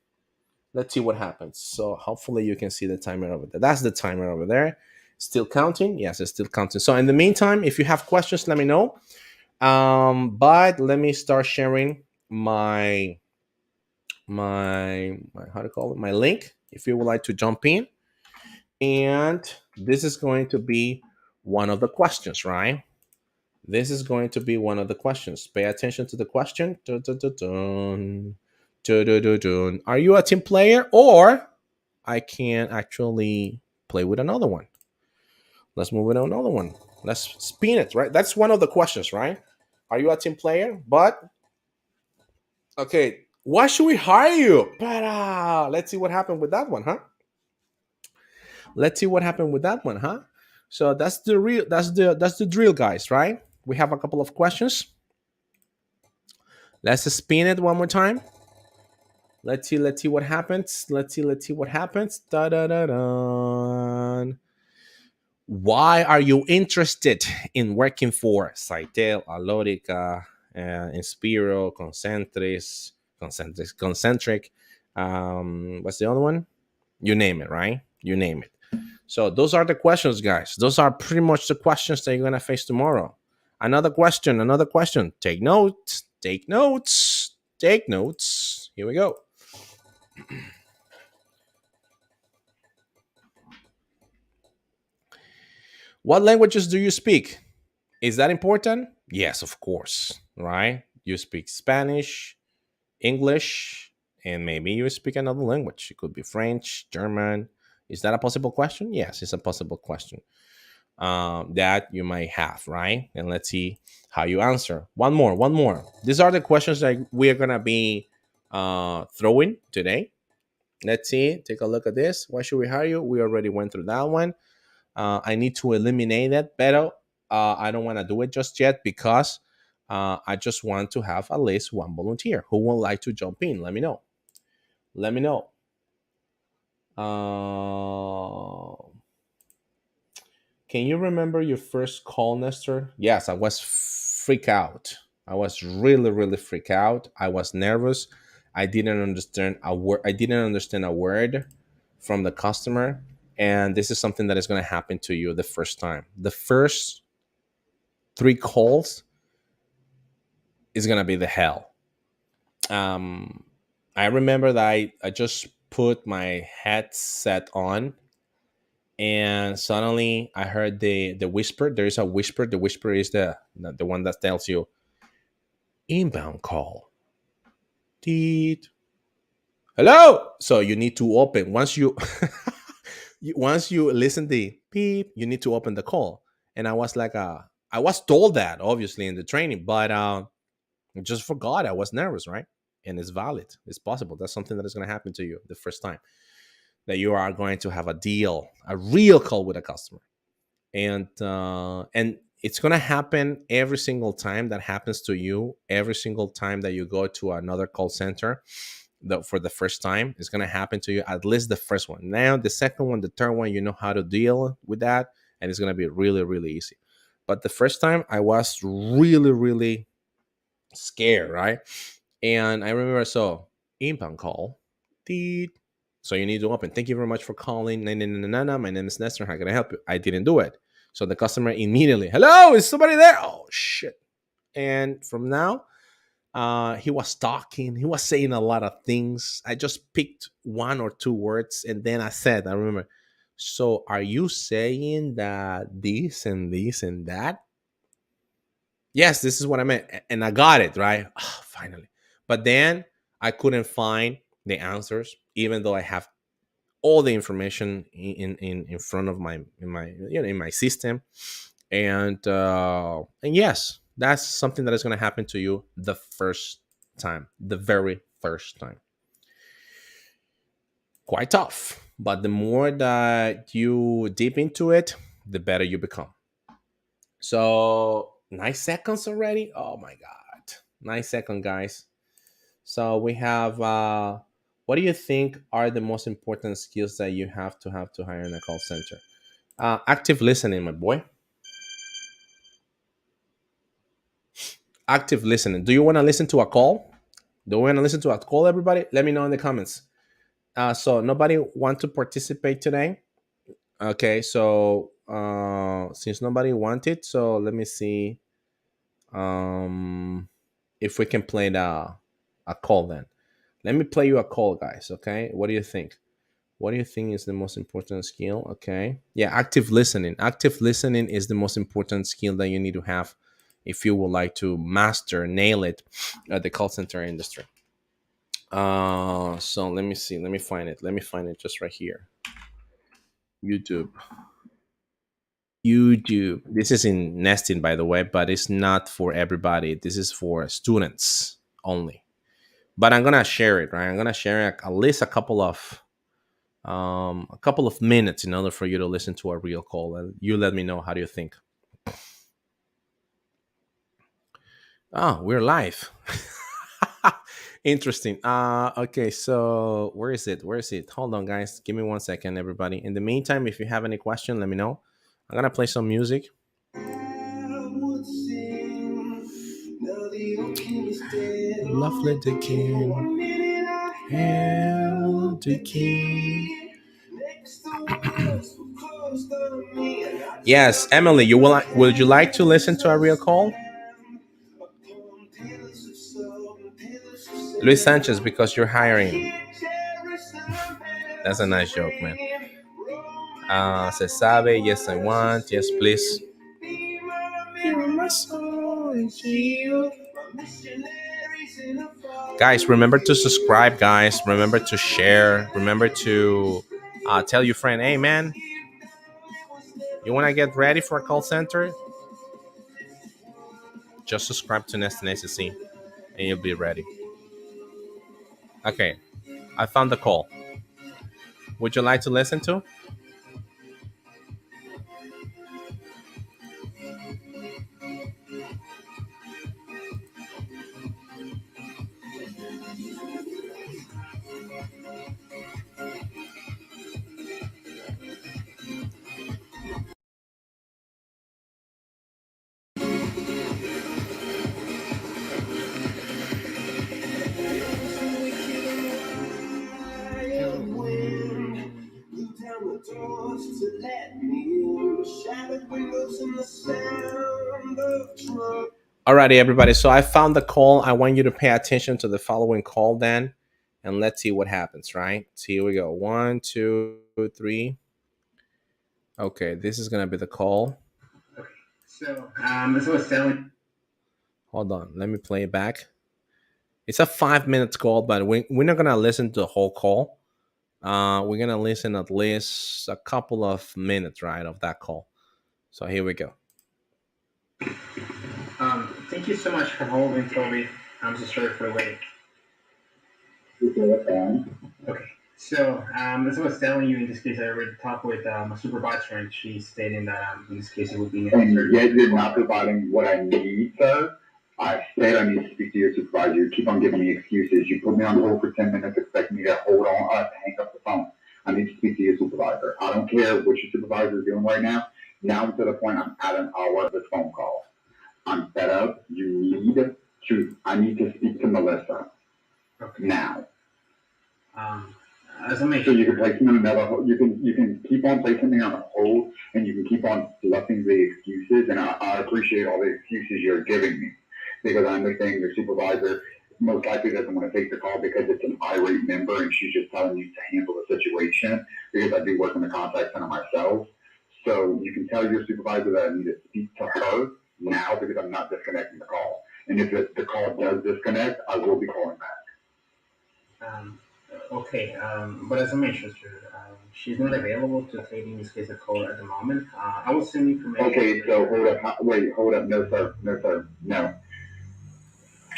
Let's see what happens. So hopefully you can see the timer over there. That's the timer over there. Still counting? Yes, it's still counting. So in the meantime, if you have questions, let me know. But let me start sharing my how to call it, my link, if you would like to jump in. And this is going to be one of the questions, right? This is going to be one of the questions. Pay attention to the question. Dun, dun, dun, dun. Dun, dun, dun, dun. Are you a team player, or I can actually play with another one? Let's move to another one. Let's spin it, right? That's one of the questions, right? Are you a team player? But okay, why should we hire you? But let's see what happened with that one, huh? Let's see what happened with that one, huh? So that's the drill, guys, right? We have a couple of questions. Let's spin it one more time. Let's see what happens. Let's see what happens. Da da da da. Why are you interested in working for Saitel, Alorica, Inspiro, Concentric? What's the other one? You name it, right? You name it. So those are the questions, guys. Those are pretty much the questions that you're gonna face tomorrow. Another question. Another question. Take notes. Take notes. Take notes. Here we go. What languages do you speak? Is that important? Yes, of course, right? You speak Spanish, English, and maybe you speak another language. It could be French, German. Is that a possible question? Yes, it's a possible question that you might have, right? And let's see how you answer. One more, one more. These are the questions that we are going to be throwing today. Let's see. Take a look at this. Why should we hire you? We already went through that one. I need to eliminate that, but I don't want to do it just yet because I just want to have at least one volunteer who would like to jump in. Let me know. Let me know. Can you remember your first call, Nestor? Yes, I was freak out. I was really, really freak out. I was nervous. I didn't understand a word. I didn't understand a word from the customer, and this is something that is going to happen to you the first time. The first 3 calls is going to be the hell. I remember that I just put my headset on, and suddenly I heard the whisper. There is a whisper. The whisper is the one that tells you inbound call. Teet. Hello. So you need to open once you once you listen the beep, you need to open the call. And I was like, I was told that obviously in the training, but I just forgot. I was nervous, right? And it's valid. It's possible. That's something that is going to happen to you the first time that you are going to have a deal, a real call with a customer, and it's going to happen every single time that happens to you. Every single time that you go to another call center, for the first time, it's going to happen to you. At least the first one. Now the second one, the third one, you know how to deal with that, and it's going to be really, really easy. But the first time, I was really, really scared, right? And I remember, so inbound call. Deed. So you need to open. Thank you very much for calling. My name is Nestor. How can I help you? I didn't do it. So the customer immediately, hello, is somebody there? Oh shit. And from now, he was talking. He was saying a lot of things. I just picked 1 or 2 words, and then I remember. So are you saying that this and this and that? Yes, this is what I meant, and I got it right. Finally. But then I couldn't find the answers, even though I have all the information in front of my in my system. And yes, that's something that is going to happen to you the first time, the very first time. Quite tough, but the more that you deep into it, the better you become. So 9 seconds already. Oh my god, 9 second, guys. So we have what do you think are the most important skills that you have to hire in a call center? Active listening, my boy. Active listening. Do you want to listen to a call? Do you want to listen to a call, everybody? Let me know in the comments. So nobody want to participate today. Okay, so since nobody wanted, so let me see um, if we can play a call then. Let me play you a call, guys. Okay, what do you think? What do you think is the most important skill? Okay. Yeah, active listening. Active listening is the most important skill that you need to have if you would like to master, nail it at the call center industry. So let me see. Let me find it. Let me find it just right here. YouTube. YouTube. This is in nesting, by the way, but it's not for everybody. This is for students only. But I'm gonna share it, right? I'm gonna share at least a couple of minutes in order for you to listen to a real call, and you let me know how do you think. Oh, we're live. Interesting. Okay, so where is it? Hold on, guys, give me 1 second, everybody. In the meantime, if you have any question, let me know. I'm gonna play some music. Lovely the king, hail the king. Yes, Emily, would you like to listen to a real call? Luis Sanchez, because you're hiring. That's a nice joke, man. Se sabe, yes I want, yes please. Guys, remember to subscribe, guys. Remember to share. Remember to tell your friend, hey man, you want to get ready for a call center? Just subscribe to Nesting ACC and you'll be ready. Okay, I found the call. Would you like to listen to? Alrighty, everybody. So I found the call. I want you to pay attention to the following call then, and let's see what happens, right? So here we go. 1, 2, 3. Okay, this is gonna be the call. So this was selling. Hold on, let me play it back. It's a 5 minutes call, but we're not gonna listen to the whole call. We're gonna listen at least a couple of minutes, right, of that call. So here we go. Thank you so much for holding, Toby. I'm so sorry for the wait. Okay. So, as I was telling you, in this case, I already talked with my supervisor, and she's stating that in this case it would be necessary. And yet you're not providing what I need, sir. I said I need to speak to your supervisor. You keep on giving me excuses. You put me on hold for 10 minutes, expect me to hold on, hang up the phone. I need to speak to your supervisor. I don't care what your supervisor is doing right now. Now to the point I'm at an hour of this phone call. I'm fed up. I need to speak to Melissa. Okay. Now. So you can place me on another hold. You can keep on placing me on a hold, and you can keep on bluffing the excuses. And I appreciate all the excuses you're giving me, because I understand your supervisor most likely doesn't want to take the call because it's an irate member, and she's just telling you to handle the situation. Because I do work in the contact center myself, so you can tell your supervisor that I need to speak to her now, because I'm not disconnecting the call. And if the call does disconnect, I will be calling back. Um, okay, but as I mentioned, sir, she's not available to take in this case a call at the moment. I will send information. Okay, so hold up. Wait, hold up. No, sir. No, sir. No.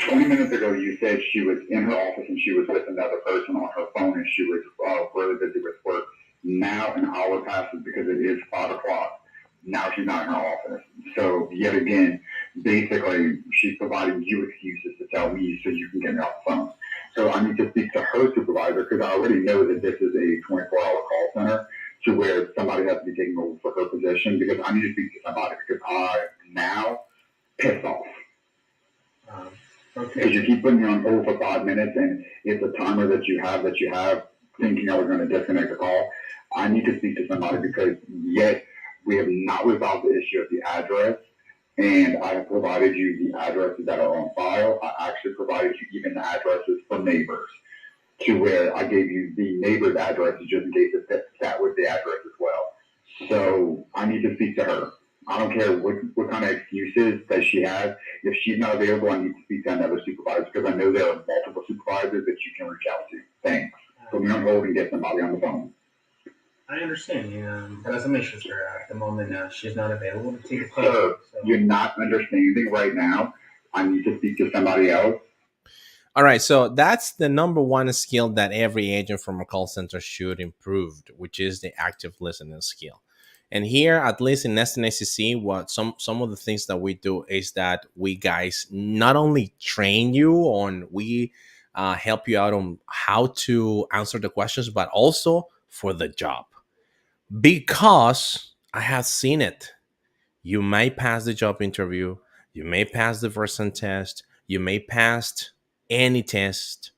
20 minutes ago, you said she was in her office and she was with another person on her phone and she was really busy with work. Now an hour passes because it is 5 o'clock. Now she's not in her office. So yet again, basically, she's providing you excuses to tell me so you can get me off the phone. So I need to speak to her supervisor because I already know that this is a 24-hour call center to where somebody has to be taking over for her position because I need to speak to somebody because I now pissed off. Um, okay. Because you keep putting me on hold for 5 minutes, and it's a timer that you have, thinking I was going to disconnect the call. I need to speak to somebody because yet we have not resolved the issue of the address, and I have provided you the addresses that are on file. I actually provided you even the addresses for neighbors, to where I gave you the neighbor's addresses just in case that was the address as well. So I need to speak to her. I don't care what kind of excuses that she has. If she's not available, I need to speak to another supervisor because I know there are multiple supervisors that you can reach out to. Thanks. Put me on hold and get somebody on the phone. I understand, but as I mentioned, sir, at the moment she's not available to take a call. Sir, so. You're not understanding right now. I need to speak to somebody else. All right, so that's the number one skill that every agent from a call center should improve, which is the active listening skill. And here, at least in SNACC, what some of the things that we do is that we guys not only train you on, we help you out on how to answer the questions, but also for the job. Because I have seen it. You may pass the job interview, you may pass the person test, you may pass any test,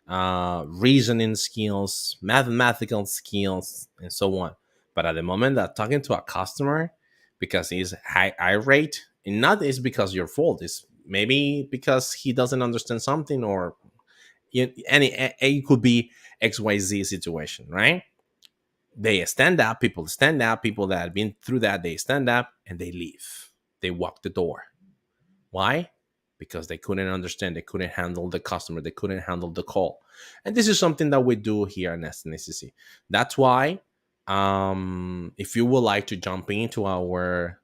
reasoning skills, mathematical skills, and so on. But at the moment that talking to a customer, because he's irate, and not is because your fault, it's maybe because he doesn't understand something, or it could be XYZ situation, right? They stand up, people stand up, people that have been through that, they stand up and they leave. They walk the door. Why? Because they couldn't understand, they couldn't handle the customer, they couldn't handle the call. And this is something that we do here in SNCC. That's why, if you would like to jump into our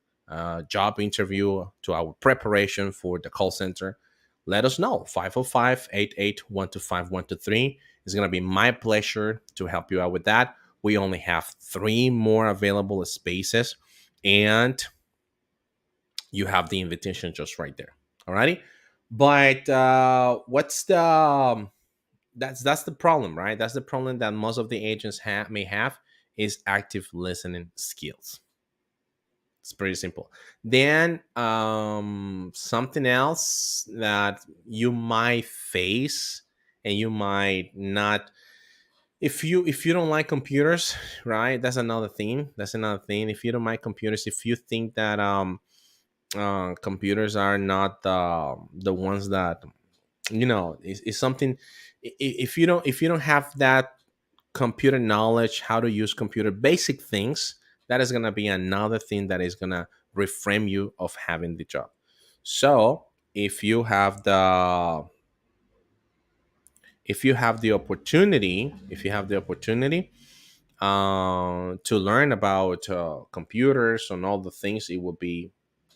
job interview, to our preparation for the call center, let us know. 505-881-25123. It's going to be my pleasure to help you out with that. We only have 3 more available spaces, and you have the invitation just right there. Alrighty, but what's the that's the problem, right? That's the problem that most of the agents may have, is active listening skills. It's pretty simple. Then something else that you might face, and you might not, if you don't like computers, right? That's another thing. If you don't like computers, if you think that computers are not the ones that, is something, if you don't have that computer knowledge, how to use computer basic things, that is going to be another thing that is going to reframe you of having the job. So if you have the opportunity to learn about computers and all the things, it would be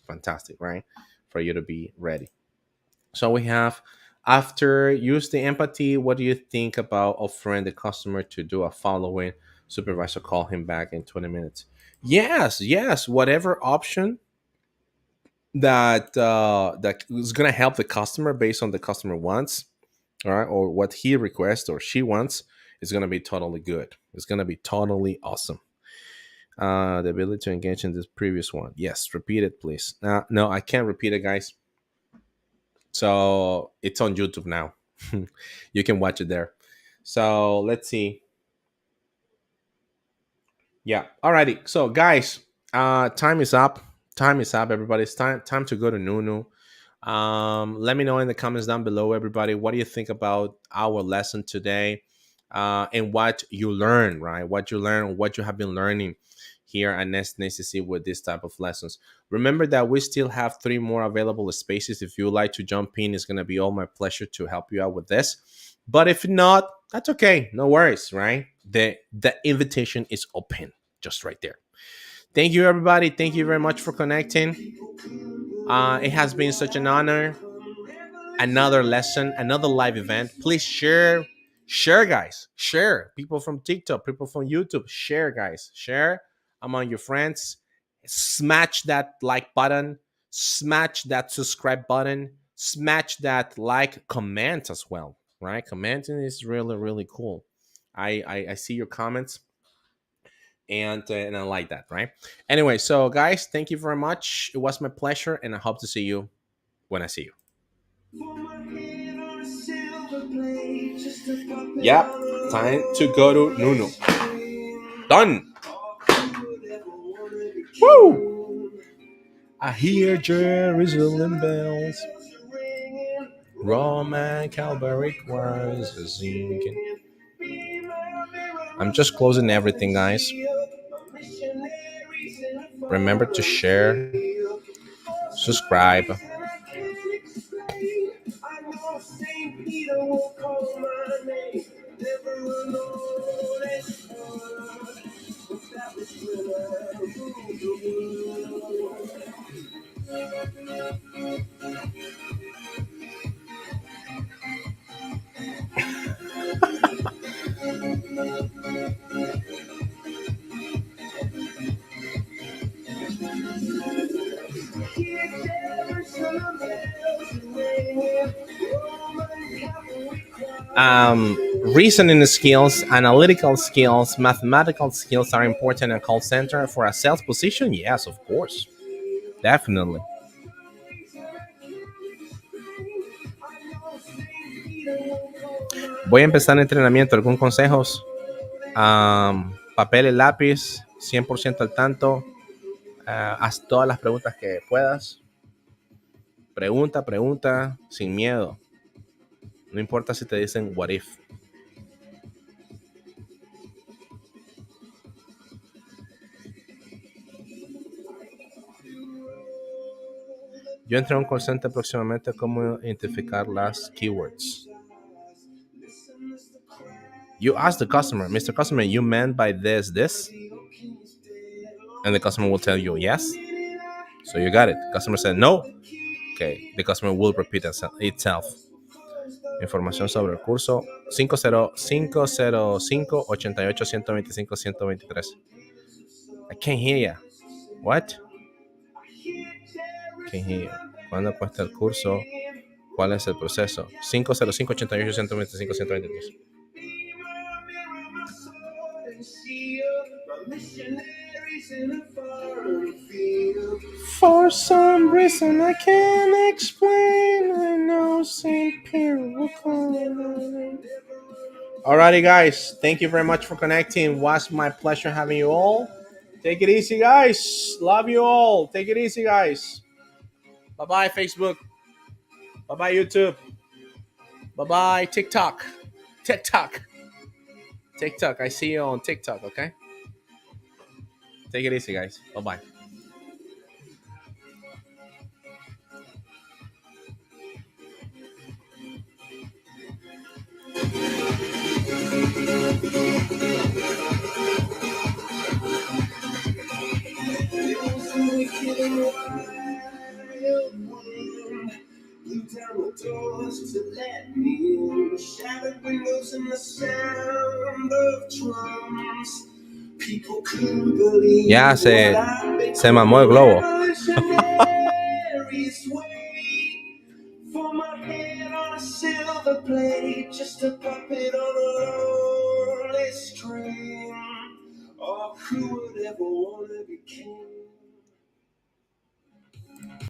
fantastic, right? For you to be ready. So we have, after use the empathy, what do you think about offering the customer to do a following supervisor call him back in 20 minutes? Yes, yes, whatever option that is going to help the customer based on the customer wants, all right, or what he requests or she wants, is going to be totally good. It's going to be totally awesome. The ability to engage in this previous one. Yes, repeat it, please. No, I can't repeat it, guys. So it's on YouTube now. You can watch it there. So let's see. Yeah. Alrighty. So guys, time is up. Time is up, everybody. It's time to go to Nunu. Let me know in the comments down below, everybody. What do you think about our lesson today? And what you learn, right? What you learn, what you have been learning here at NCC with this type of lessons. Remember that we still have 3 more available spaces. If you would like to jump in, it's going to be all my pleasure to help you out with this. But if not, that's okay. No worries, right? The invitation is open just right there. Thank you, everybody. Thank you very much for connecting. It has been such an honor. Another lesson, another live event. Please share, guys. Share. People from TikTok, people from YouTube. Share, guys. Share among your friends. Smash that like button. Smash that subscribe button. Smash that like comment as well. Right? Commenting is really, really cool. I see your comments and I like that, right? Anyway, so guys, thank you very much. It was my pleasure, and I hope to see you when I see you. Yep, time to go to Nuno. Done. Woo! I hear Jerusalem bells. Roman Calvary choirs singing. I'm just closing everything, guys. Remember to share, subscribe. Reasoning skills, analytical skills, mathematical skills are important in a call center for a sales position. Yes, of course, definitely. Voy a empezar el entrenamiento. ¿Algún consejos? Papel y lápiz, 100% al tanto. Haz todas las preguntas que puedas. Pregunta, pregunta, sin miedo. No importa si te dicen what if. Yo entré a un call center próximamente. ¿Cómo identificar las keywords? You ask the customer, Mr. Customer, you meant by this? And the customer will tell you yes. So you got it. Customer said no. Okay, the customer will repeat itself. Información sobre el curso 505-88-125-123. I can't hear you. What? Can't hear you. ¿Cuándo cuesta el curso? ¿Cuál es el proceso? 505-88-125-123. For some reason I can't explain, I know St. Pierre will come. Alrighty, guys. Thank you very much for connecting. It was my pleasure having you all. Take it easy, guys. Love you all. Take it easy, guys. Bye-bye, Facebook. Bye-bye, YouTube. Bye-bye, TikTok. TikTok. TikTok. I see you on TikTok, okay? Take it easy, guys. Bye-bye. Blew down the doors to let me in. Shattered windows and the sound of drums. People couldn't believe. Ya se mamó el globo. For my head on a silver plate, just a puppet on a lonely string. Oh, who would ever want to be king?